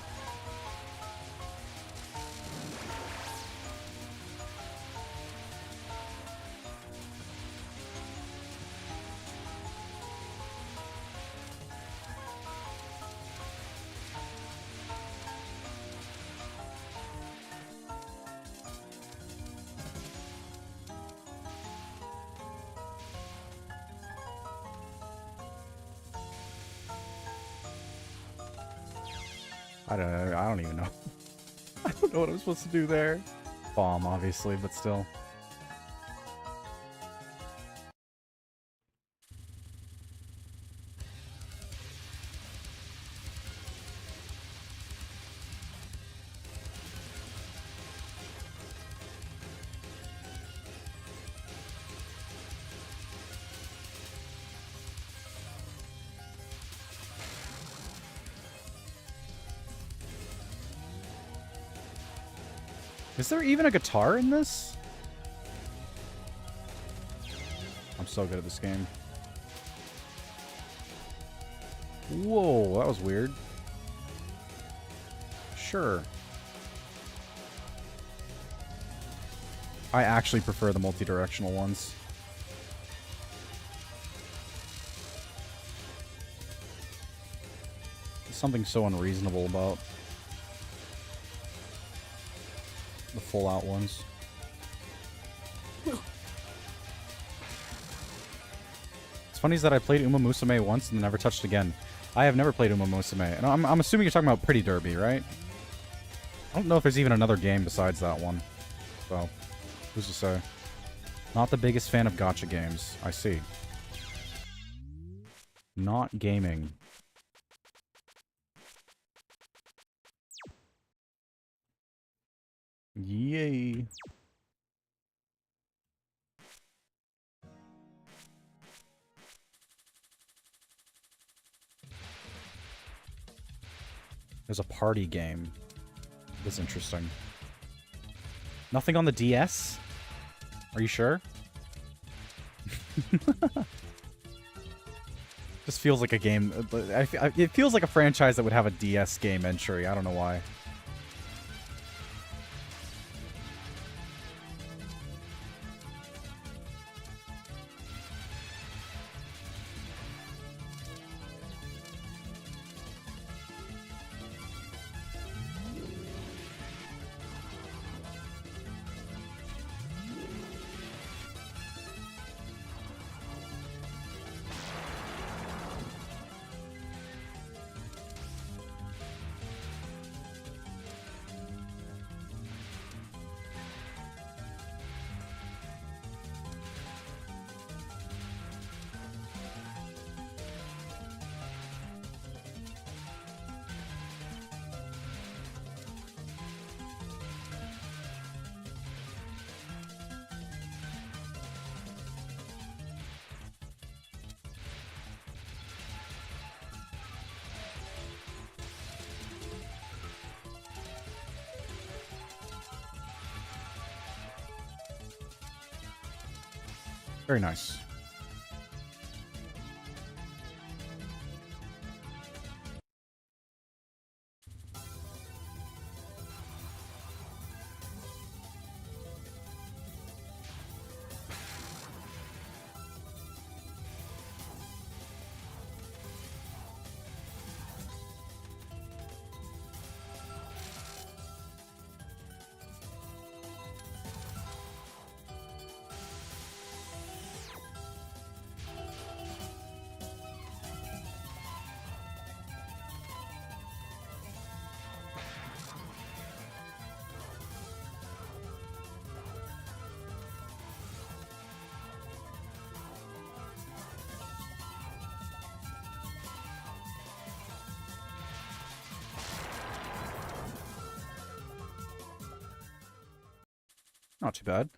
I don't even know. I don't know what I'm supposed to do there. Bomb, obviously, but still. Is there even a guitar in this? I'm so good at this game. Whoa, that was weird. Sure. I actually prefer the multi-directional ones. There's something so unreasonable about the full-out ones. It's funny is that I played Uma Musume once and never touched again. I have never played Uma Musume. And I'm assuming you're talking about Pretty Derby, right? I don't know if there's even another game besides that one. So, who's to say? Not the biggest fan of gacha games. I see. Not gaming. Yay. There's a party game. That's interesting. Nothing on the DS? Are you sure? Just feels like a game. It feels like a franchise that would have a DS game entry. I don't know why. Very nice. Not too bad.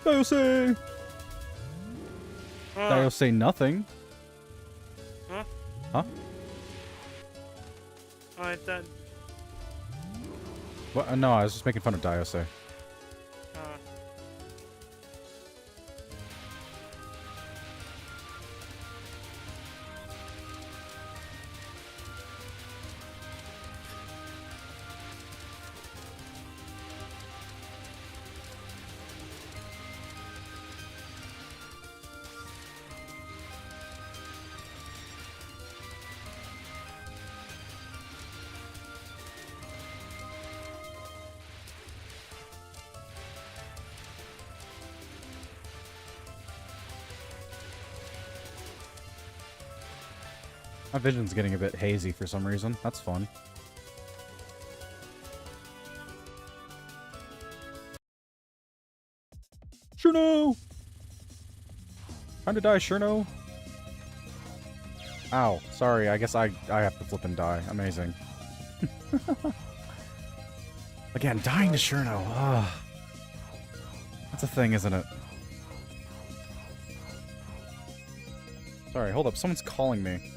Diose! Diose nothing. Huh? Huh? Oh, I thought... What? No, I was just making fun of Diose. My vision's getting a bit hazy for some reason. That's fun. Shurno! Time to die, Shurno! Ow. Sorry, I guess I have to flip and die. Amazing. Again, dying to Shurno. Ugh. That's a thing, isn't it? Sorry, hold up. Someone's calling me.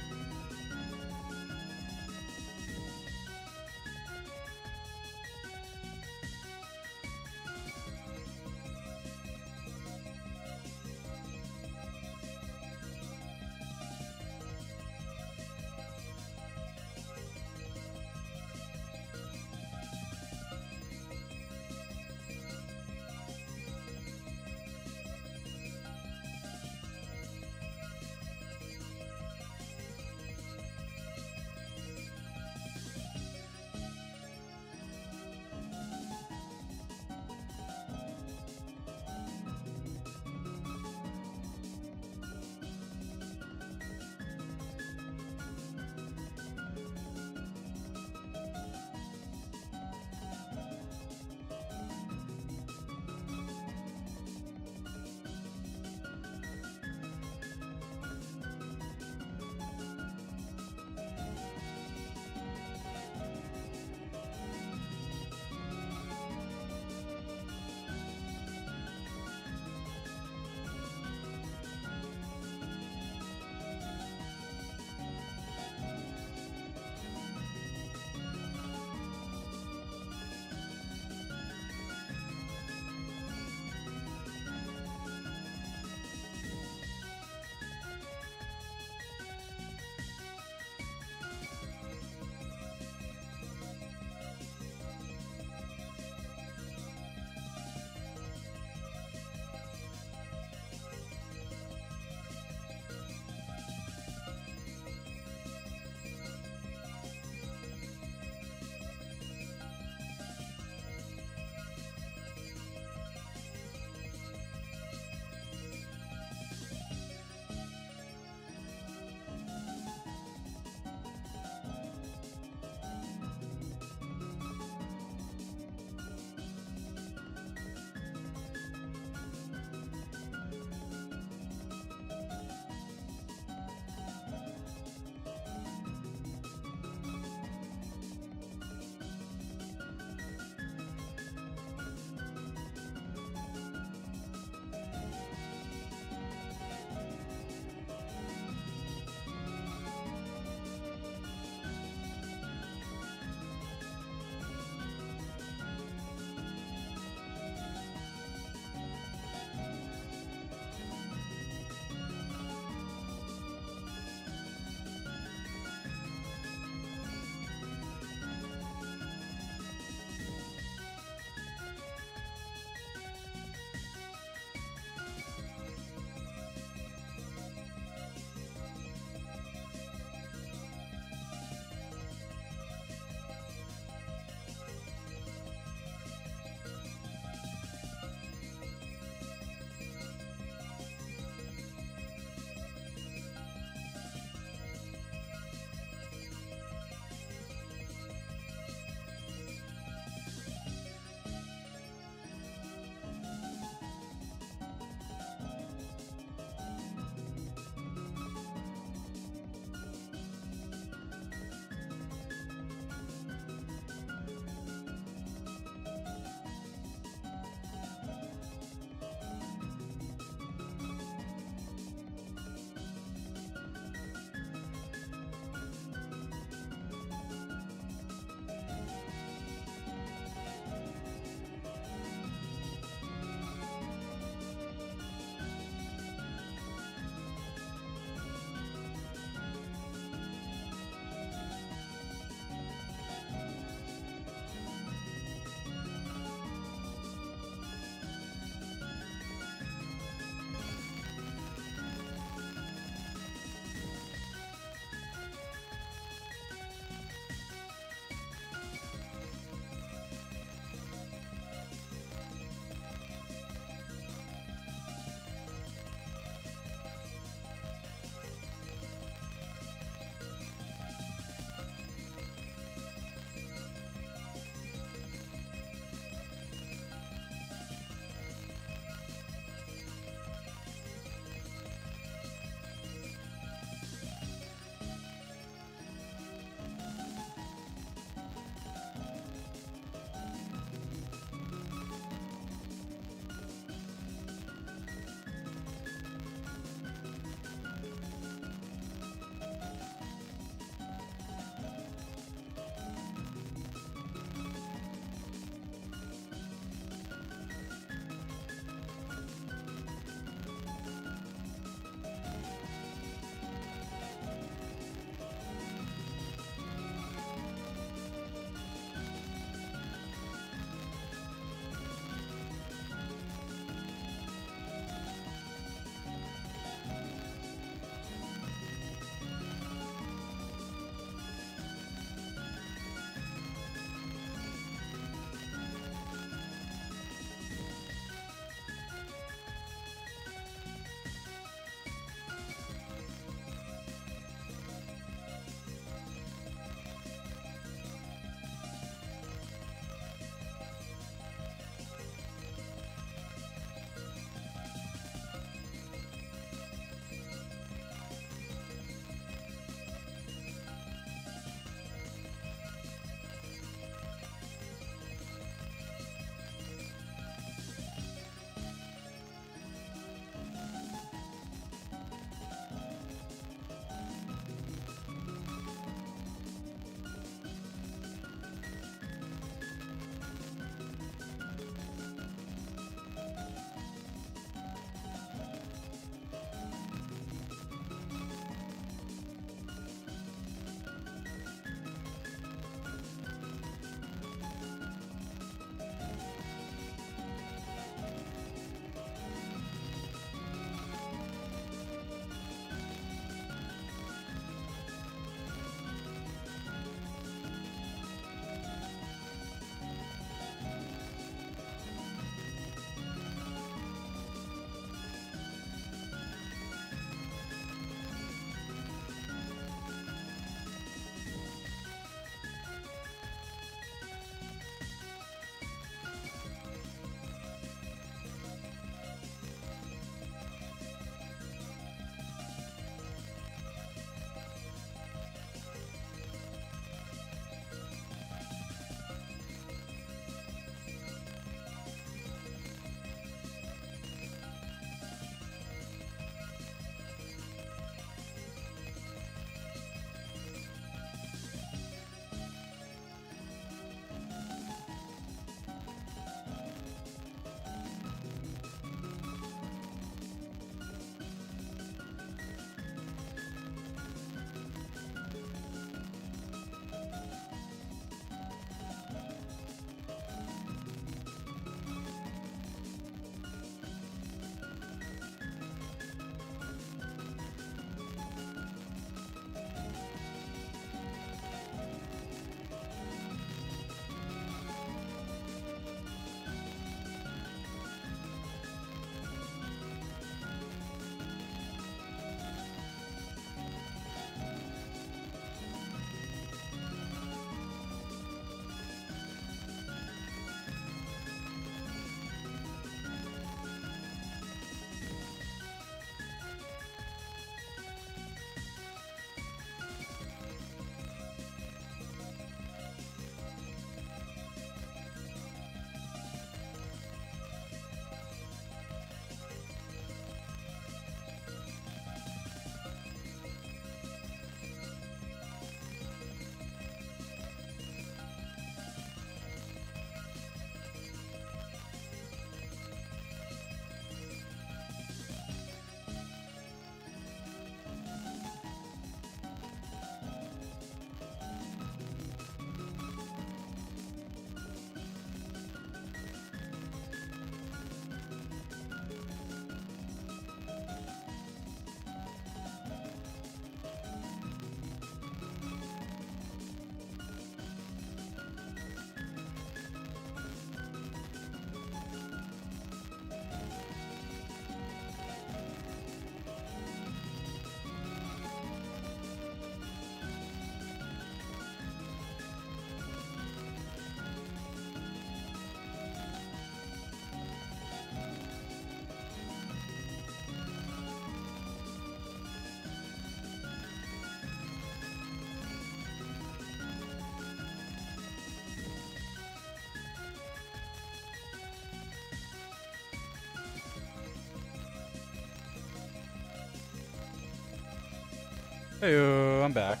Hey, I'm back.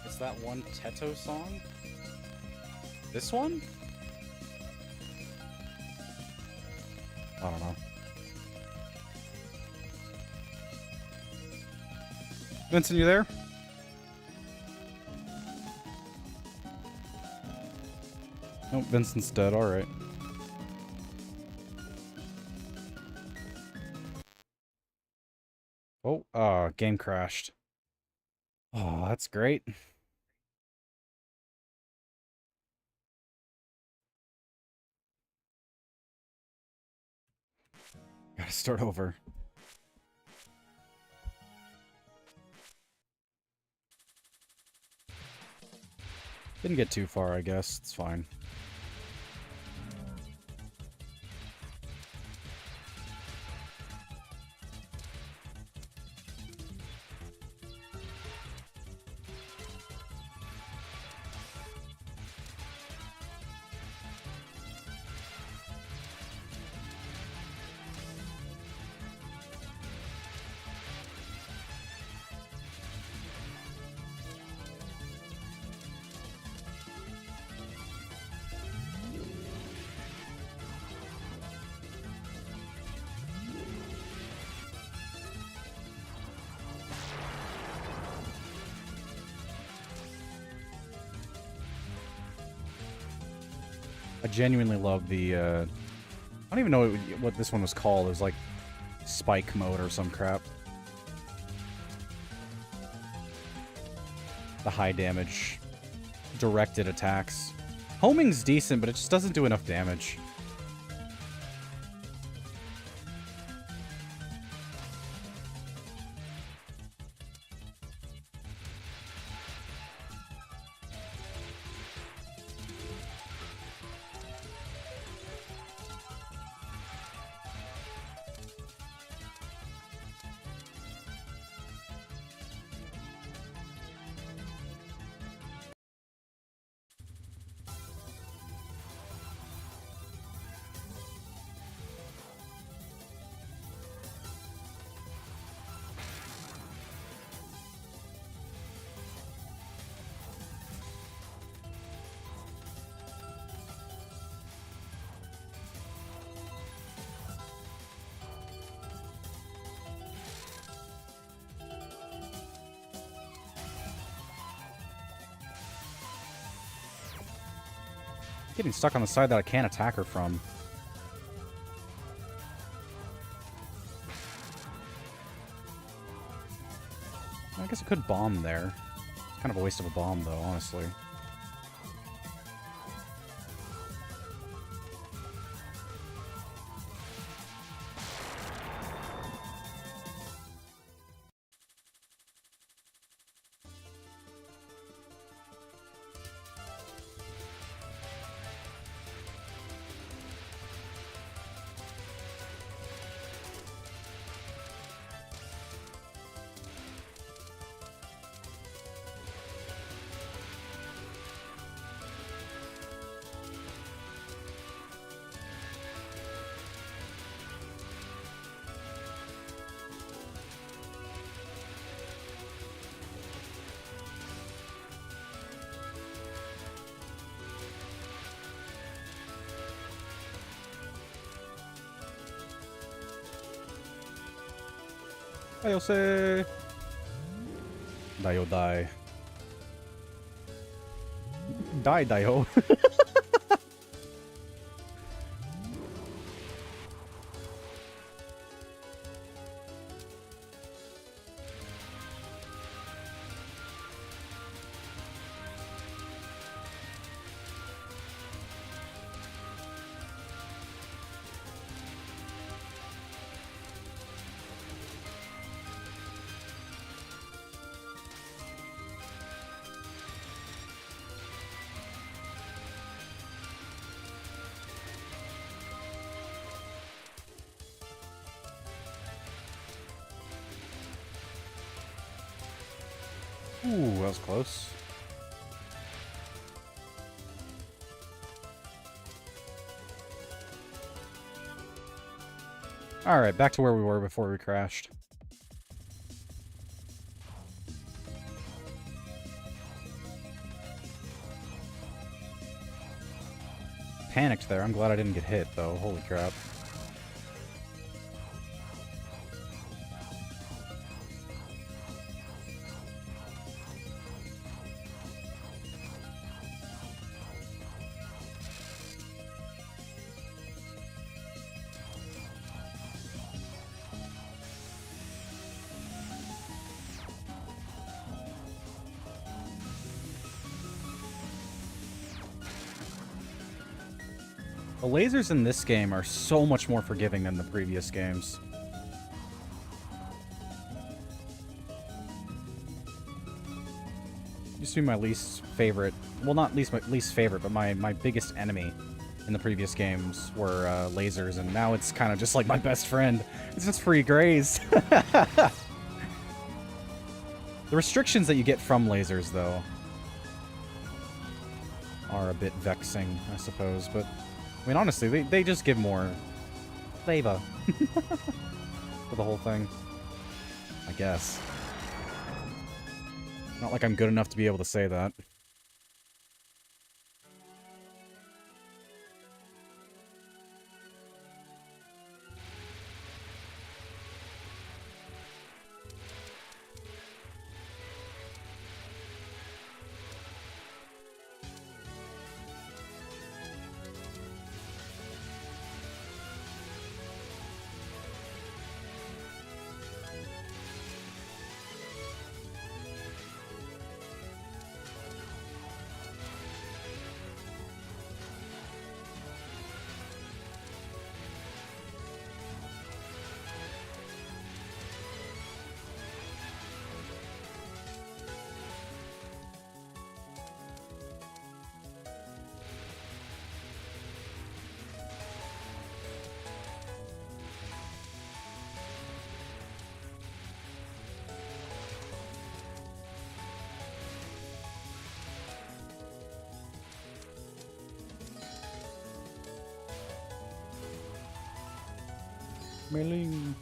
It's that one Teto song? This one? I don't know. Vincent, you there? Nope, Vincent's dead. Alright. Oh, game crashed. Oh, that's great. Gotta start over. Didn't get too far, I guess. It's fine. I genuinely love the, I don't even know what this one was called. It was like spike mode or some crap. The high damage directed attacks. Homing's decent, but it just doesn't do enough damage. Getting stuck on the side that I can't attack her from. I guess I could bomb there. It's kind of a waste of a bomb, though, honestly. I'll say. Dio die. Die, Dio. Ooh, that was close. Alright, back to where we were before we crashed. Panicked there. I'm glad I didn't get hit, though. Holy crap. The lasers in this game are so much more forgiving than the previous games. Used to be my least favorite. Well, not least my least favorite, but my biggest enemy in the previous games were lasers, and now it's kind of just like my best friend. It's just free graze. The restrictions that you get from lasers, though, are a bit vexing, I suppose, but... I mean, honestly, they just give more flavor for the whole thing. I guess. Not like I'm good enough to be able to say that. Mailing.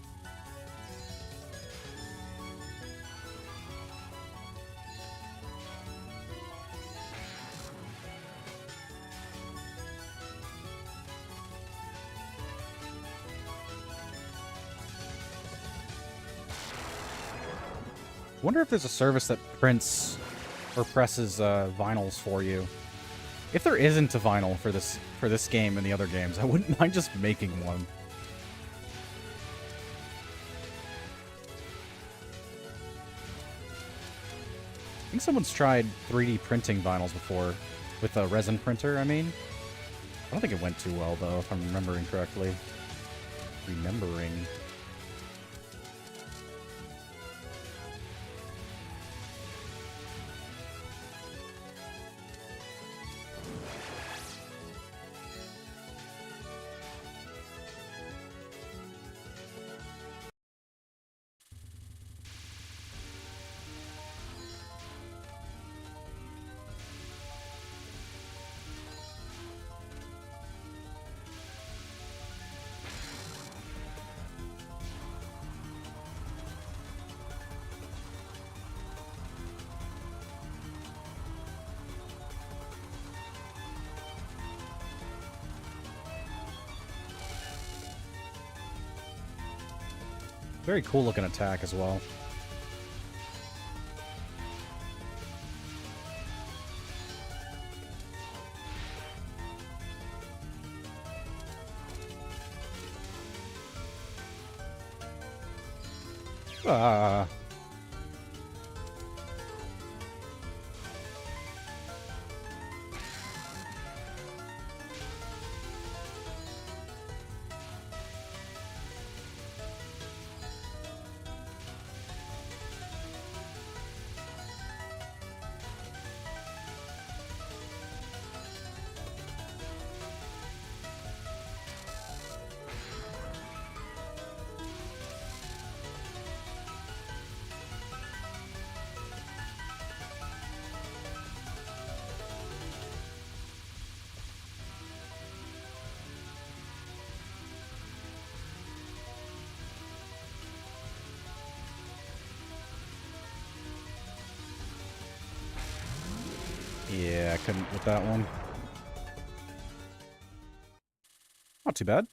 Wonder if there's a service that prints or presses vinyls for you. If there isn't a vinyl for this game and the other games, I wouldn't mind just making one. I think someone's tried 3D printing vinyls before, with a resin printer, I mean. I don't think it went too well, though, if I'm remembering correctly. Remembering. Very cool looking attack as well. Ah. Yeah, I couldn't with that one. Not too bad.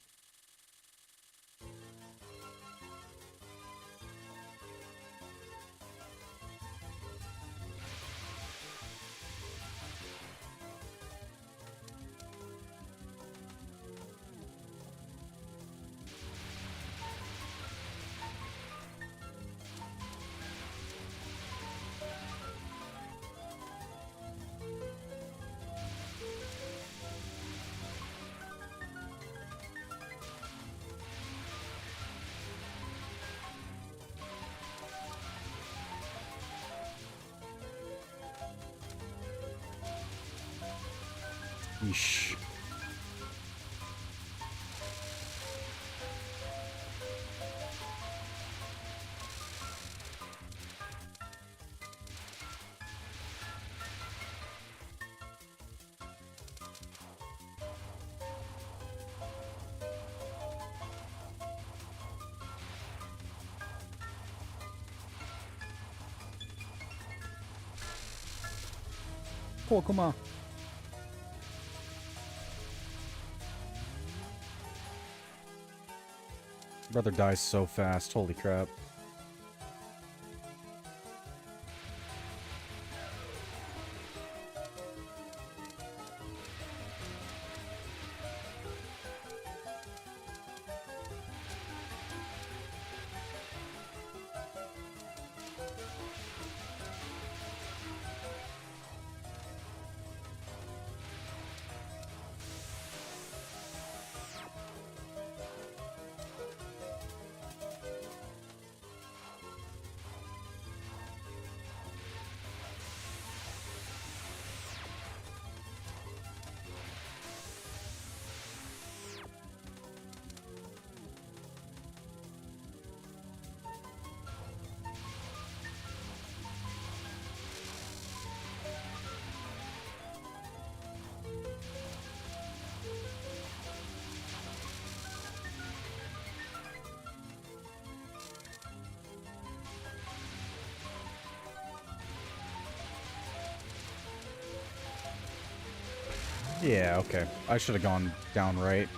Yeesh. Cool, come on. Brother dies so fast, holy crap. Yeah, okay. I should have gone down right.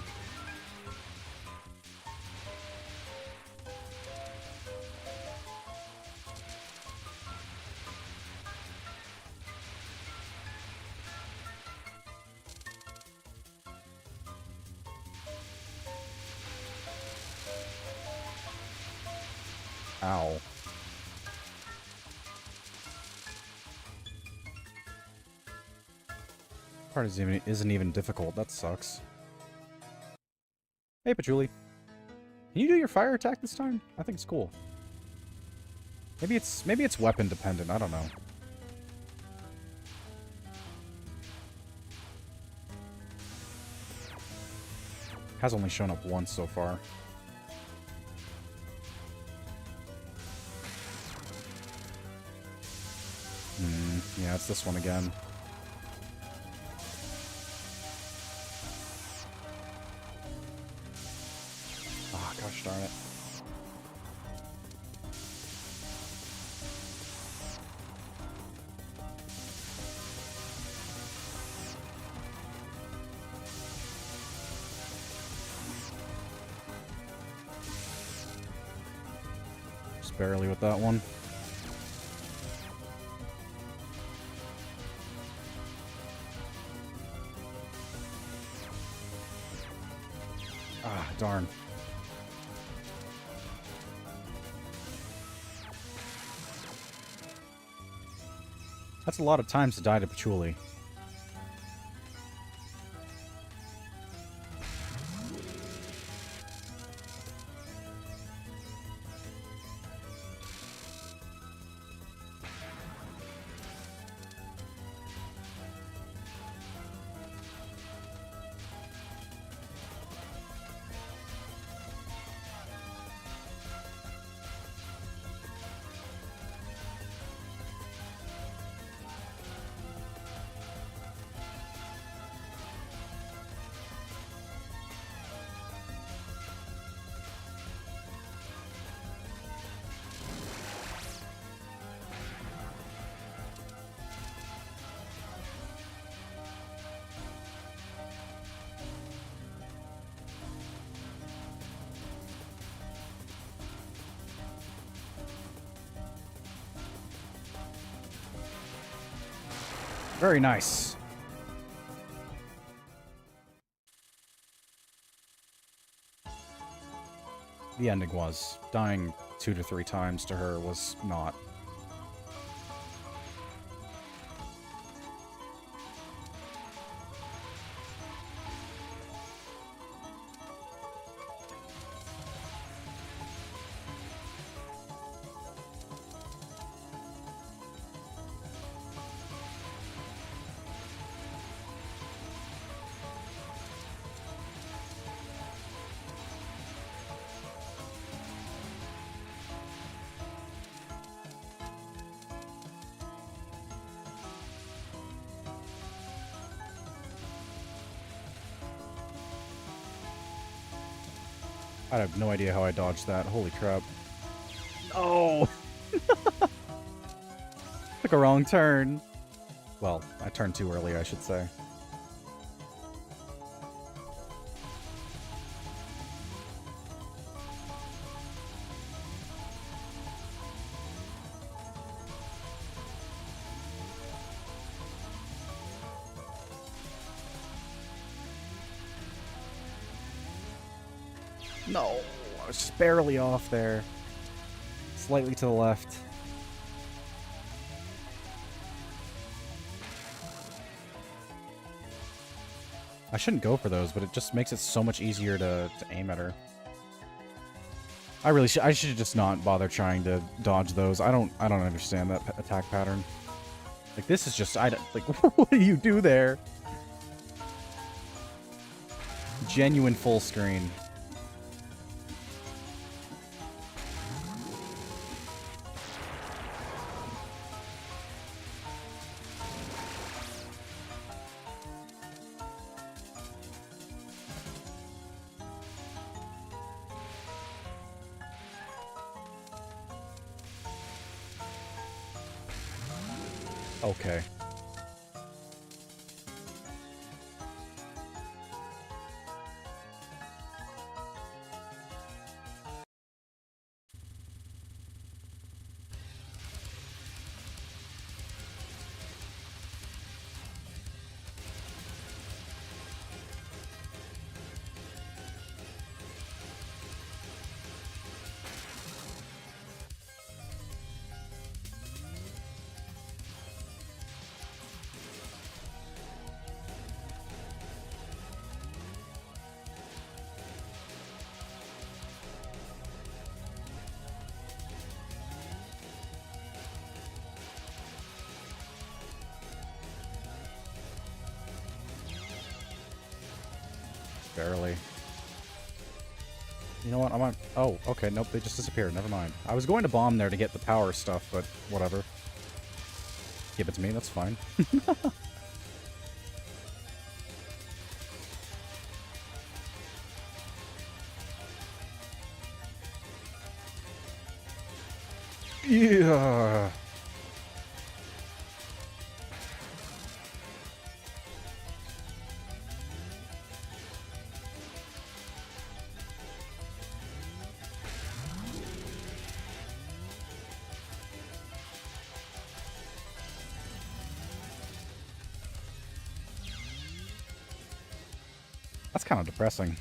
Ow. Part isn't even difficult. That sucks. Hey, Patchouli. Can you do your fire attack this time? I think it's cool. Maybe it's weapon dependent. I don't know. Has only shown up once so far. Yeah, it's this one again. Ah, gosh darn it. Just barely with that one. Ah, darn. That's a lot of times to die to Patchouli. Very nice. The ending was. Dying 2 to 3 times to her was not. I have no idea how I dodged that. Holy crap. No! Took a wrong turn. Well, I turned too early, I should say. No, I was just barely off there. Slightly to the left. I shouldn't go for those, but it just makes it so much easier to aim at her. I should just not bother trying to dodge those. I don't understand that attack pattern. Like, this is just, like, what do you do there? Genuine full screen. Okay. Barely. You know what? I'm on. Oh, okay. Nope. They just disappeared. Never mind. I was going to bomb there to get the power stuff, but whatever. Give it to me. That's fine. Yeah. That's kind of depressing.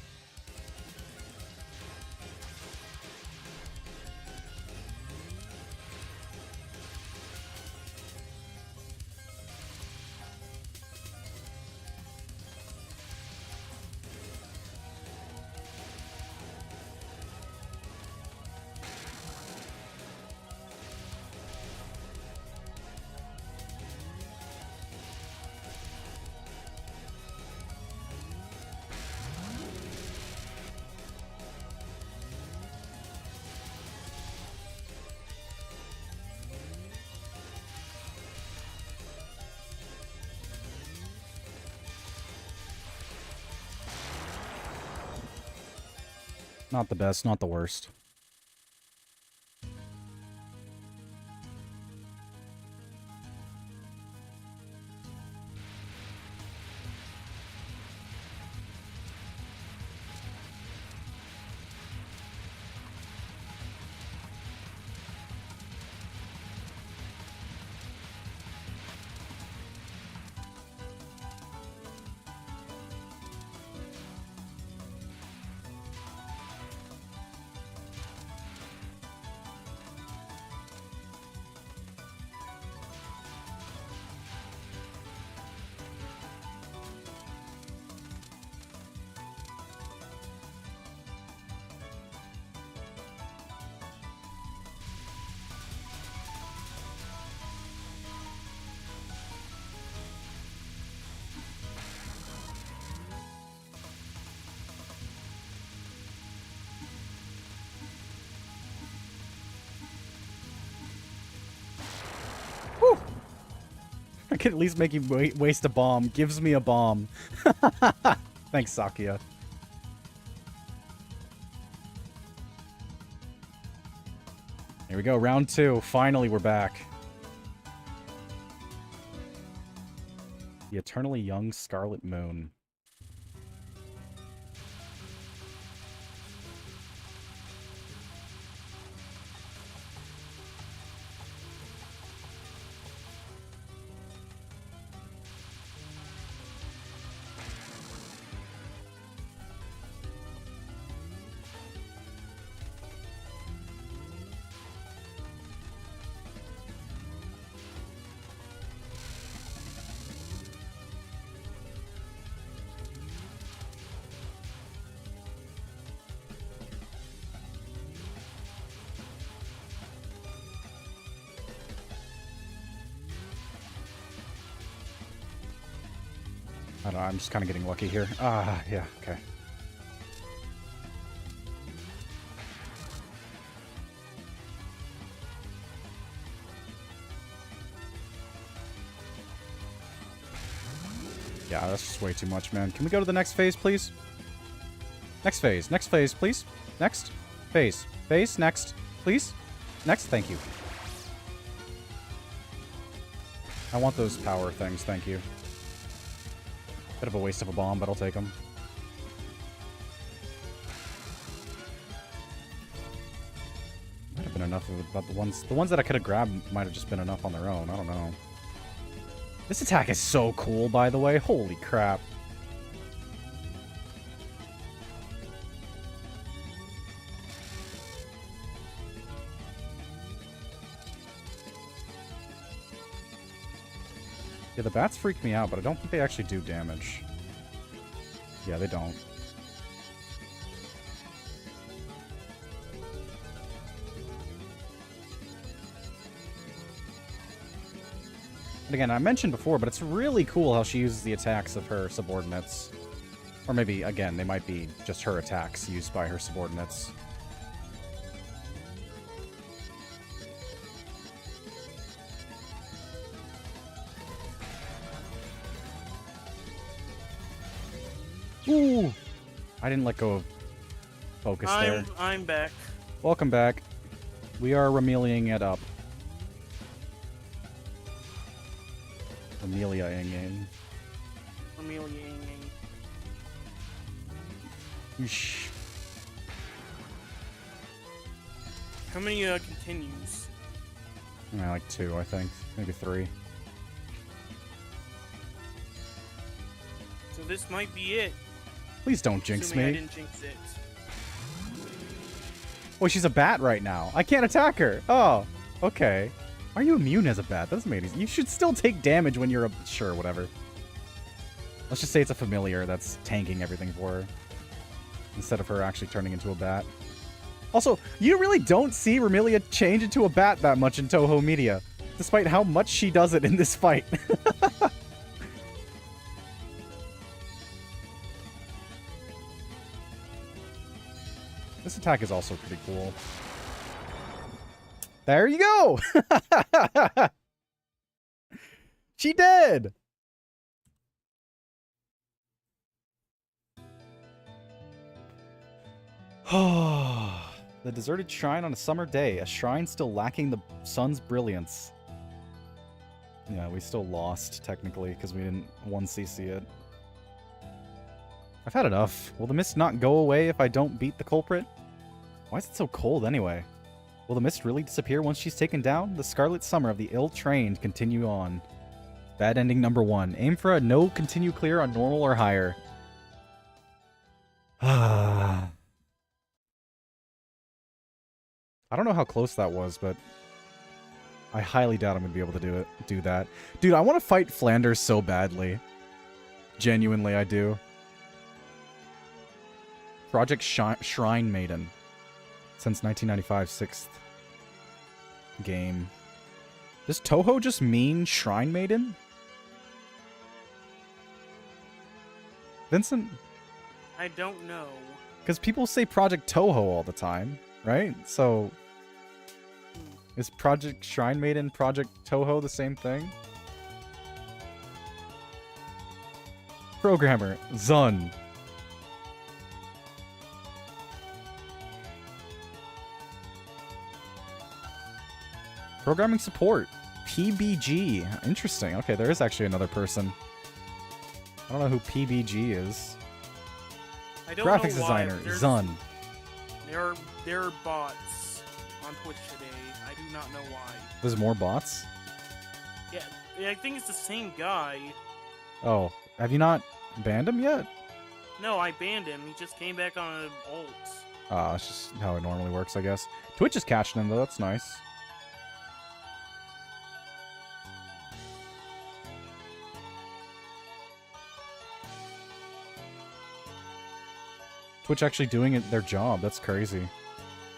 Not the best, not the worst. could at least make you waste a bomb. Gives me a bomb. Thanks, Sakia. Here we go, round 2. Finally, we're back. The eternally young Scarlet Moon. I don't know, I'm just kind of getting lucky here. Ah, yeah, okay. Yeah, that's just way too much, man. Can we go to the next phase, please? Next phase, please. Next. Phase. Phase, next. Please. Next, thank you. I want those power things, thank you. Bit of a waste of a bomb, but I'll take them. Might have been enough of it, but the ones that I could have grabbed might have just been enough on their own. I don't know. This attack is so cool, by the way. Holy crap. Yeah, the bats freak me out, but I don't think they actually do damage. Yeah, they don't. And again, I mentioned before, but it's really cool how she uses the attacks of her subordinates. Or maybe, again, they might be just her attacks used by her subordinates. Ooh! I didn't let go of focus there. I'm back. Welcome back. We are Remeliaing it up. Remeliaing. Eesh. How many continues? Yeah, like 2, I think. Maybe 3. So this might be it. Please don't jinx Assuming me. I didn't jinx it. Oh, she's a bat right now. I can't attack her. Oh, okay. Are you immune as a bat? That doesn't make any sense. You should still take damage when you're a... Sure, whatever. Let's just say it's a familiar that's tanking everything for her. Instead of her actually turning into a bat. Also, you really don't see Remelia change into a bat that much in Touhou media. Despite how much she does it in this fight. This attack is also pretty cool. There you go! She did! The deserted shrine on a summer day. A shrine still lacking the sun's brilliance. Yeah, we still lost, technically, because we didn't 1cc it. I've had enough. Will the mist not go away if I don't beat the culprit? Why is it so cold anyway? Will the mist really disappear once she's taken down? The scarlet summer of the ill-trained continue on. Bad ending number 1. Aim for a no continue clear on normal or higher. I don't know how close that was, but I highly doubt I'm going to be able to do that. Dude, I want to fight Flanders so badly. Genuinely, I do. Project Shrine Maiden. Since 1995, 6th game. Does Touhou just mean Shrine Maiden? Vincent? I don't know. Because people say Project Touhou all the time, right? So, is Project Shrine Maiden, Project Touhou the same thing? Programmer, Zun. Programming support, PBG. Interesting. Okay, there is actually another person. I don't know who PBG is. I don't Graphics know why, designer, but Zun. There are bots on Twitch today. I do not know why. There's more bots? Yeah, I think it's the same guy. Oh, have you not banned him yet? No, I banned him. He just came back on an alt. It's just how it normally works, I guess. Twitch is catching him, though. That's nice. Twitch actually doing their job. That's crazy.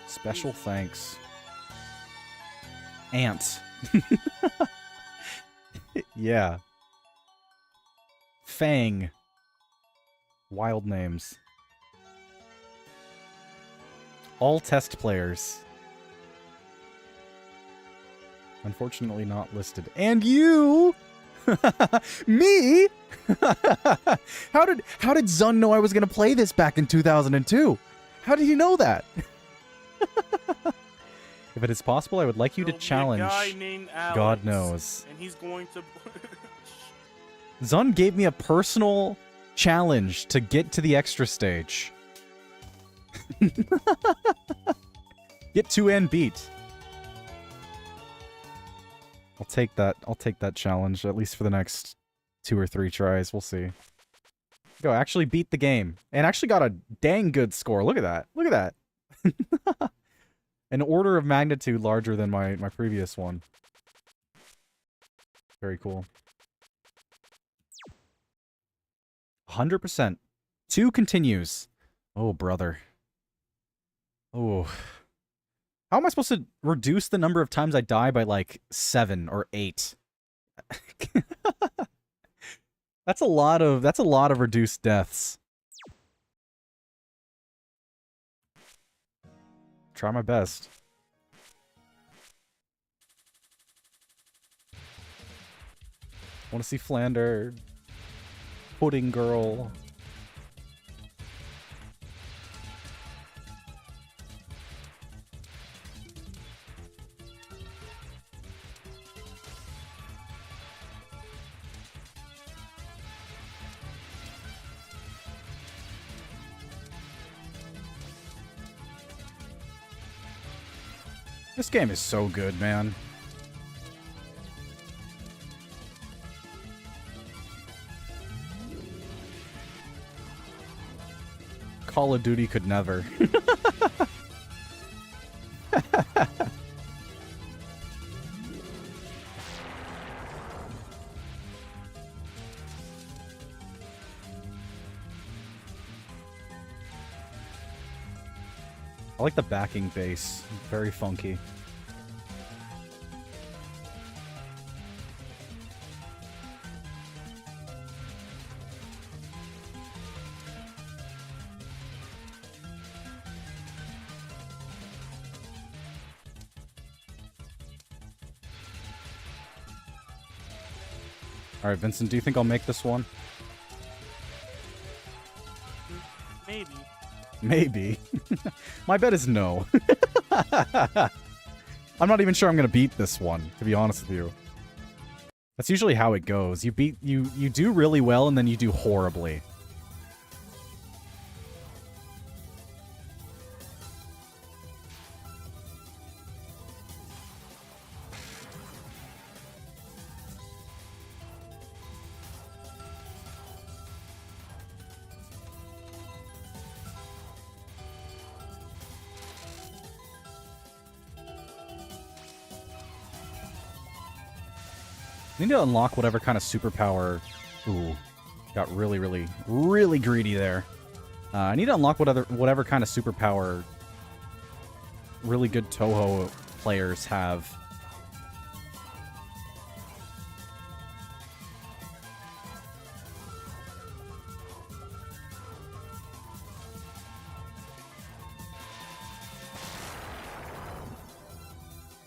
Special thanks. Ant. Yeah. Fang. Wild names. All test players. Unfortunately not listed. And you! Me? How did Zun know I was gonna play this back in 2002? How did he know that? If it is possible, I would like you to challenge. A guy named Alex, God knows. And he's going to. Zun gave me a personal challenge to get to the extra stage. Get to and beat. I'll take that. I'll take that challenge, at least for the next 2 or 3 tries. We'll see. Go, actually beat the game. And actually got a dang good score. Look at that. Look at that. An order of magnitude larger than my previous one. Very cool. 100%. 2 continues. Oh, brother. Oh. How am I supposed to reduce the number of times I die by, like, 7 or 8? That's a lot of reduced deaths. Try my best. Want to see Flander. Pudding girl. This game is so good, man. Call of Duty could never. I like the backing bass. Very funky. Alright, Vincent, do you think I'll make this one? Maybe. Maybe. My bet is no. I'm not even sure I'm gonna beat this one, to be honest with you. That's usually how it goes. You do really well and then you do horribly. I need to unlock whatever kind of superpower... Ooh. Got really, really, really greedy there. I need to unlock whatever kind of superpower really good Touhou players have.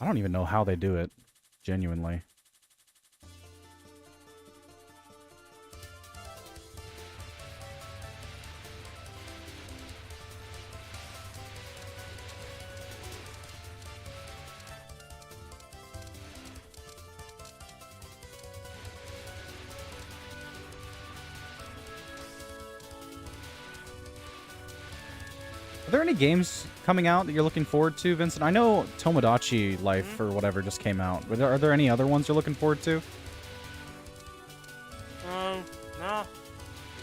I don't even know how they do it, genuinely. there any games coming out that you're looking forward to, Vincent? I know Tomodachi Life or whatever just came out. But are there any other ones you're looking forward to? Nah.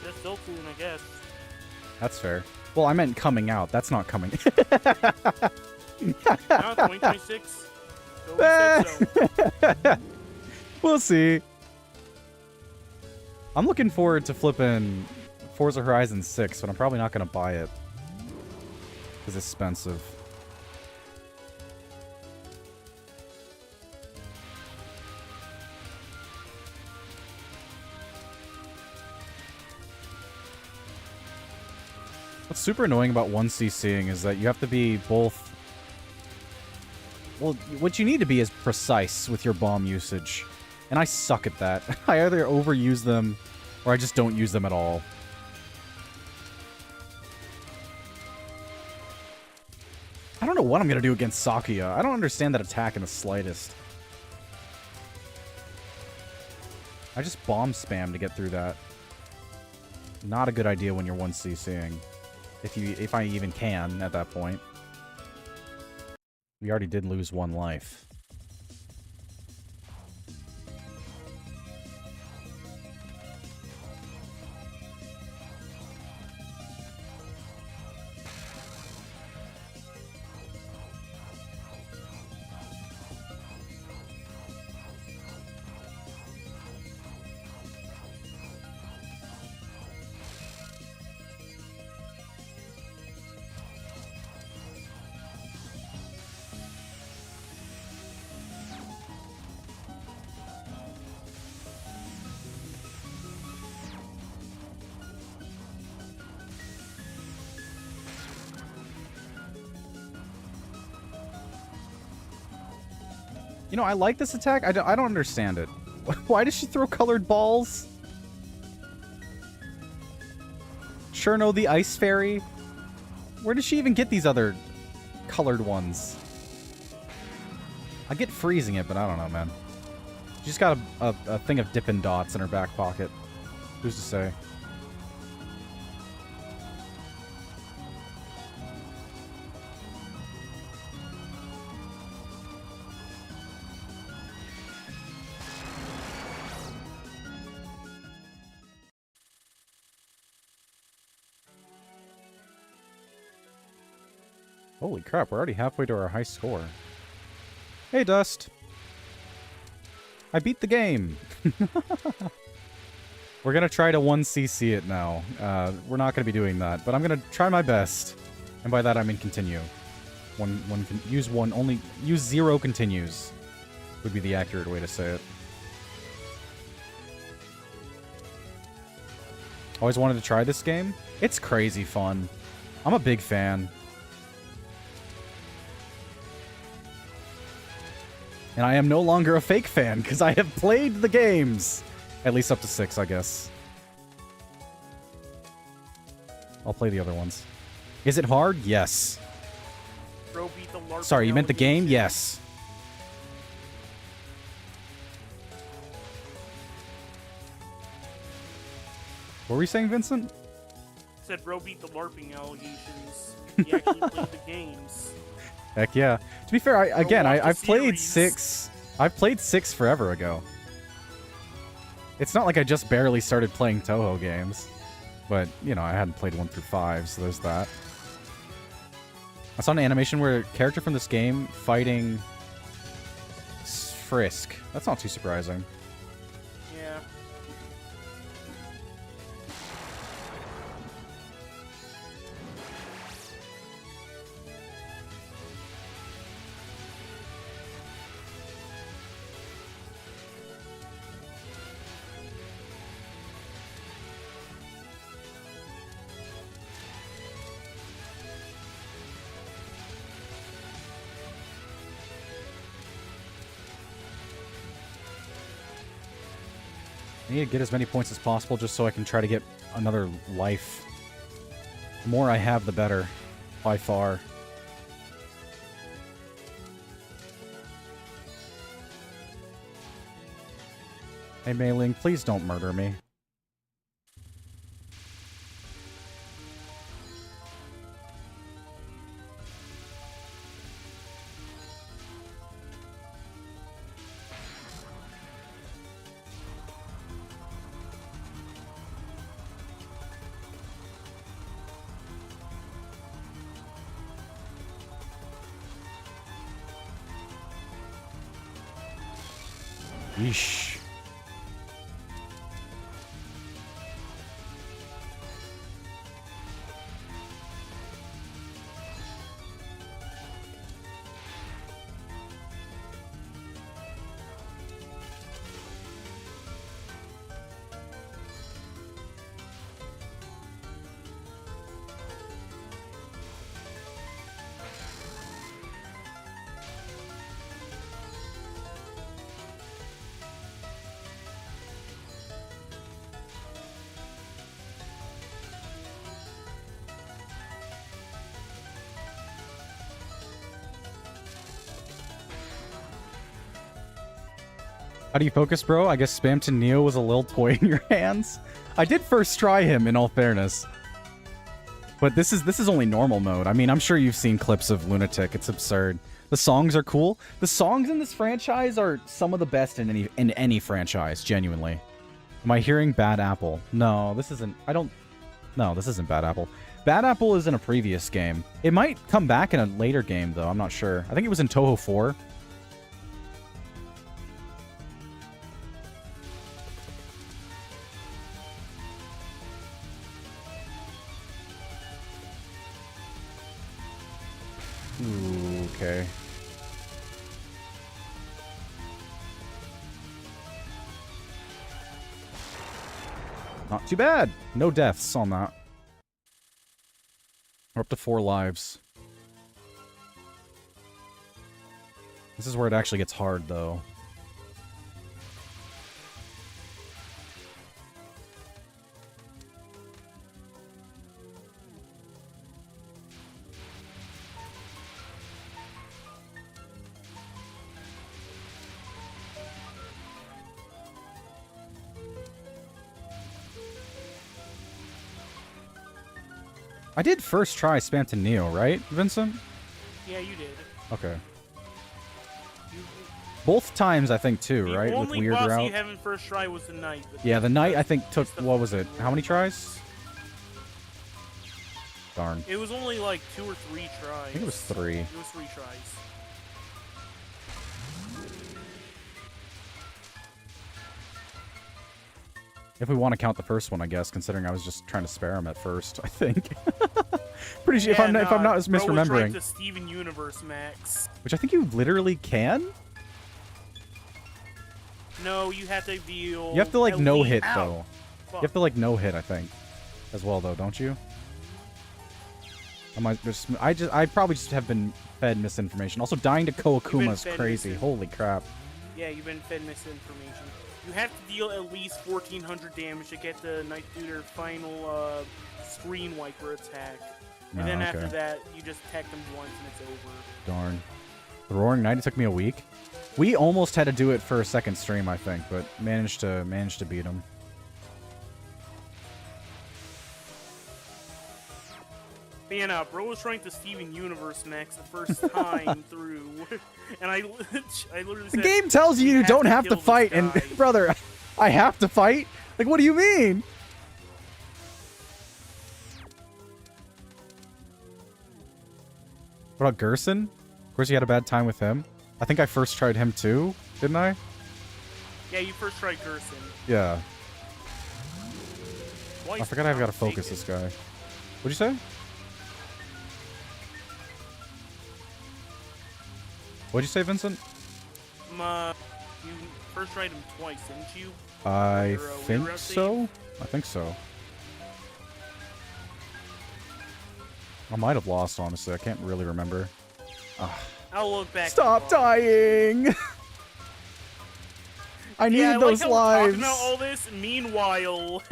Just Silksong, I guess. That's fair. Well, I meant coming out. That's not coming. Now 2026. So we said so. We'll see. I'm looking forward to flipping Forza Horizon 6, but I'm probably not going to buy it. Because it's expensive. What's super annoying about 1cc'ing is that you have to be both... Well, what you need to be is precise with your bomb usage. And I suck at that. I either overuse them, or I just don't use them at all. I don't know what I'm going to do against Sakuya. I don't understand that attack in the slightest. I just bomb spam to get through that. Not a good idea when you're 1cc'ing. If I even can at that point. We already did lose one life. You know, I like this attack. I don't understand it. Why does she throw colored balls? Cherno the Ice Fairy? Where does she even get these other colored ones? I get freezing it, but I don't know, man. She's got a thing of Dippin' Dots in her back pocket. Who's to say? Holy crap, we're already halfway to our high score. Hey, Dust. I beat the game. We're going to try to 1cc it now. We're not going to be doing that, but I'm going to try my best. And by that, I mean continue. Use 0 continues would be the accurate way to say it. Always wanted to try this game. It's crazy fun. I'm a big fan. And I am no longer a fake fan, because I have played the games. At least up to 6, I guess. I'll play the other ones. Is it hard? Yes. Bro beat the LARP Sorry, you meant the game? Yes. What were you saying, Vincent? Said bro beat the LARPing allegations. He actually played the games. Heck yeah. To be fair, I've played 6. I've played 6 forever ago. It's not like I just barely started playing Touhou games. But, you know, I hadn't played 1 through 5, so there's that. I saw an animation where a character from this game fighting Frisk. That's not too surprising. Yeah. I need to get as many points as possible just so I can try to get another life. The more I have, the better. By far. Hey, Mei-Ling, please don't murder me. Yeesh. How do you focus, bro? I guess Spamton Neo was a little toy in your hands. I did first try him, in all fairness. But this is only normal mode. I mean, I'm sure you've seen clips of Lunatic. It's absurd. The songs are cool. The songs in this franchise are some of the best in any franchise, genuinely. Am I hearing Bad Apple? No, this isn't... No, this isn't Bad Apple. Bad Apple is in a previous game. It might come back in a later game, though. I'm not sure. I think it was in Touhou 4. Ooh, okay. Not too bad. No deaths on that. We're up to 4 lives. This is where it actually gets hard, though. I did first try Spamton Neo, right, Vincent? Yeah, you did. Okay. Both times, I think, too, right? With Weird Route. The only boss Route. you haven't first try was the Knight. Yeah, the Knight, I think, took... What was it? How many tries? Darn. It was only like 2 or 3 tries. I think it was 3. It was 3 tries. If we want to count the first one, I guess, considering I was just trying to spare him at first, I think. Pretty sure, Yeah, if I'm not misremembering. Bro was right to Steven Universe Max. Which I think you literally can? No, you have to deal... You have to, like, no-hit, Ow. though. Fuck. You have to, like, no-hit, I think. As well, though, don't you? I probably just have been fed misinformation. Also, dying to Koakuma is crazy. Holy crap. Yeah, you've been fed misinformation. You have to deal at least 1,400 damage to get the Night Tutor final screen wiper attack. And then after that, you just attack them once and it's over. Darn. The Roaring Knight, it took me a week. We almost had to do it for a second stream, I think, but managed to beat him. But yeah, no, bro was trying to Steven Universe Max the first time through, and I literally said, The game tells you don't have to fight, and brother, I have to fight? Like, what do you mean? What about Gerson? Of course, you had a bad time with him. I think I first tried him too, didn't I? Yeah, you first tried Gerson. Yeah. Twice I forgot I've got to mistaken. focus this guy. What'd you say? What'd you say, Vincent? You first tried him twice, didn't you? I Your, think Weird Route so. I think so. I might have lost, honestly. I can't really remember. I'll look back. Stop dying! I need yeah, I those like how we're lives. talking about all this. Meanwhile,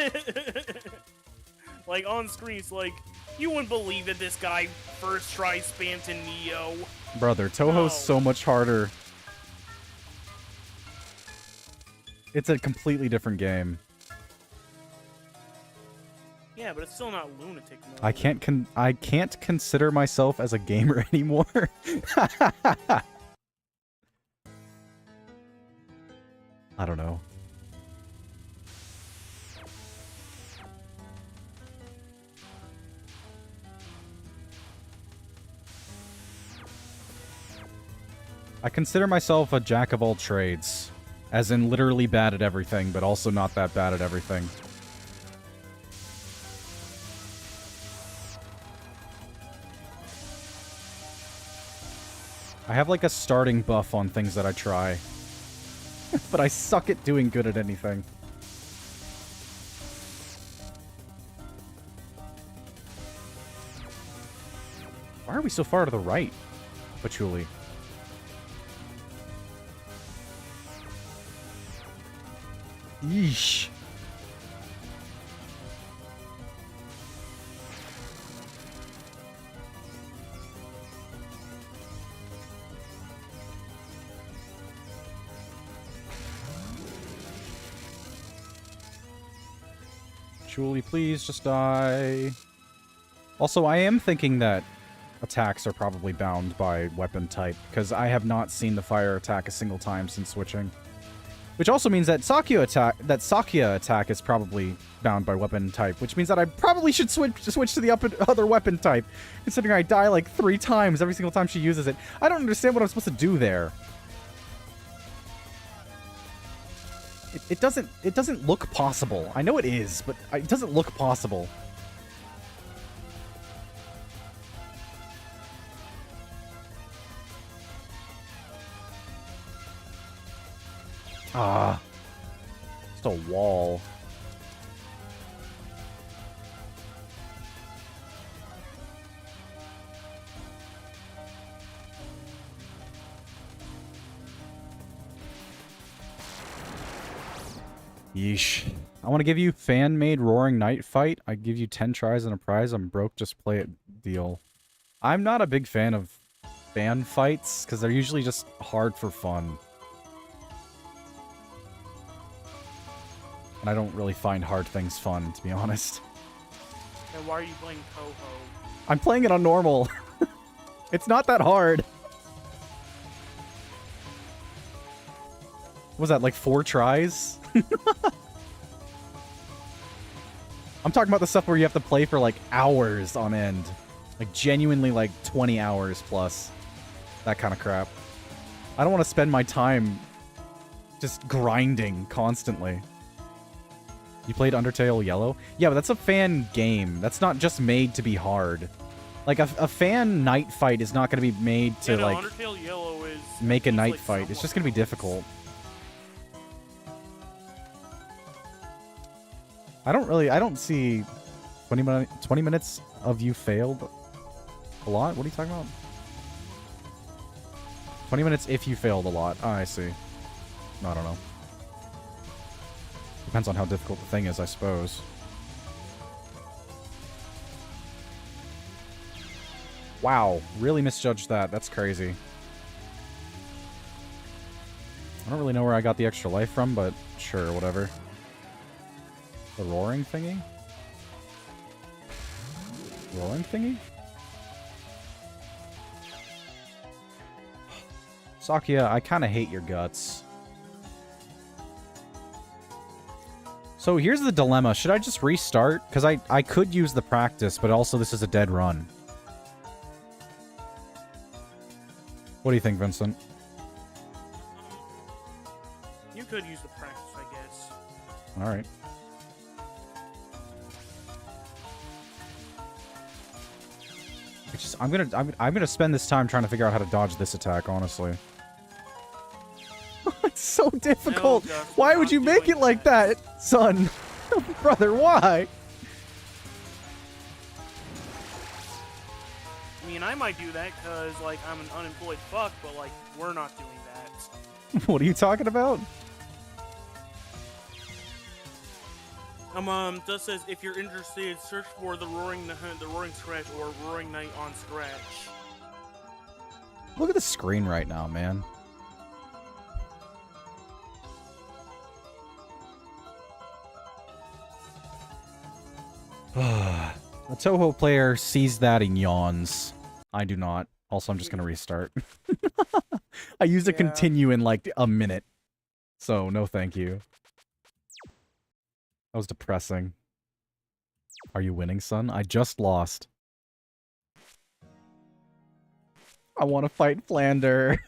like on screen, it's like you wouldn't believe that this guy first tried Spamton Neo. Brother, Touhou's No. so much harder. It's a completely different game. Yeah, but it's still not lunatic mode. I can't consider myself as a gamer anymore. I don't know. I consider myself a jack of all trades. As in literally bad at everything, but also not that bad at everything. I have like a starting buff on things that I try. But I suck at doing good at anything. Why are we so far to the right, Patchouli? Yeesh. Julie, please just die. Also, I am thinking that attacks are probably bound by weapon type, because I have not seen the fire attack a single time since switching. Which also means that Sakya attack is probably bound by weapon type, which means that I probably should switch to the other weapon type, considering I die like 3 times every single time she uses it. I don't understand what I'm supposed to do there. It doesn't look possible. I know it is, but it doesn't look possible. Ah. Just a wall. Yeesh. I want to give you fan-made Roaring Knight fight. I give you 10 tries and a prize. I'm broke, just play it deal. I'm not a big fan of fan fights, because they're usually just hard for fun. And I don't really find hard things fun, to be honest. And why are you playing Touhou? I'm playing it on normal. It's not that hard. What was that, like 4 tries? I'm talking about the stuff where you have to play for like hours on end. Like genuinely like 20 hours plus. That kind of crap. I don't want to spend my time just grinding constantly. You played Undertale Yellow? Yeah, but that's a fan game. That's not just made to be hard. Like, a fan night fight is not going to be made to, like, Undertale Yellow is, make a night like fight. It's just going to be difficult. I don't see 20 minutes of you failed a lot? What are you talking about? 20 minutes if you failed a lot. Oh, I see. I don't know. Depends on how difficult the thing is, I suppose. Wow, really misjudged that. That's crazy. I don't really know where I got the extra life from, but sure, whatever. The roaring thingy? Roaring thingy? Sakya, I kind of hate your guts. So here's the dilemma. Should I just restart? Because I could use the practice, but also this is a dead run. What do you think, Vincent? You could use the practice, I guess. Alright. I'm gonna spend this time trying to figure out how to dodge this attack, honestly. It's so difficult. No, Gus, why would you make it like that, son? Brother, why? I mean, I might do that because, like, I'm an unemployed fuck, but, like, we're not doing that. What are you talking about? Just says, if you're interested, search for the Roaring Scratch or Roaring Knight on Scratch. Look at the screen right now, man. A Touhou player sees that and yawns. I do not. Also, I'm just gonna restart. I used to continue in like a minute. So, no thank you. That was depressing. Are you winning, son? I just lost. I want to fight Flander.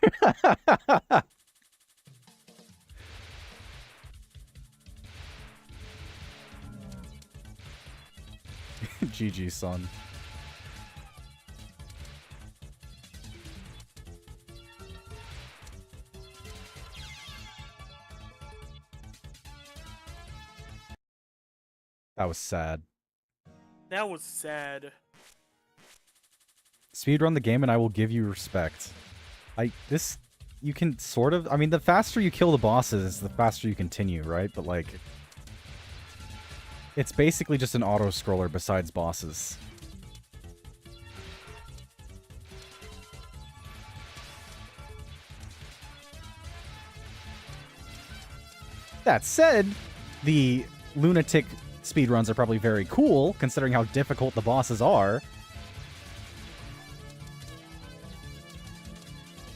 GG, son. That was sad. That was sad. Speedrun the game and I will give you respect. You can sort of... I mean, the faster you kill the bosses, the faster you continue, right? But, like... It's basically just an auto-scroller besides bosses. That said, the lunatic speedruns are probably very cool, considering how difficult the bosses are.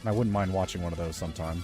I wouldn't mind watching one of those sometime.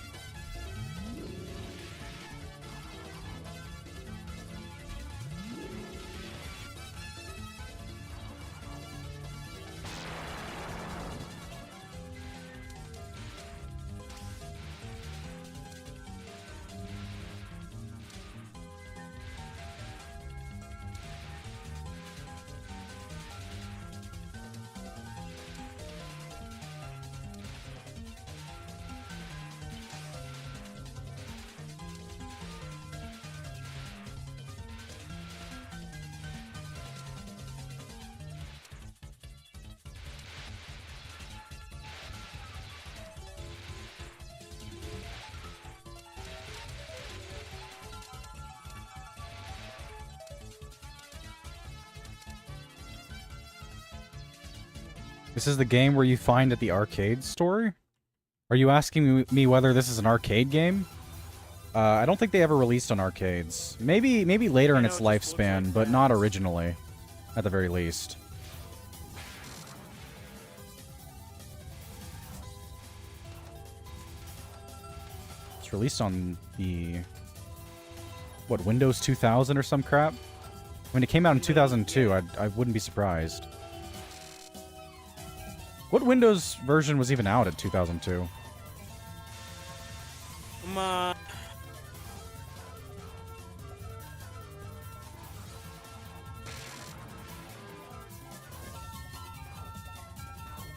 This is the game where you find at the arcade store? Are you asking me whether this is an arcade game? I don't think they ever released on arcades. Maybe later in its lifespan, but not originally. At the very least. It's released on the... What, Windows 2000 or some crap? When it came out in 2002, I wouldn't be surprised. What Windows version was even out at 2002?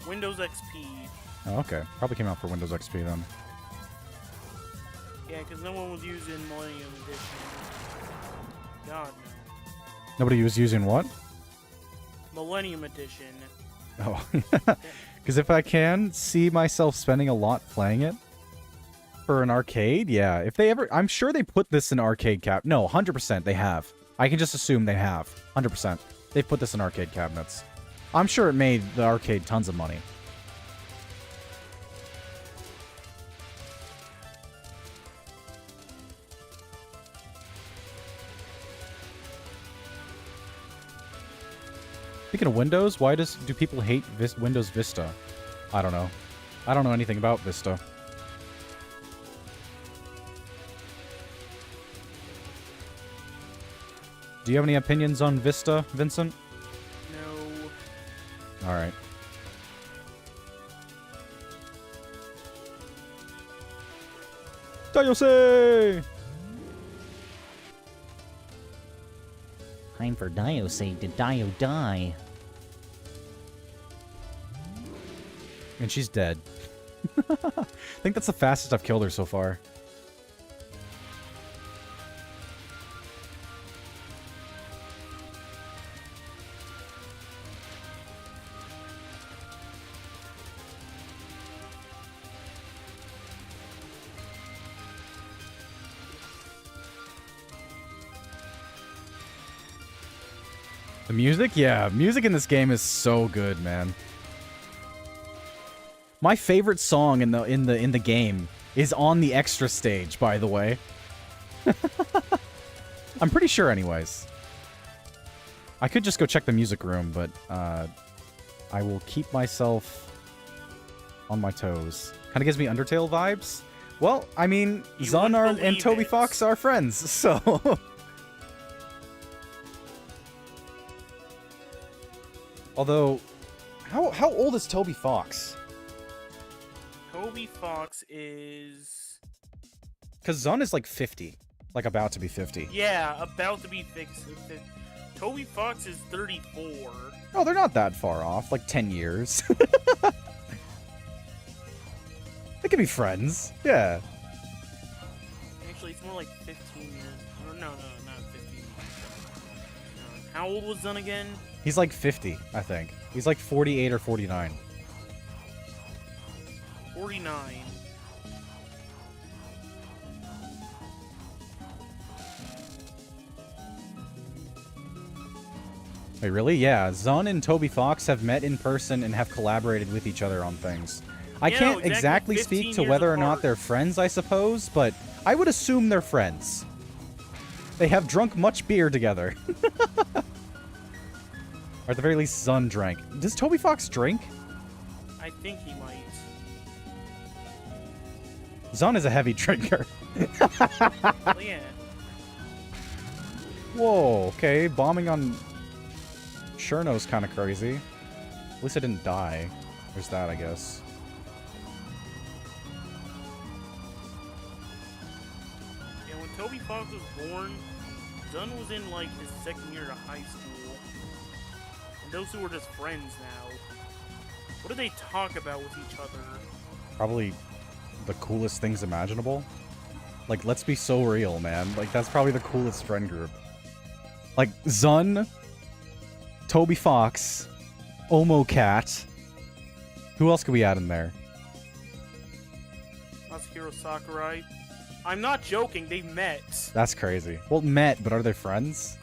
Windows XP. Oh, okay. Probably came out for Windows XP then. Yeah, because no one was using Millennium Edition. God, no. Nobody was using what? Millennium Edition. Oh. Because if I can see myself spending a lot playing it for an arcade, yeah. If they ever... I'm sure they put this in arcade cap... No, 100% they have. I can just assume they have. 100%. They've put this in arcade cabinets. I'm sure it made the arcade tons of money. Speaking of Windows, why do people hate Windows Vista? I don't know. I don't know anything about Vista. Do you have any opinions on Vista, Vincent? No. Alright. Diose! Time for Diose to Dio die. And she's dead. I think that's the fastest I've killed her so far. The music? Yeah, music in this game is so good, man. My favorite song in the game is on the extra stage, by the way. I'm pretty sure anyways. I could just go check the music room, but I will keep myself on my toes. Kind of gives me Undertale vibes. Well, I mean, Zun and Toby Fox are friends, so... Although, how old is Toby Fox? Toby Fox is... Because Zun is like 50. Like about to be 50. Yeah, about to be Toby Fox is 34. Oh, they're not that far off. Like 10 years. They could be friends. Yeah. Actually, it's more like 15 years. Or no, not 15 years. How old was Zun again? He's like 50, I think. He's like 48 or 49. 49. Wait, really? Yeah, Zun and Toby Fox have met in person and have collaborated with each other on things. I Yeah, can't no, exactly 15 speak to years whether or not apart. they're friends, I suppose, but I would assume they're friends. They have drunk much beer together. Or at the very least, Zun drank. Does Toby Fox drink? I think he might. Zun is a heavy drinker. Well, yeah. Whoa, okay, bombing on Cherno's kind of crazy. At least I didn't die. There's that, I guess. Yeah, when Toby Fox was born, Zun was in like his second year of high school. And those two were just friends now. What do they talk about with each other? Probably the coolest things imaginable. Like, let's be so real, man. Like, that's probably the coolest friend group. Like, Zun, Toby Fox, Omocat. Who else could we add in there? Masahiro Sakurai. I'm not joking, they met. That's crazy. Well, met, but are they friends?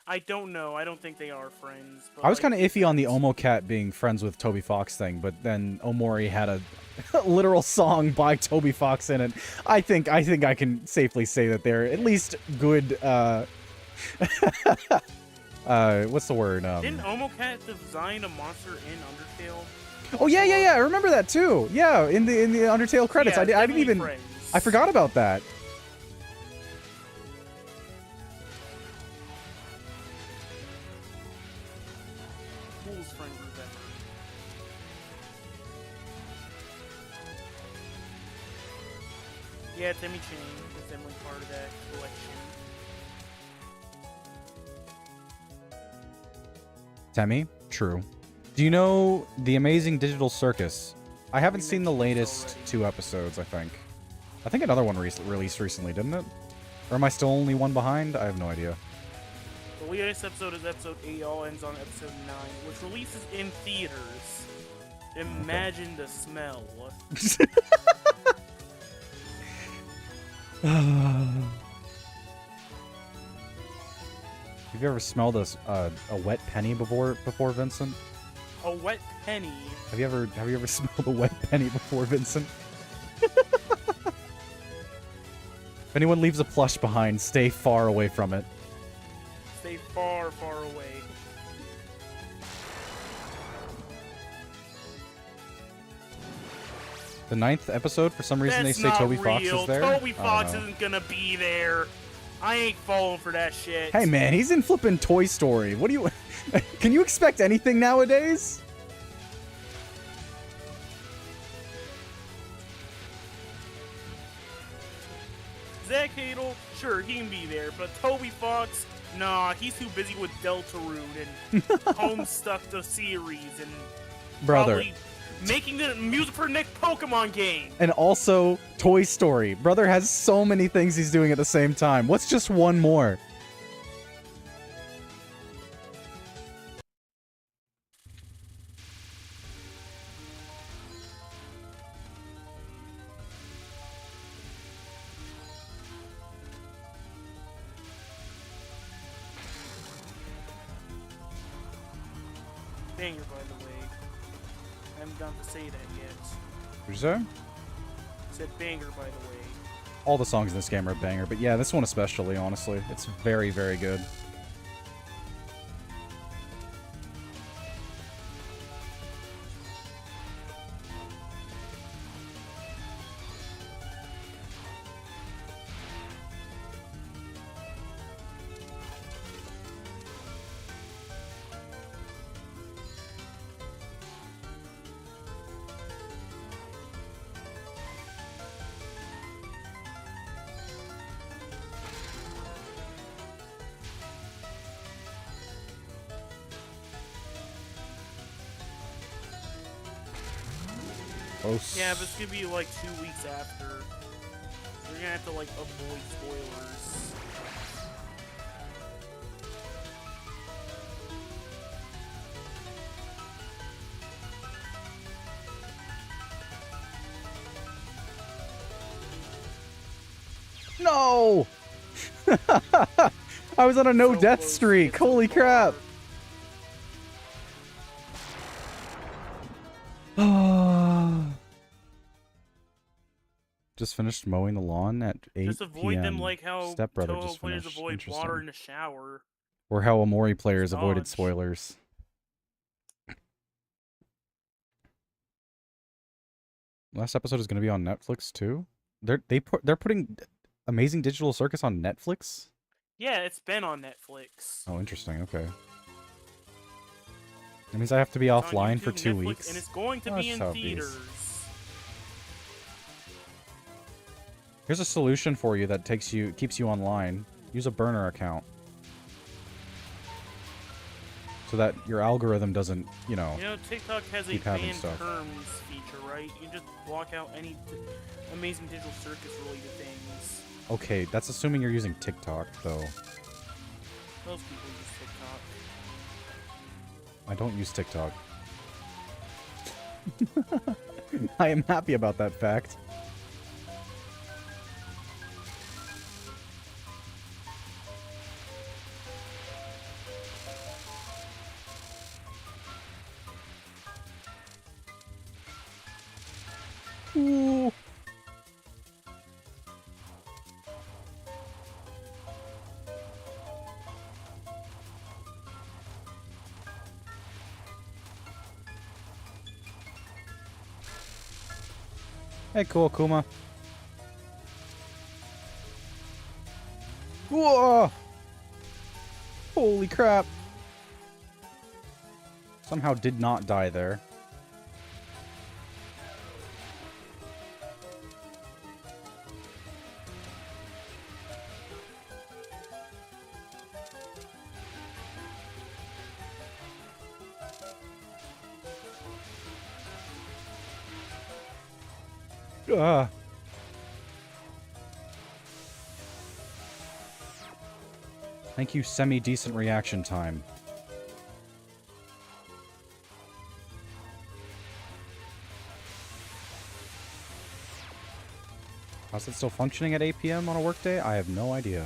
I don't know. I don't think they are friends. But I was like, kind of iffy on the Omocat being friends with Toby Fox thing, but then Omori had a literal song by Toby Fox in it. I think I can safely say that they're at least good. What's the word? Didn't Omocat design a monster in Undertale? Oh yeah. I remember that too. Yeah, in the Undertale credits. Yeah, I didn't definitely even. friends. I forgot about that. Coolest friend group ever. Yeah, Timmy Chain is definitely part of that collection. Temmie? True. Do you know The Amazing Digital Circus? I haven't We seen the mentioned this latest already. 2 episodes, I think. I think another one released recently, didn't it? Or am I still only one behind? I have no idea. The latest episode is episode 8, all ends on episode 9, which releases in theaters. Imagine the smell. Have you ever smelled a wet penny before, Vincent? A wet penny. Have you ever smelled a wet penny before, Vincent? If anyone leaves a plush behind, stay far away from it. Stay far, far away. The 9th episode, for some reason That's they say not Toby real. Fox is there. Toby I don't Fox know. isn't gonna be there. I ain't falling for that shit. Hey man, he's in flippin' Toy Story. What do you... Can you expect anything nowadays? Zach Hadel, sure, he can be there, but Toby Fox, nah, he's too busy with Deltarune and Homestuck the series and Brother. probably making the music for the next Pokemon game. And also, Toy Story. Brother has so many things he's doing at the same time. What's just one more? Banger, by the way. I haven't gotten to say that yet. What'd you say? Said banger, by the way. All the songs in this game are a banger, but yeah, this one especially, honestly. It's very, very good. Close. Yeah, but it's gonna be like 2 weeks after. So you're gonna have to like avoid spoilers. No! I was on a no So death close to streak. get so Holy crap! Just finished mowing the lawn at 8 Just avoid them p.m. like how Stepbrother Touhou just players finished. avoid Interesting. water in the shower. Or how Amori players Just avoided dodge. spoilers. Last episode is going to be on Netflix too. They're putting Amazing Digital Circus on Netflix. Yeah, it's been on Netflix. Oh, interesting. Okay. That means I have to be It's on offline for YouTube, 2 Netflix, weeks. and it's going to Oh, be that's in how it is. theaters. Here's a solution for you that keeps you online. Use a burner account. So that your algorithm doesn't, You know, TikTok has a keep having banned stuff. terms feature, right? You just block out any Amazing Digital Circus related things. Okay, that's assuming you're using TikTok, though. Most people use TikTok. I don't use TikTok. I am happy about that fact. Ooh. Hey, cool, Kuma. Whoa! Holy crap! Somehow did not die there. Ah. Thank you, semi-decent reaction time. How's it still functioning at 8 p.m. on a workday? I have no idea.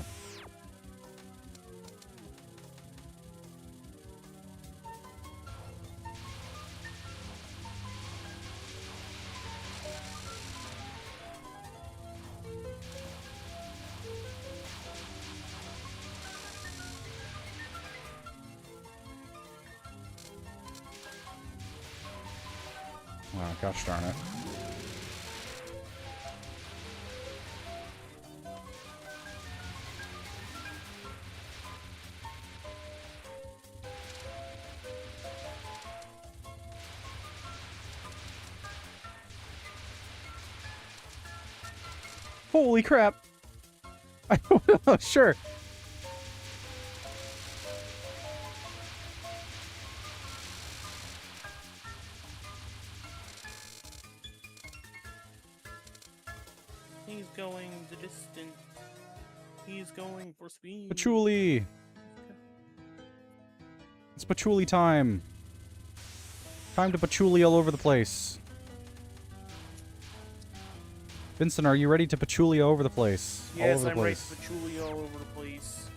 Wow, gosh darn it. Holy crap! I don't know, sure. He's going the distance. He's going for speed. Patchouli! It's patchouli time. Time to patchouli all over the place. Vincent, are you ready to patchouli all over the place? Yes, all over the I'm ready place. to patchouli all over the place.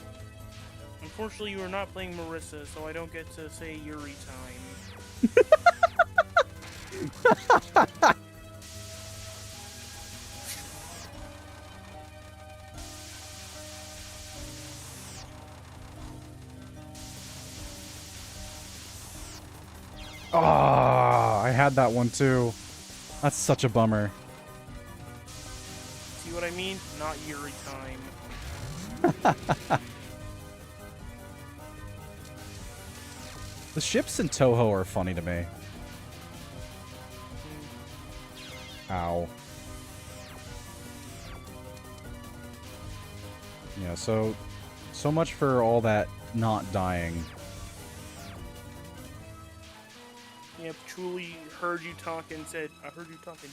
Unfortunately, you are not playing Marissa, so I don't get to say Yuri time. Ah, I had that one too. That's such a bummer. See what I mean? Not Yuri time. The ships in Touhou are funny to me. Ow. Yeah, so much for all that not dying. Yeah, have truly heard you talk and said, I heard you talking.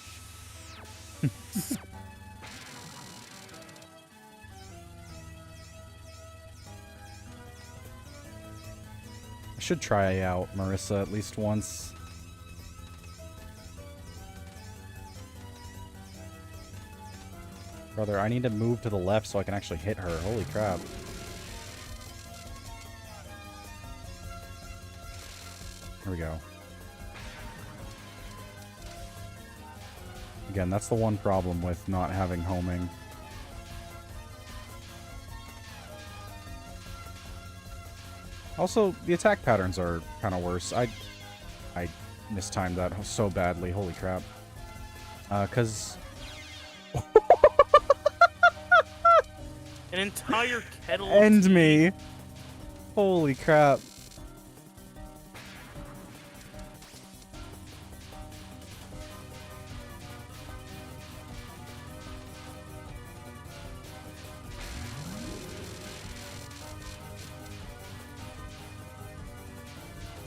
I should try out Marissa at least once. Brother, I need to move to the left so I can actually hit her. Holy crap. Here we go. Again, that's the one problem with not having homing. Also, the attack patterns are kind of worse. I mistimed that so badly. Holy crap. 'Cause... An entire kettle. End me. Holy crap.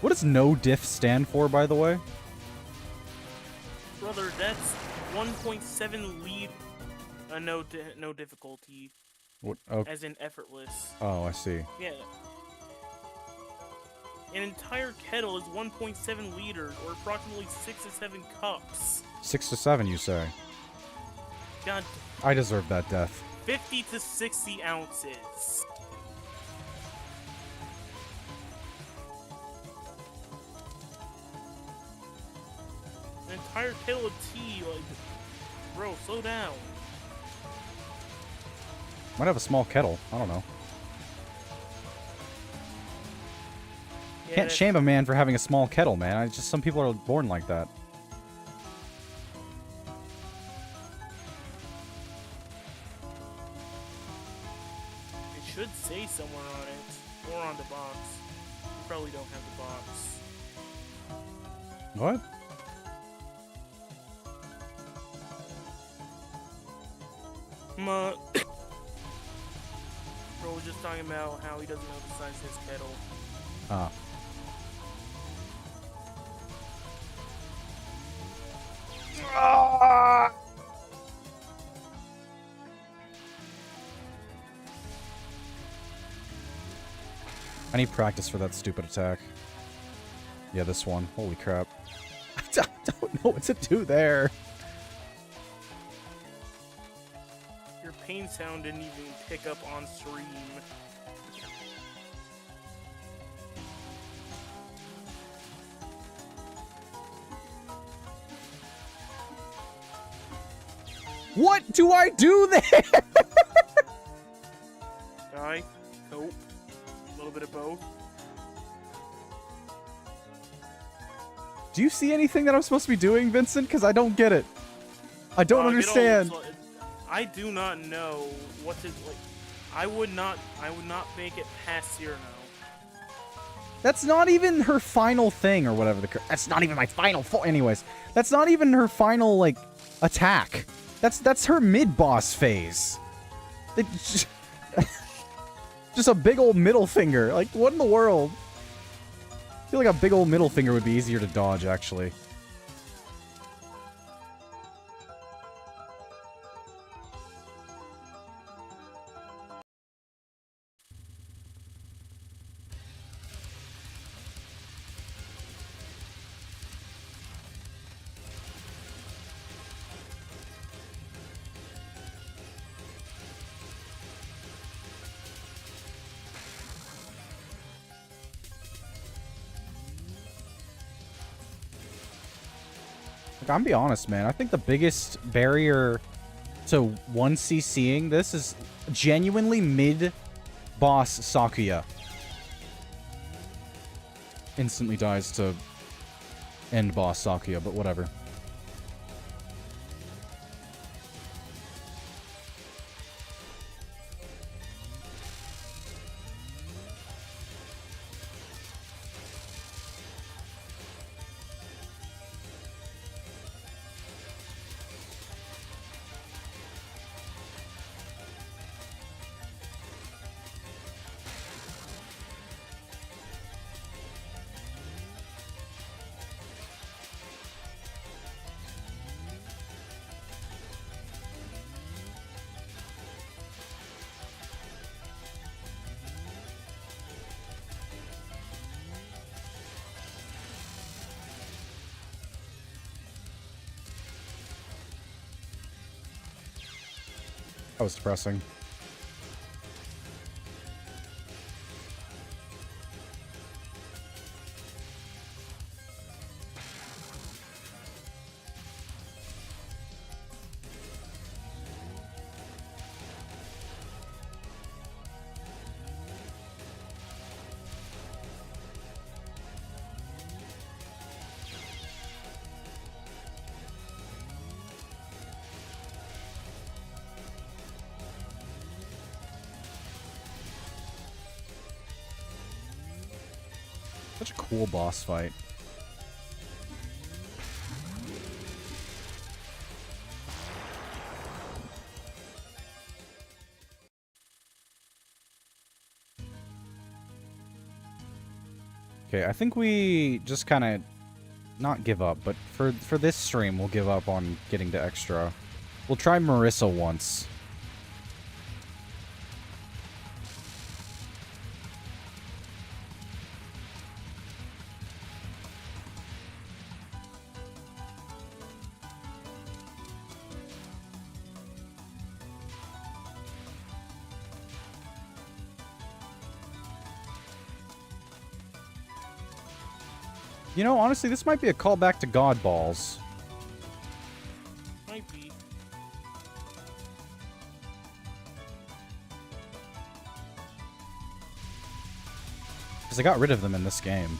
What does no diff stand for, by the way? Brother, that's 1.7 lead. No difficulty. What? Oh, As in effortless. oh, I see. Yeah. An entire kettle is 1.7 liters, or approximately 6 to 7 cups. 6 to 7, you say? God, I deserve that death. 50 to 60 ounces. An entire kettle of tea, like, bro, slow down. Might have a small kettle. I don't know. Yeah, Can't shame a man for having a small kettle, man. It's just some people are born like that. It should say somewhere on it, or on the box. You probably don't have the box. What? Bro was just talking about how he doesn't know the size of his kettle. Ah. I need practice for that stupid attack. Yeah, this one. Holy crap. I don't know what to do there. Your pain sound didn't even pick up on stream. What do I do there? Die? Nope. A little bit of both. Do you see anything that I'm supposed to be doing, Vincent? Because I don't get it. I don't understand. I do not know what to like. I would not make it past Cyrano. That's not even her final thing or whatever that's not even my final anyways. That's not even her final like attack. That's her mid-boss phase. Just a big old middle finger. Like, what in the world? I feel like a big old middle finger would be easier to dodge, actually. I'm be honest, man. I think the biggest barrier to 1CCing this is genuinely mid-boss Sakuya. Instantly dies to end boss Sakuya, but whatever. That was depressing. Such a cool boss fight. Okay, I think we just kind of not give up, but for this stream, we'll give up on getting to extra. We'll try Marissa once. You know, honestly, this might be a callback to God Balls. Might be. Because I got rid of them in this game.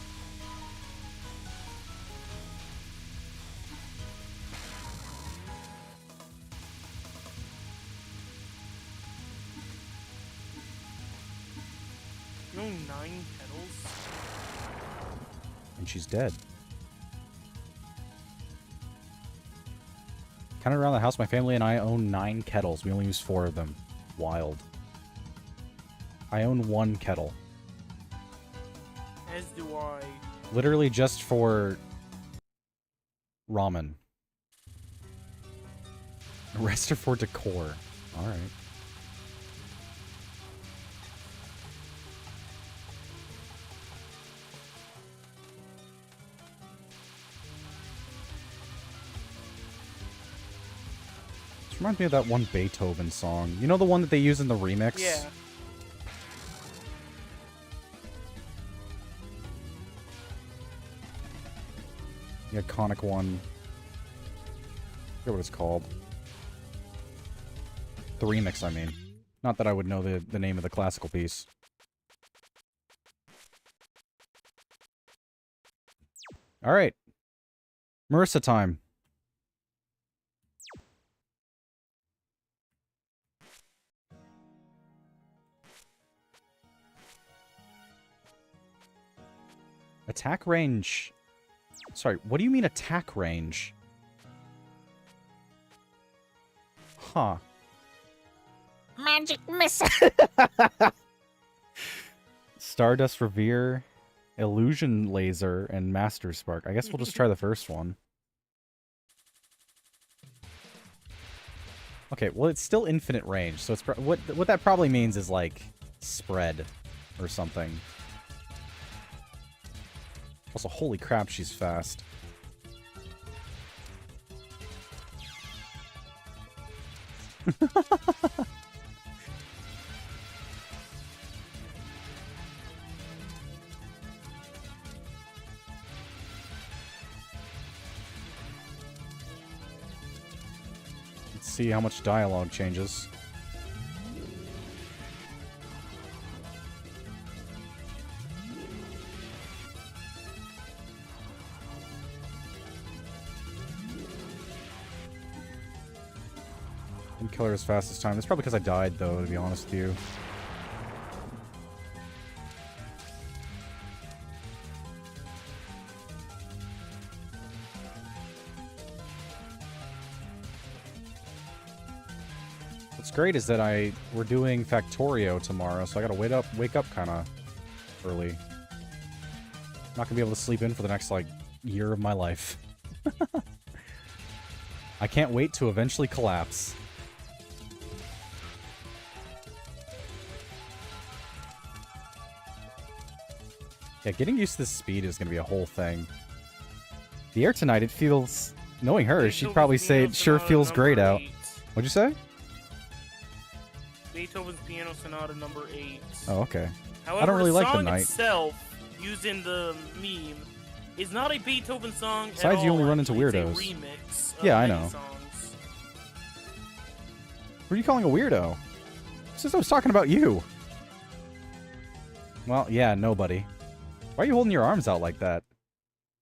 You own 9 petals? And she's dead. Kind of around the house, my family and I own 9 kettles. We only use 4 of them. Wild. I own 1 kettle. As do I. Literally just for ramen. The rest are for decor. Alright. This reminds me of that one Beethoven song. You know the one that they use in the remix? Yeah. The iconic one. I forget what it's called. The remix, I mean. Not that I would know the name of the classical piece. Alright. Marissa time. Attack range. Sorry, what do you mean attack range? Huh. Magic missile. Stardust Revere, Illusion Laser, and Master Spark. I guess we'll just try the first one. Okay, well, it's still infinite range, so it's what that probably means is, like, spread or something. Also, holy crap, she's fast. Let's see how much dialogue changes. Didn't kill her as fast this time. That's probably because I died, though, to be honest with you. What's great is that we're doing Factorio tomorrow, so I gotta wake up kind of early. I'm not gonna be able to sleep in for the next, like, year of my life. I can't wait to eventually collapse. Yeah, getting used to this speed is going to be a whole thing. The air tonight, it feels... Knowing her, she'd probably say it sure feels great out. What'd you say? Beethoven's Piano Sonata number 8. Oh, okay. However, don't really the like the song Night. itself, used in the meme, is not a Beethoven song Besides, at all. you only run into actually. weirdos. It's a remix of Yeah, I many know. songs. Who are you calling a weirdo? Since I was talking about you. Well, yeah, nobody. Why are you holding your arms out like that?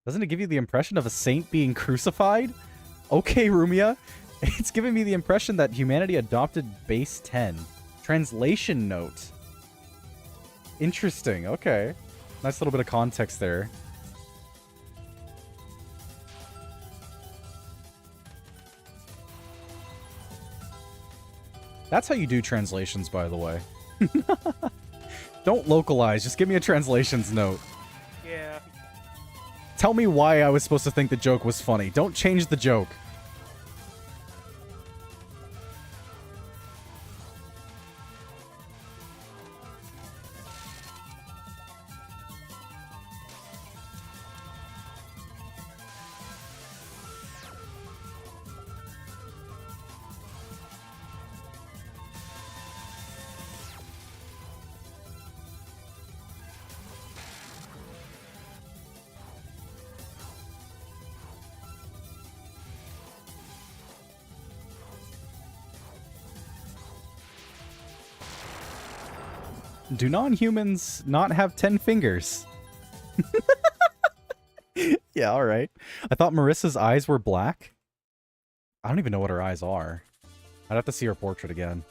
Doesn't it give you the impression of a saint being crucified? Okay, Rumia. It's giving me the impression that humanity adopted base 10. Translation note. Interesting, okay. Nice little bit of context there. That's how you do translations, by the way. Don't localize, just give me a translations note. Yeah. Tell me why I was supposed to think the joke was funny. Don't change the joke. Do non-humans not have 10 fingers? Yeah, alright. I thought Marissa's eyes were black. I don't even know what her eyes are. I'd have to see her portrait again.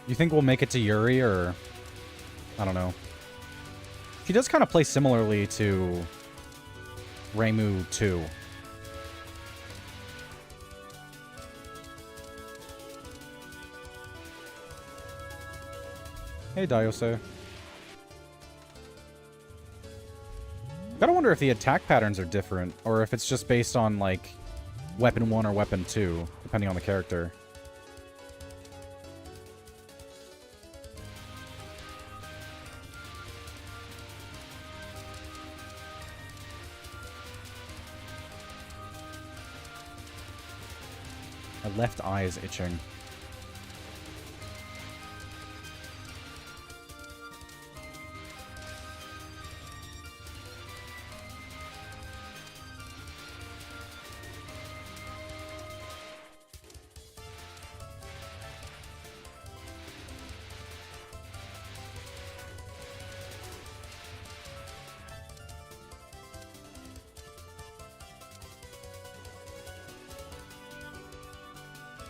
You think we'll make it to Yuri, or... I don't know. She does kind of play similarly to... Reimu 2. Hey, Daiose. Gotta wonder if the attack patterns are different, or if it's just based on, like, Weapon 1 or Weapon 2, depending on the character. My left eye is itching.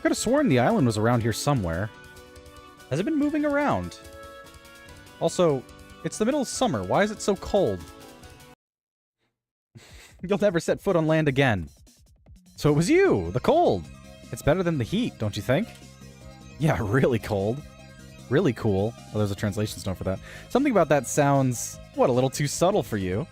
Could have sworn the island was around here somewhere. Has it been moving around? Also, it's the middle of summer. Why is it so cold? You'll never set foot on land again. So it was you, the cold. It's better than the heat, don't you think? Yeah, really cold. Really cool. Oh, there's a translation note for that. Something about that sounds, what, a little too subtle for you.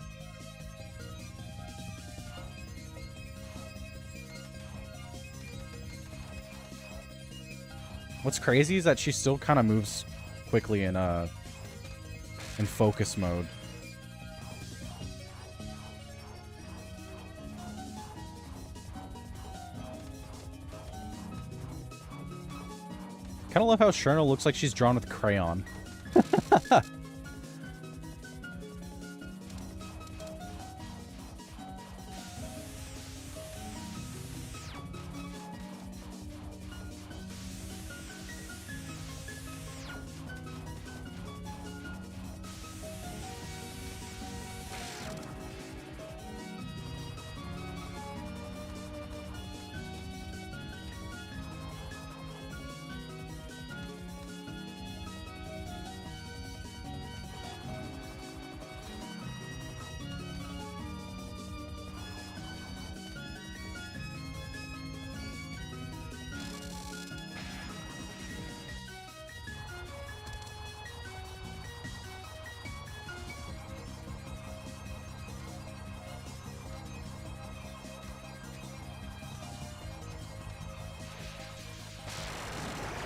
What's crazy is that she still kind of moves quickly in focus mode. Kind of love how Cherno looks like she's drawn with crayon.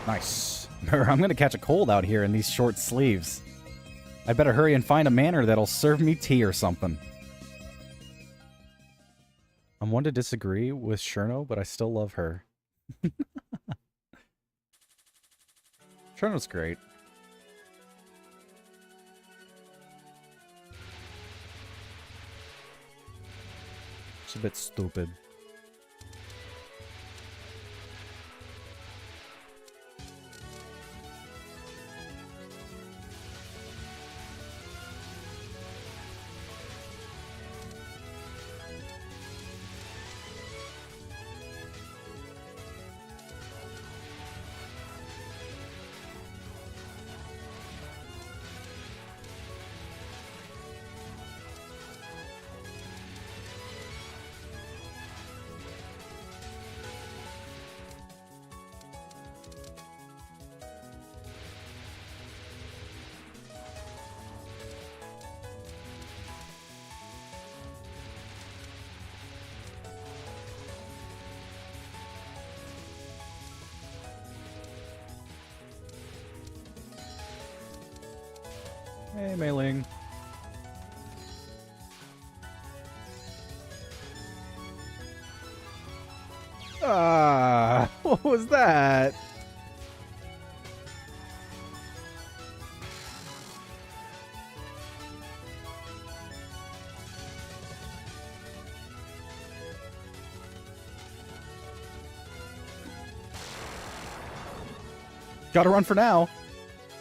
Nice. I'm gonna catch a cold out here in these short sleeves. I better hurry and find a manor that'll serve me tea or something. I'm one to disagree with Cherno, but I still love her. Cherno's great. It's a bit stupid. Hey, Mei Ling. Ah, what was that? Gotta run for now.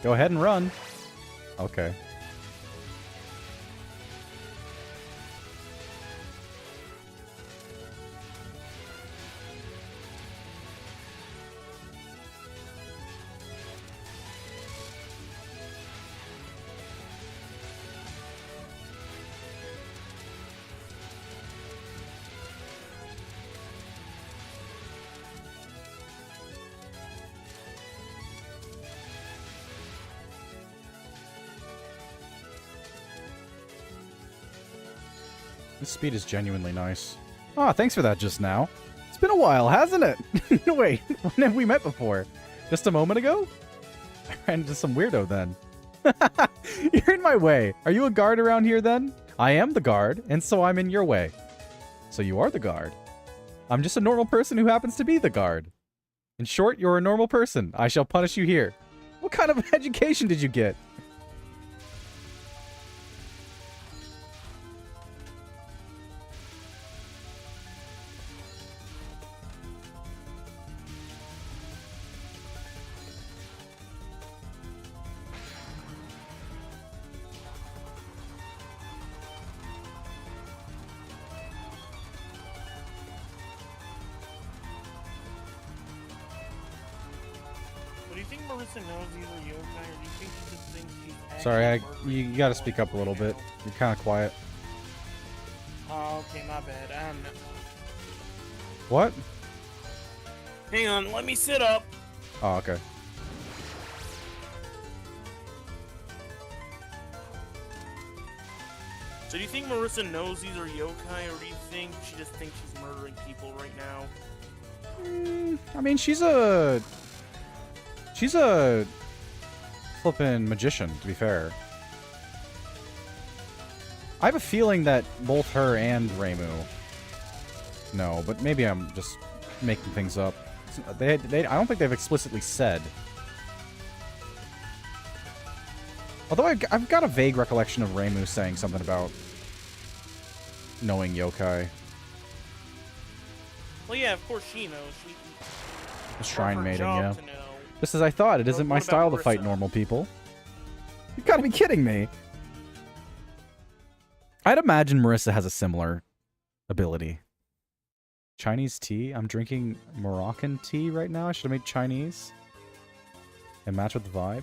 Go ahead and run. Okay. This speed is genuinely nice. Ah, thanks for that just now. It's been a while, hasn't it? Wait, when have we met before? Just a moment ago? I ran into some weirdo then. You're in my way. Are you a guard around here then? I am the guard, and so I'm in your way. So you are the guard. I'm just a normal person who happens to be the guard. In short, you're a normal person. I shall punish you here. What kind of education did you get? Sorry, you gotta speak up a little bit. You're kind of quiet. Oh, okay, my bad. I don't know. What? Hang on, let me sit up. Oh, okay. So do you think Marissa knows these are yokai, or do you think she just thinks she's murdering people right now? I mean, she's a flippin' magician, to be fair. I have a feeling that both her and Reimu know, but maybe I'm just making things up. I don't think they've explicitly said. Although I've got a vague recollection of Reimu saying something about knowing yokai. Well, yeah, of course she knows. The shrine maiden, yeah. To know. Just as I thought, it isn't my style to fight normal people. You gotta be kidding me. I'd imagine Marissa has a similar ability. Chinese tea? I'm drinking Moroccan tea right now. I should have made Chinese. And match with the vibe.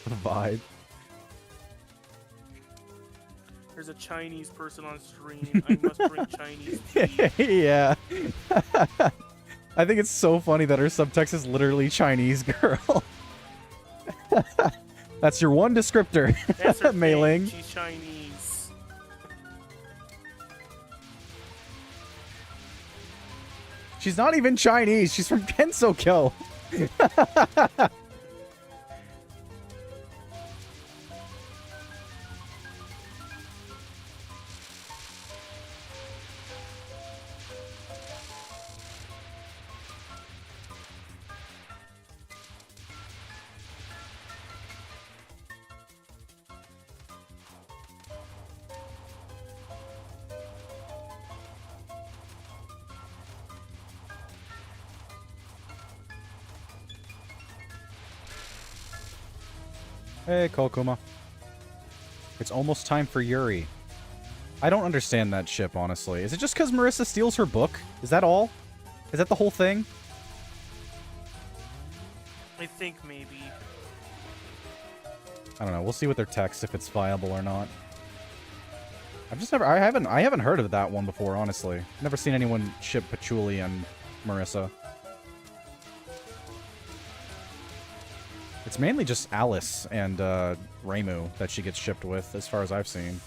The vibe. There's a Chinese person on stream. I must drink Chinese tea. Yeah. I think it's so funny that her subtext is literally Chinese girl. That's your one descriptor, That's her Mei Ling. She's Chinese. She's not even Chinese. She's from Kensokyo. Hey, Kokuma. It's almost time for Yuri. I don't understand that ship, honestly. Is it just because Marissa steals her book? Is that all? Is that the whole thing? I think maybe. I don't know. We'll see with their text if it's viable or not. I haven't heard of that one before, honestly. Never seen anyone ship Patchouli and Marissa. It's mainly just Alice and Reimu that she gets shipped with, as far as I've seen.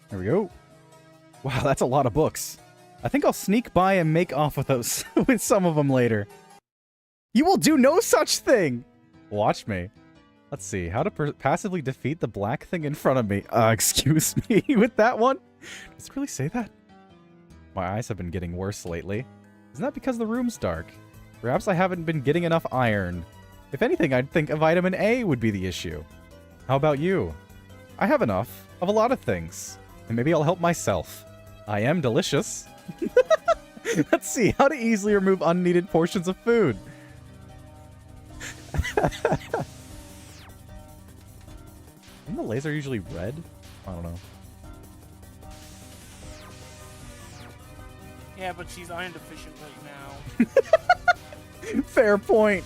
There we go. Wow, that's a lot of books. I think I'll sneak by and make off with those with some of them later. You will do no such thing! Watch me. Let's see. How to passively defeat the black thing in front of me. Excuse me with that one? Does it really say that? My eyes have been getting worse lately. Isn't that because the room's dark? Perhaps I haven't been getting enough iron. If anything, I'd think a vitamin A would be the issue. How about you? I have enough of a lot of things. And maybe I'll help myself. I am delicious. Let's see. How to easily remove unneeded portions of food. Isn't the laser usually red? I don't know. Yeah, but she's iron deficient right now. Fair point.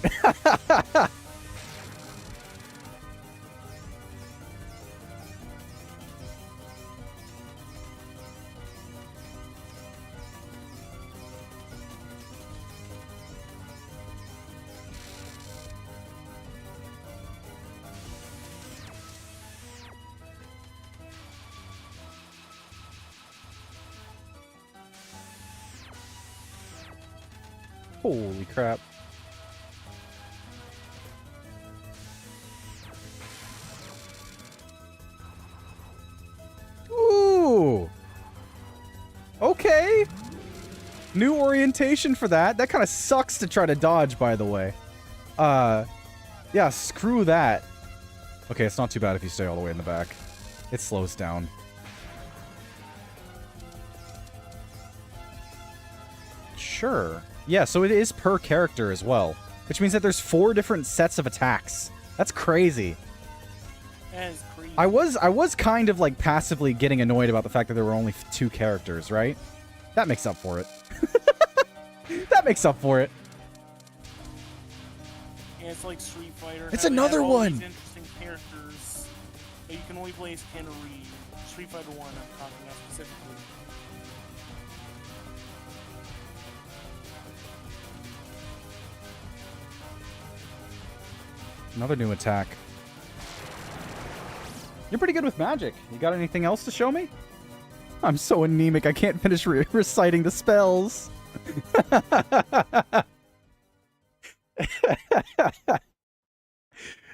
Holy crap. Ooh. Okay. New orientation for that. That kind of sucks to try to dodge, by the way. Yeah, screw that. Okay, it's not too bad if you stay all the way in the back. It slows down. Sure. Yeah, so it is per character as well, which means that there's 4 different sets of attacks. That's crazy. That is crazy. I was kind of like passively getting annoyed about the fact that there were only 2 characters, right? That makes up for it. That makes up for it. Yeah, it's like Street Fighter. It's how they another have all one! these interesting characters, but you can only play as Ken or Ryu. Street Fighter 1, I'm talking about specifically. Another new attack. You're pretty good with magic. You got anything else to show me? I'm so anemic, I can't finish reciting the spells.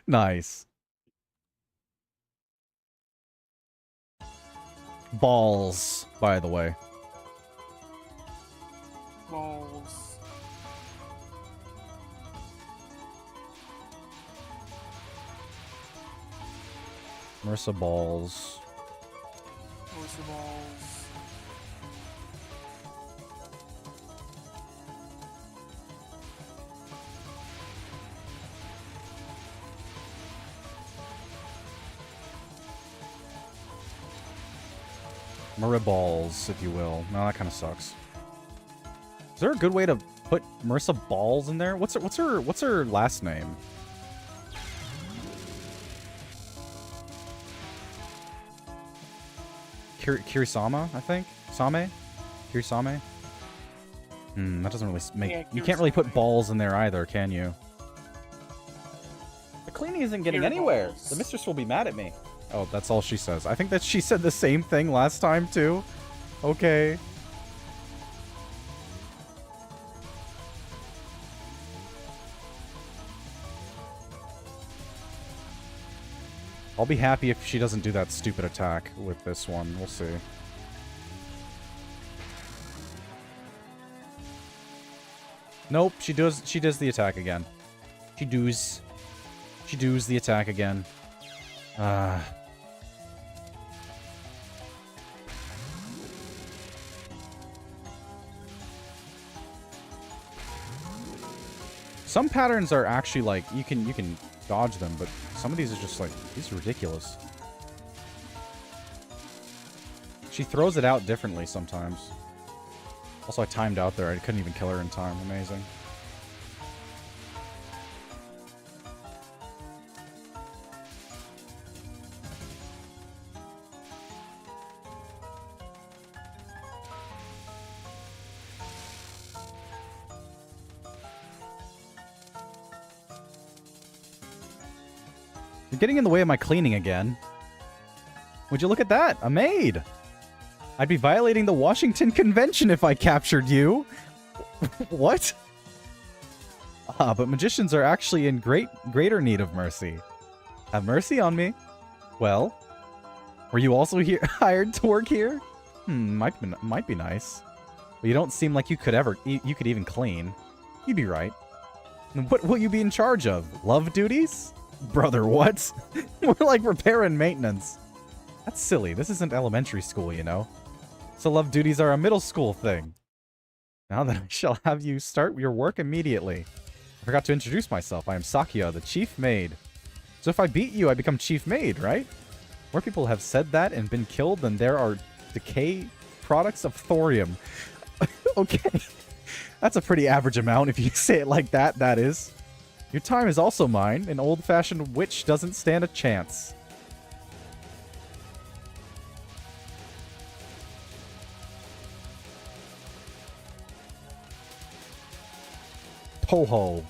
Nice. Balls, by the way. Balls. Marissa Balls. Marissa balls. Mariballs, if you will. No, that kind of sucks. Is there a good way to put Marissa Balls in there? What's her last name? Kirisama, I think. Same? Kirisame? That doesn't really make. Yeah, you can't really put Kirisame. balls in there either, can you? The cleaning isn't getting anywhere. Balls. The mistress will be mad at me. Oh, that's all she says. I think that she said the same thing last time, too. Okay. I'll be happy if she doesn't do that stupid attack with this one. We'll see. Nope, she does the attack again. She does the attack again. Some patterns are actually like you can dodge them, but some of these are just like these are ridiculous. She throws it out differently sometimes. Also, I timed out there. I couldn't even kill her in time. Amazing. You're getting in the way of my cleaning again. Would you look at that? A maid! I'd be violating the Washington Convention if I captured you. What? Ah, but magicians are actually in greater need of mercy. Have mercy on me. Well, were you also here hired to work here? Might be nice. But you don't seem like you could even clean. You'd be right. What will you be in charge of? Love duties? Brother, what? More like repair and maintenance. That's silly. This isn't elementary school, you know. So love duties are a middle school thing. Now that I shall have you start your work immediately. I forgot to introduce myself. I am Sakia, the chief maid. So if I beat you, I become chief maid, right? More people have said that and been killed than there are decay products of thorium. Okay. That's a pretty average amount if you say it like that, that is. Your time is also mine. An old-fashioned witch doesn't stand a chance. Touhou.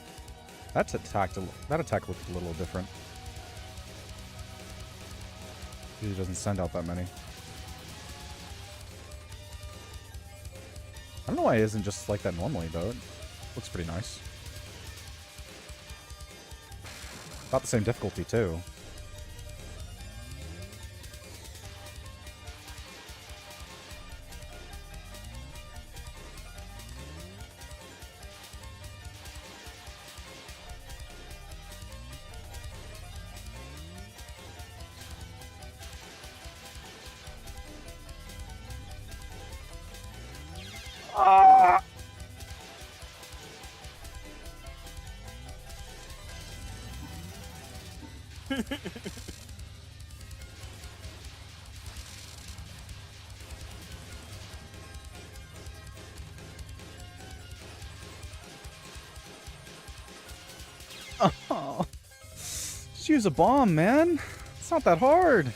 That attack looked a little different. Usually doesn't send out that many. I don't know why it isn't just like that normally, though. It looks pretty nice. About the same difficulty, too. Oh. Just use a bomb, man. It's not that hard.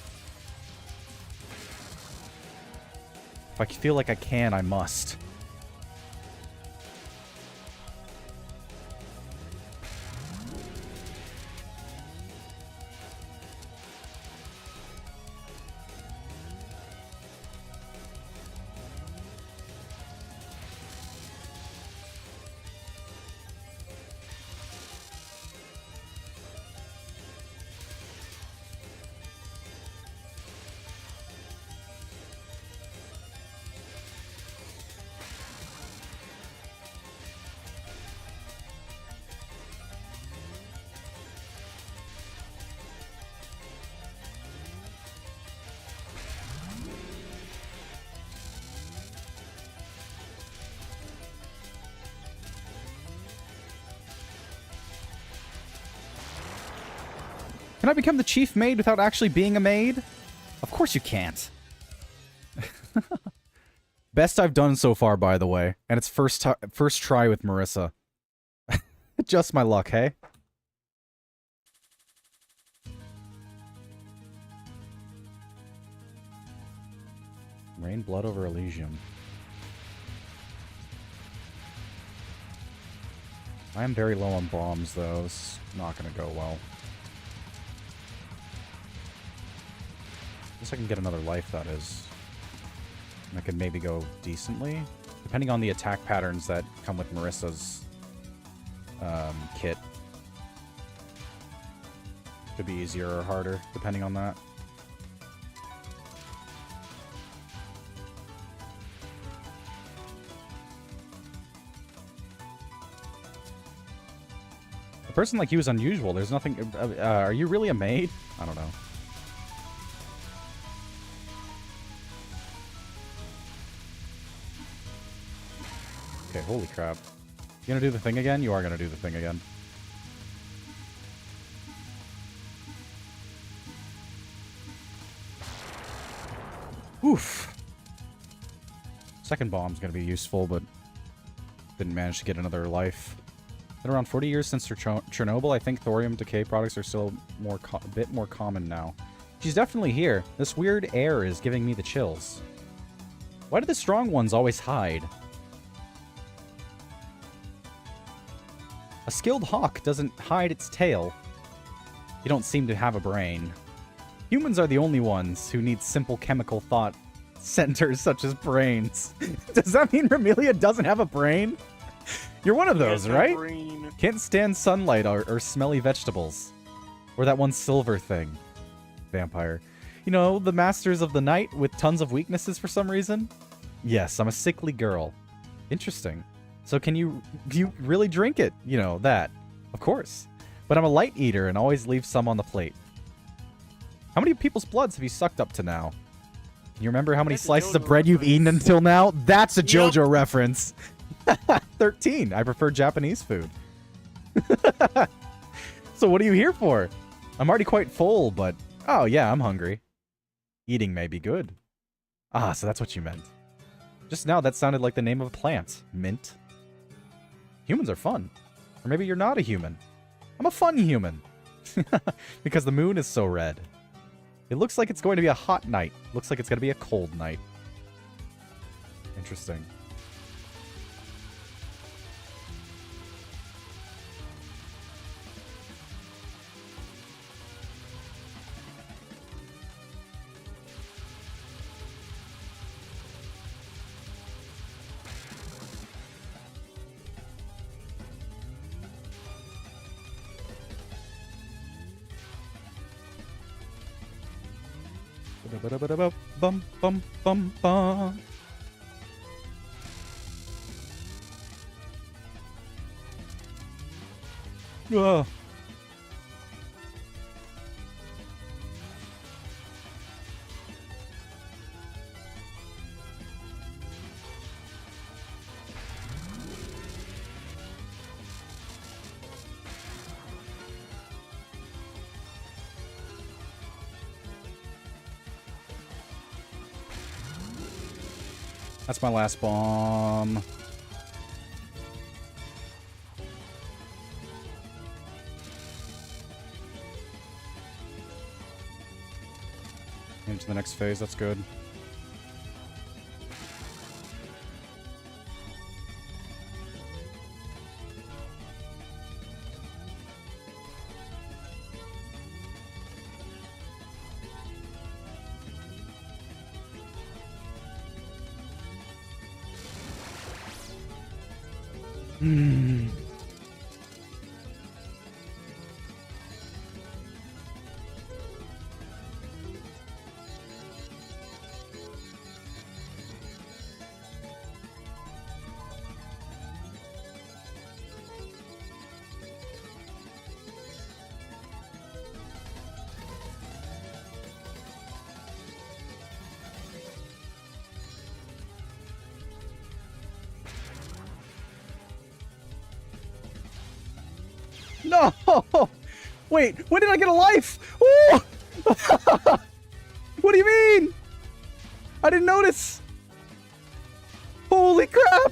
If I feel like I can, I must. Can I become the chief maid without actually being a maid? Of course you can't. Best I've done so far, by the way. And it's first try with Marissa. Just my luck, hey? Rain blood over Elysium. I am very low on bombs, though. It's not going to go well. Guess I can get another life, that is. And I could maybe go decently. Depending on the attack patterns that come with Marissa's kit. Could be easier or harder, depending on that. A person like you is unusual. There's nothing... are you really a maid? I don't know. Okay, holy crap. You gonna do the thing again? You are gonna do the thing again. Oof. Second bomb's gonna be useful, but didn't manage to get another life. Been around 40 years since Chernobyl. I think thorium decay products are still a bit more common now. She's definitely here. This weird air is giving me the chills. Why do the strong ones always hide? A skilled hawk doesn't hide its tail. You don't seem to have a brain. Humans are the only ones who need simple chemical thought centers such as brains. Does that mean Ramelia doesn't have a brain? You're one of those, right? Can't stand sunlight or smelly vegetables. Or that one silver thing. Vampire. You know, the masters of the night with tons of weaknesses for some reason? Yes, I'm a sickly girl. Interesting. So can you really drink it? You know, that. Of course. But I'm a light eater and always leave some on the plate. How many people's bloods have you sucked up to now? Can you remember how many slices of bread you've eaten until now? That's a JoJo reference. 13. I prefer Japanese food. So what are you here for? I'm already quite full, but... Oh, yeah, I'm hungry. Eating may be good. Ah, so that's what you meant. Just now, that sounded like the name of a plant. Mint. Humans are fun. Or maybe you're not a human. I'm a fun human. Because the moon is so red. It looks like it's going to be a hot night. Looks like it's going to be a cold night. Interesting. Bum bum bum bum. Ugh. That's my last bomb. Into the next phase, that's good. No! Wait, when did I get a life? Ooh! What do you mean? I didn't notice. Holy crap!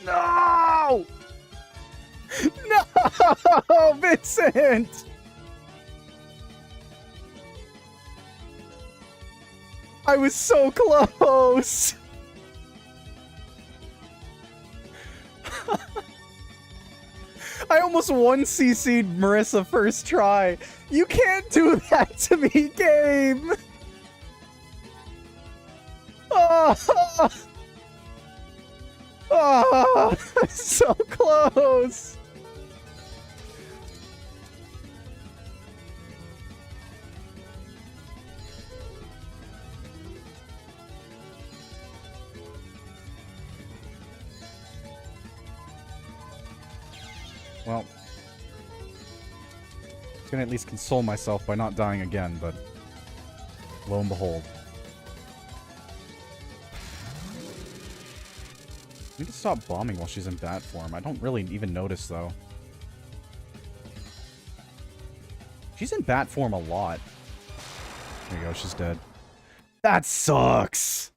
No! No, Vincent! I was so close! I almost 1CC'd Marissa first try. You can't do that to me, game! Oh, oh, so close! Well, I'm gonna at least console myself by not dying again, but lo and behold. I need to stop bombing while she's in bat form. I don't really even notice, though. She's in bat form a lot. There you go, she's dead. That sucks!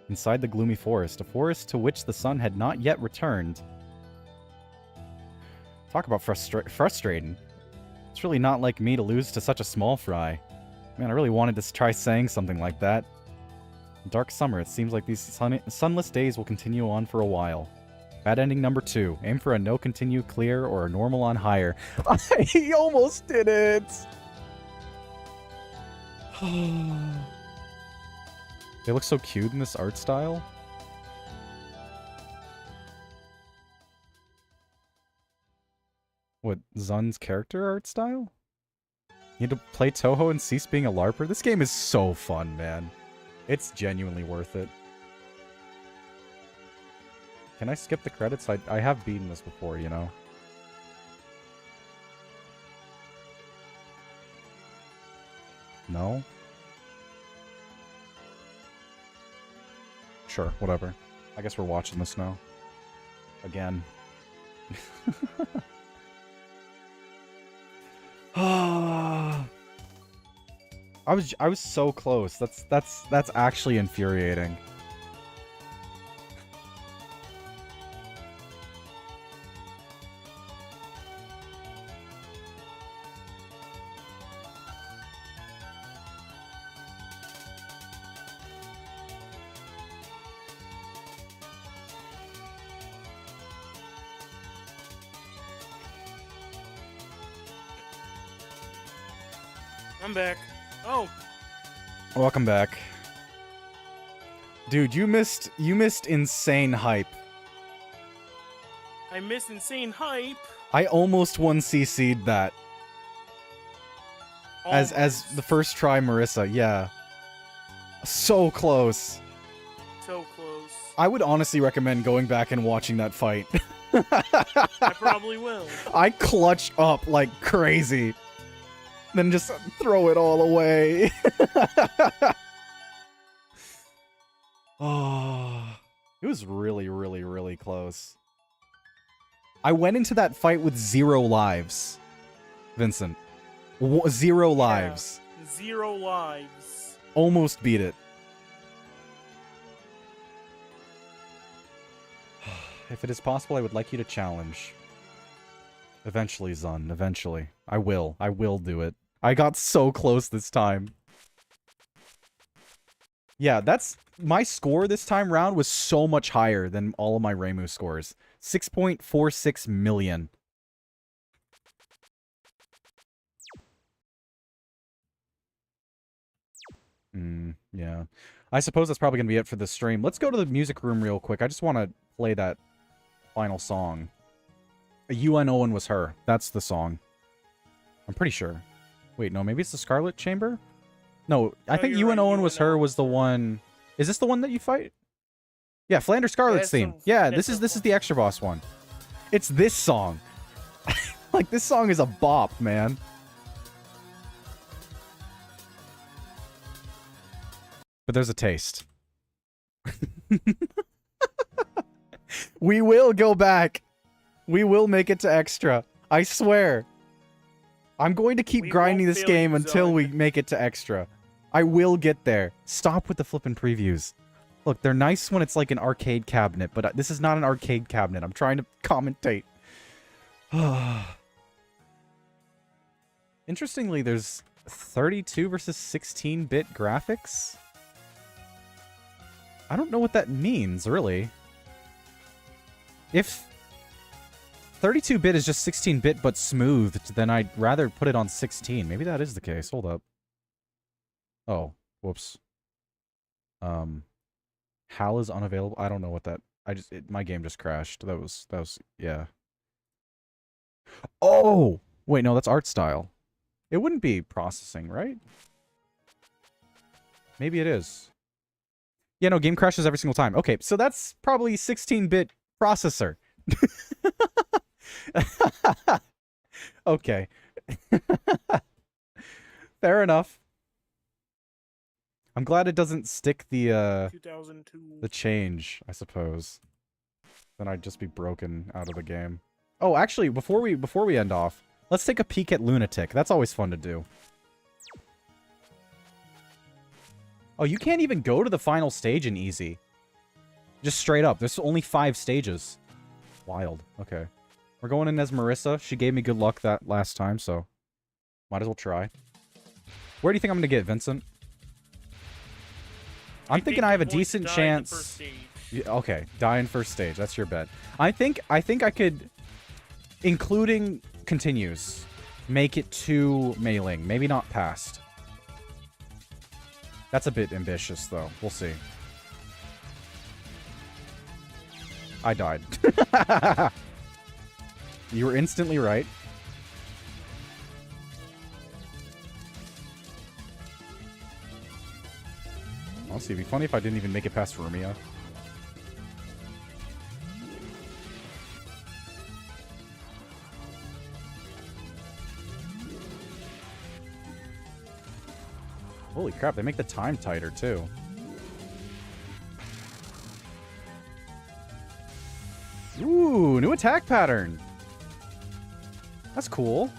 Inside the gloomy forest, a forest to which the sun had not yet returned. Talk about frustrating. It's really not like me to lose to such a small fry. Man, I really wanted to try saying something like that. Dark summer, it seems like these sunless days will continue on for a while. Bad ending number 2. Aim for a no continue clear or a normal on higher. I almost did it! They look so cute in this art style. What, Zun's character art style? You need to play Touhou and cease being a LARPer? This game is so fun, man. It's genuinely worth it. Can I skip the credits? I have beaten this before, you know? No? Sure, whatever. I guess we're watching this now. Again. I was so close. That's actually infuriating. I'm back. Oh. Welcome back. Dude, you missed insane hype. I missed insane hype. I almost 1CC'd that. As the first try Marissa, yeah. So close. So close. I would honestly recommend going back and watching that fight. I probably will. I clutched up like crazy. Then just throw it all away. Oh, it was really, really, really close. I went into that fight with 0 lives, Vincent. 0 lives. Yeah, 0 lives. Almost beat it. If it is possible, I would like you to challenge. Eventually, Zun. Eventually. I will. I will do it. I got so close this time. Yeah, that's... My score this time round was so much higher than all of my Reimu scores. 6.46 million. Yeah. I suppose that's probably going to be it for the stream. Let's go to the music room real quick. I just want to play that final song. You and Owen was her. That's the song. I'm pretty sure. Wait, no, maybe it's the Scarlet Chamber? No, I think you and Owen was her was the one... Is this the one that you fight? Yeah, Flanders Scarlet's theme. Yeah, this is the extra boss one. It's this song. Like, this song is a bop, man. But there's a taste. We will go back. We will make it to extra. I swear. I'm going to keep grinding this game until we make it to extra. I will get there. Stop with the flippin' previews. Look, they're nice when it's like an arcade cabinet, but this is not an arcade cabinet. I'm trying to commentate. Interestingly, there's 32 versus 16-bit graphics. I don't know what that means, really. If 32-bit is just 16-bit but smoothed, then I'd rather put it on 16. Maybe that is the case. Hold up. Oh, whoops. HAL is unavailable. I don't know what that... my game just crashed. That was, yeah. Oh! Wait, no, that's art style. It wouldn't be processing, right? Maybe it is. Yeah, no, game crashes every single time. Okay, so that's probably 16-bit processor. Okay. Fair enough. I'm glad it doesn't stick the 2002. the change, I suppose. Then I'd just be broken out of the game. Oh, actually, before we end off, let's take a peek at Lunatic. That's always fun to do. Oh, you can't even go to the final stage in easy. Just straight up. There's only 5 stages. Wild. Okay. We're going in as Marissa. She gave me good luck that last time, so might as well try. Where do you think I'm going to get, Vincent? I'm thinking I have a decent chance. Okay, die in first stage. That's your bet. I think I could, including continues, make it to Mei-Ling. Maybe not past. That's a bit ambitious, though. We'll see. I died. You were instantly right. Honestly, it'd be funny if I didn't even make it past Rumia. Holy crap, they make the time tighter, too. Ooh, new attack pattern. That's cool.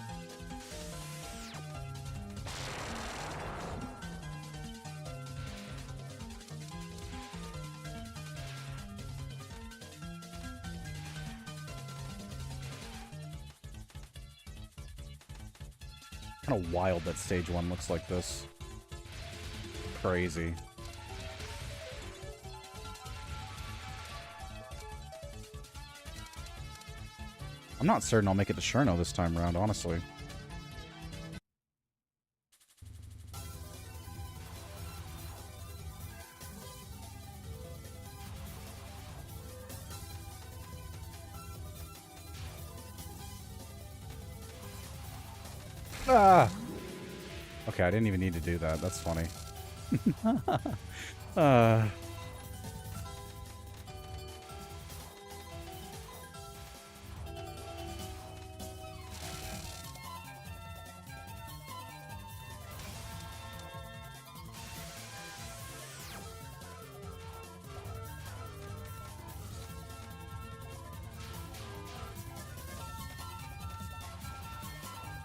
Kind of wild that stage 1 looks like this. Crazy. I'm not certain I'll make it to Cherno this time around, honestly. Ah! Okay, I didn't even need to do that. That's funny.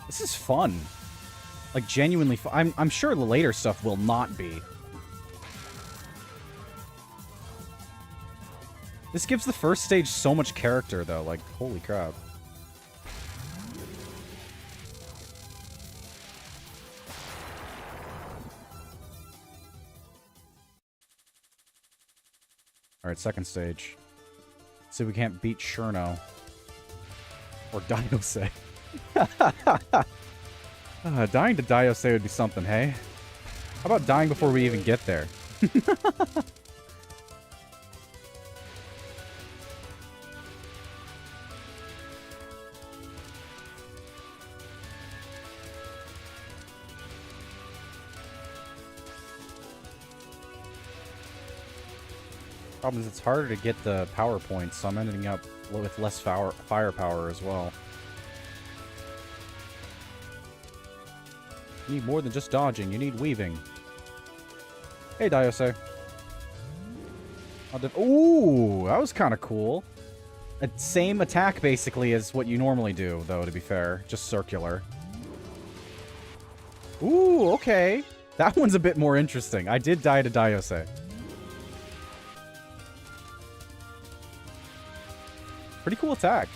This is fun. Like, genuinely fun. I'm sure the later stuff will not be. This gives the first stage so much character, though. Like, holy crap. Alright, second stage. See if we can't beat Cherno. Or Diose. Dying to Diose would be something, hey? How about dying before we even get there? Problem is it's harder to get the power points, so I'm ending up with less firepower as well. You need more than just dodging, you need weaving. Hey, Diose. Ooh, that was kind of cool. Same attack, basically, as what you normally do, though, to be fair. Just circular. Ooh, okay. That one's a bit more interesting. I did die to Diose. Pretty cool attack.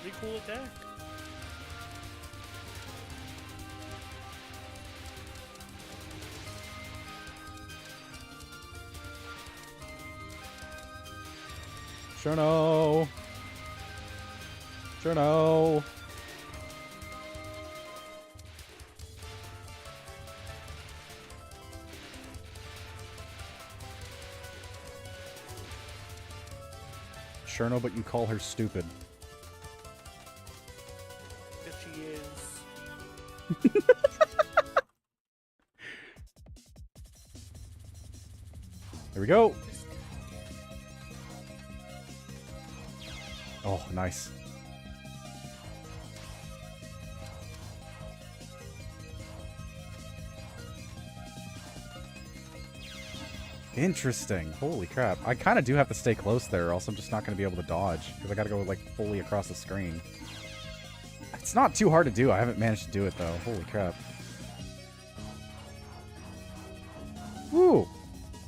Pretty cool attack. Cherno. Cherno. Cherno, but you call her stupid. If she is. Here we go. Oh, nice. Interesting. Holy crap. I kind of do have to stay close there, or else I'm just not going to be able to dodge. Because I got to go, like, fully across the screen. It's not too hard to do. I haven't managed to do it, though. Holy crap. Woo!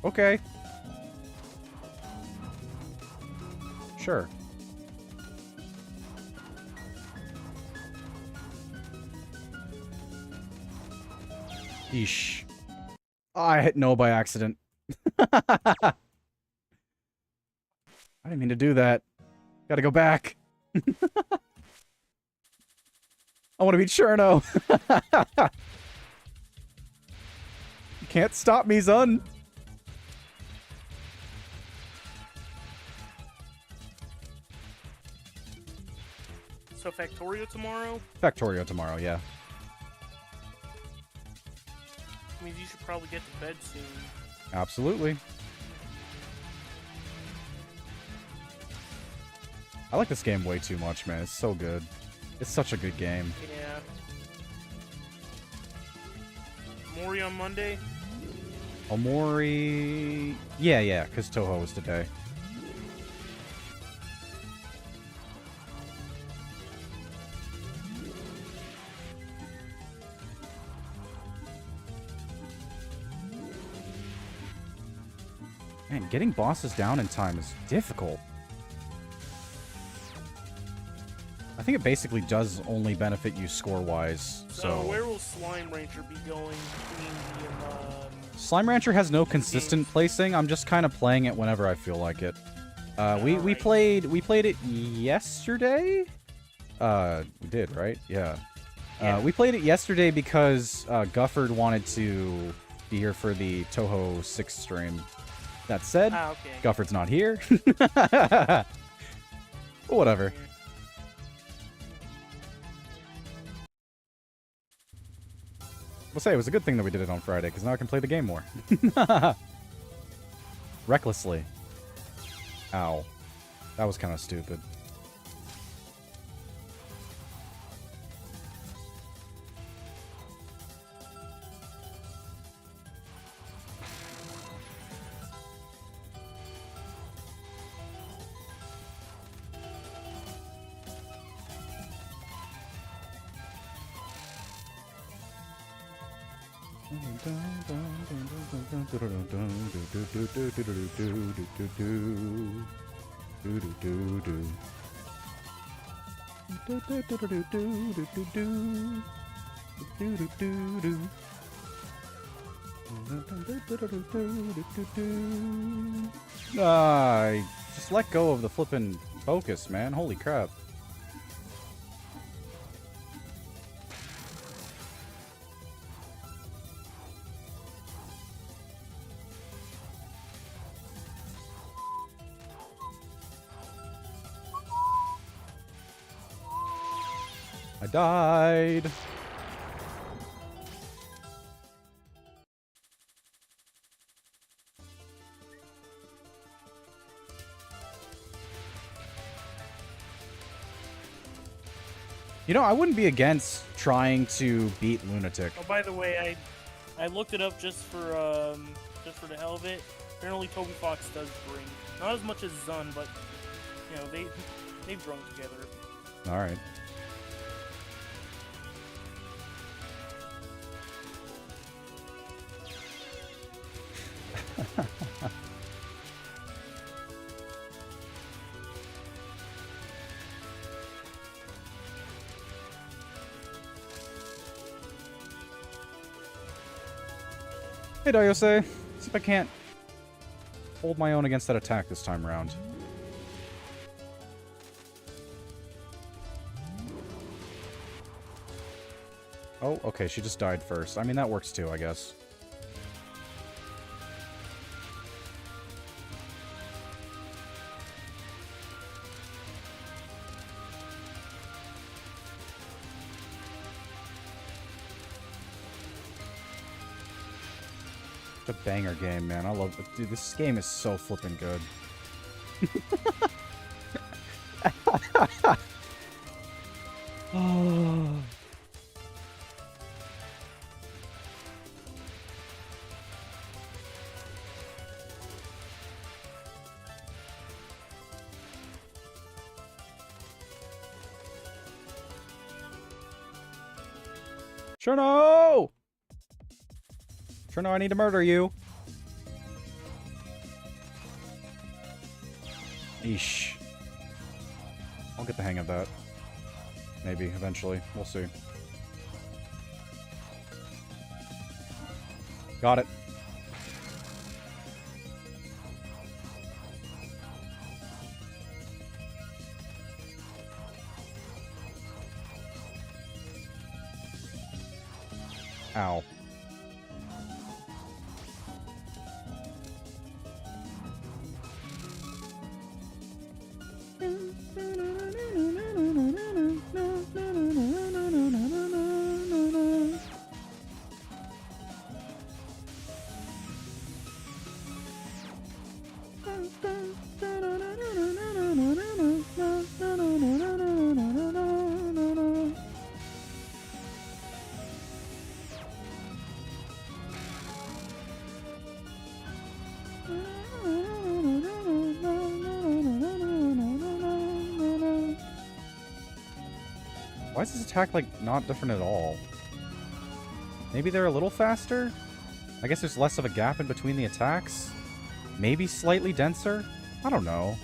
Okay. Sure. Eesh. Oh, I hit no by accident. I didn't mean to do that. Gotta go back. I want to beat Cherno. You can't stop me, Zun. So Factorio tomorrow? Factorio tomorrow, yeah. Means you should probably get to bed soon. Absolutely. I like this game way too much, man. It's so good. It's such a good game. Yeah. Mori on Monday? Omori... Yeah, because Touhou is today. Man, getting bosses down in time is difficult. I think it basically does only benefit you score-wise, so... where will Slime Rancher be going between the, Slime Rancher has no consistent placing. I'm just kind of playing it whenever I feel like it. We played it yesterday? We did, right? Yeah. We played it yesterday because Gufford wanted to be here for the Touhou 6 stream. That said, okay. Gufford's not here. Whatever. We'll say it was a good thing that we did it on Friday, because now I can play the game more. Recklessly. Ow. That was kind of stupid. Just let go of the flippin' focus, man. Holy crap. I died. You know, I wouldn't be against trying to beat Lunatic. Oh, by the way, I looked it up just for the hell of it. Apparently, Toby Fox does bring not as much as Zun, but you know they've grown together. All right. Hey, Dayose. See if I can't hold my own against that attack this time around. Oh, okay, she just died first. I mean, that works too, I guess. A banger game, man. I love it. Dude, this game is so flippin' good. Oh. Cherno! Cherno, I need to murder you. Eesh. I'll get the hang of that. Maybe, eventually. We'll see. Got it. Ow. Why is this attack, like, not different at all? Maybe they're a little faster? I guess there's less of a gap in between the attacks? Maybe slightly denser? I don't know.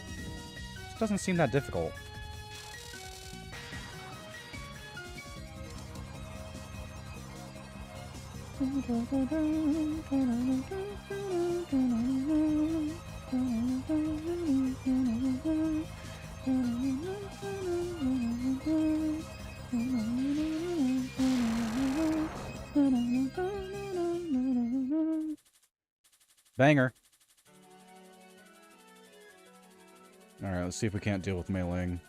It doesn't seem that difficult. Banger. Alright, let's see if we can't deal with meleeing.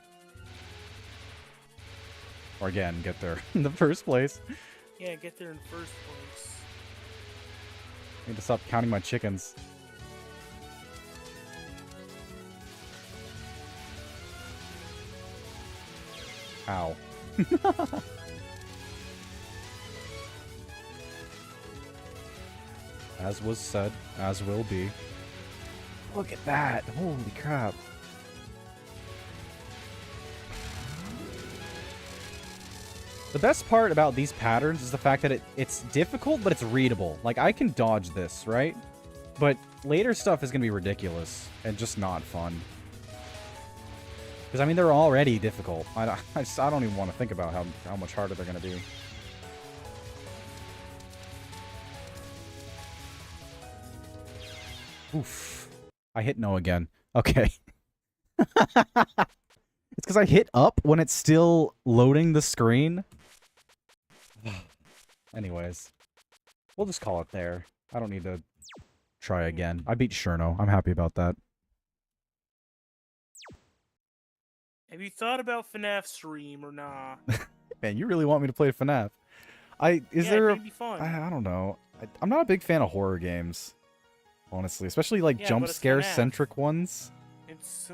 Or again, get there in the first place. Yeah, get there in first place. I need to stop counting my chickens. Ow. As was said, as will be. Look at that! Holy crap. The best part about these patterns is the fact that it's difficult, but it's readable. Like, I can dodge this, right? But later stuff is going to be ridiculous and just not fun. Because, I mean, they're already difficult. I don't even want to think about how much harder they're going to be. Oof. I hit no again. Okay. It's because I hit up when it's still loading the screen. Anyways. We'll just call it there. I don't need to try again. I beat Cherno. I'm happy about that. Have you thought about FNAF stream or nah? Man, you really want me to play FNAF. Is yeah, there it'd be fun. I don't know. I'm not a big fan of horror games. Honestly, especially like Yeah, jump but it's scare FNAF. centric ones. It's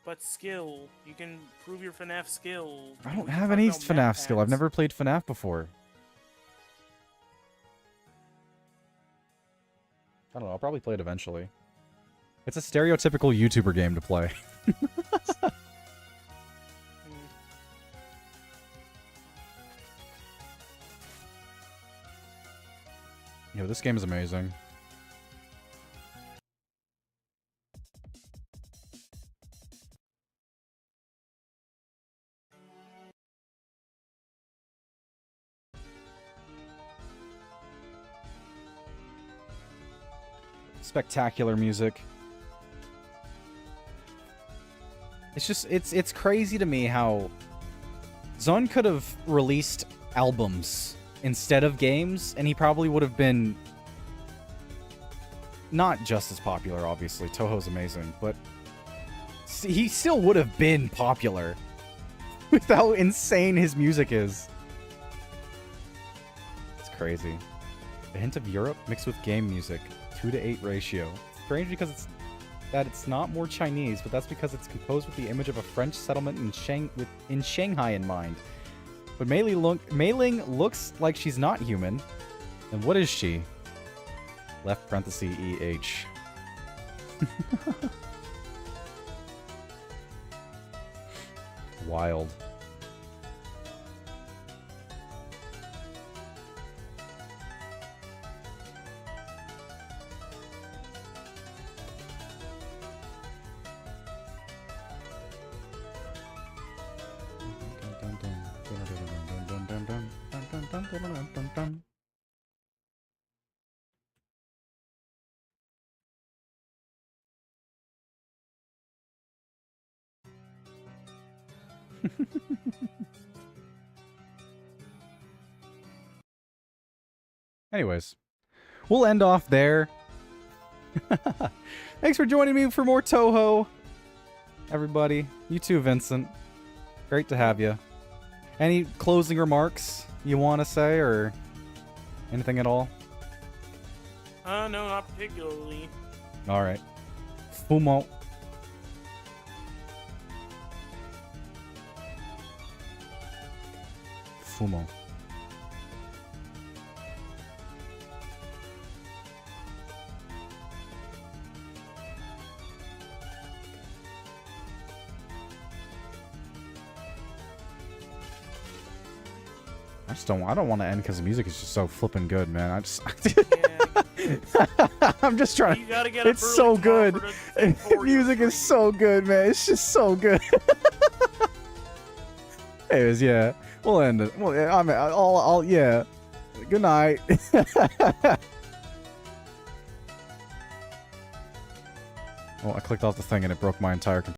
But skill. You can prove your FNAF skill. I don't We have talked any about FNAF map skill. I've packs. never played FNAF before. I don't know. I'll probably play it eventually. It's a stereotypical YouTuber game to play. Yo, this game is amazing. Spectacular music. It's just, it's crazy to me how Zon could have released albums instead of games, and he probably would have been not just as popular, obviously. Touhou's amazing, but he still would have been popular with how insane his music is. It's crazy. A hint of Europe mixed with game music. 2:8 ratio. Strange because it's not more Chinese, but that's because it's composed with the image of a French settlement in Shanghai in mind. But Mei Ling looks like she's not human. And what is she? Left parenthesis EH. Wild. Anyways, we'll end off there. Thanks for joining me for more Touhou, everybody. You too, Vincent. Great to have you. Any closing remarks you want to say, or anything at all? No, not particularly. All right. Fumo. Fumo. I don't want to end because the music is just so flipping good, man. I'm just trying. You gotta get up It's early so tomorrow good. for the thing for Music you. is so good, man. It's just so good. Anyways, yeah, we'll end it. Well, yeah, I'll yeah. Good night. Well, I clicked off the thing and it broke my entire computer.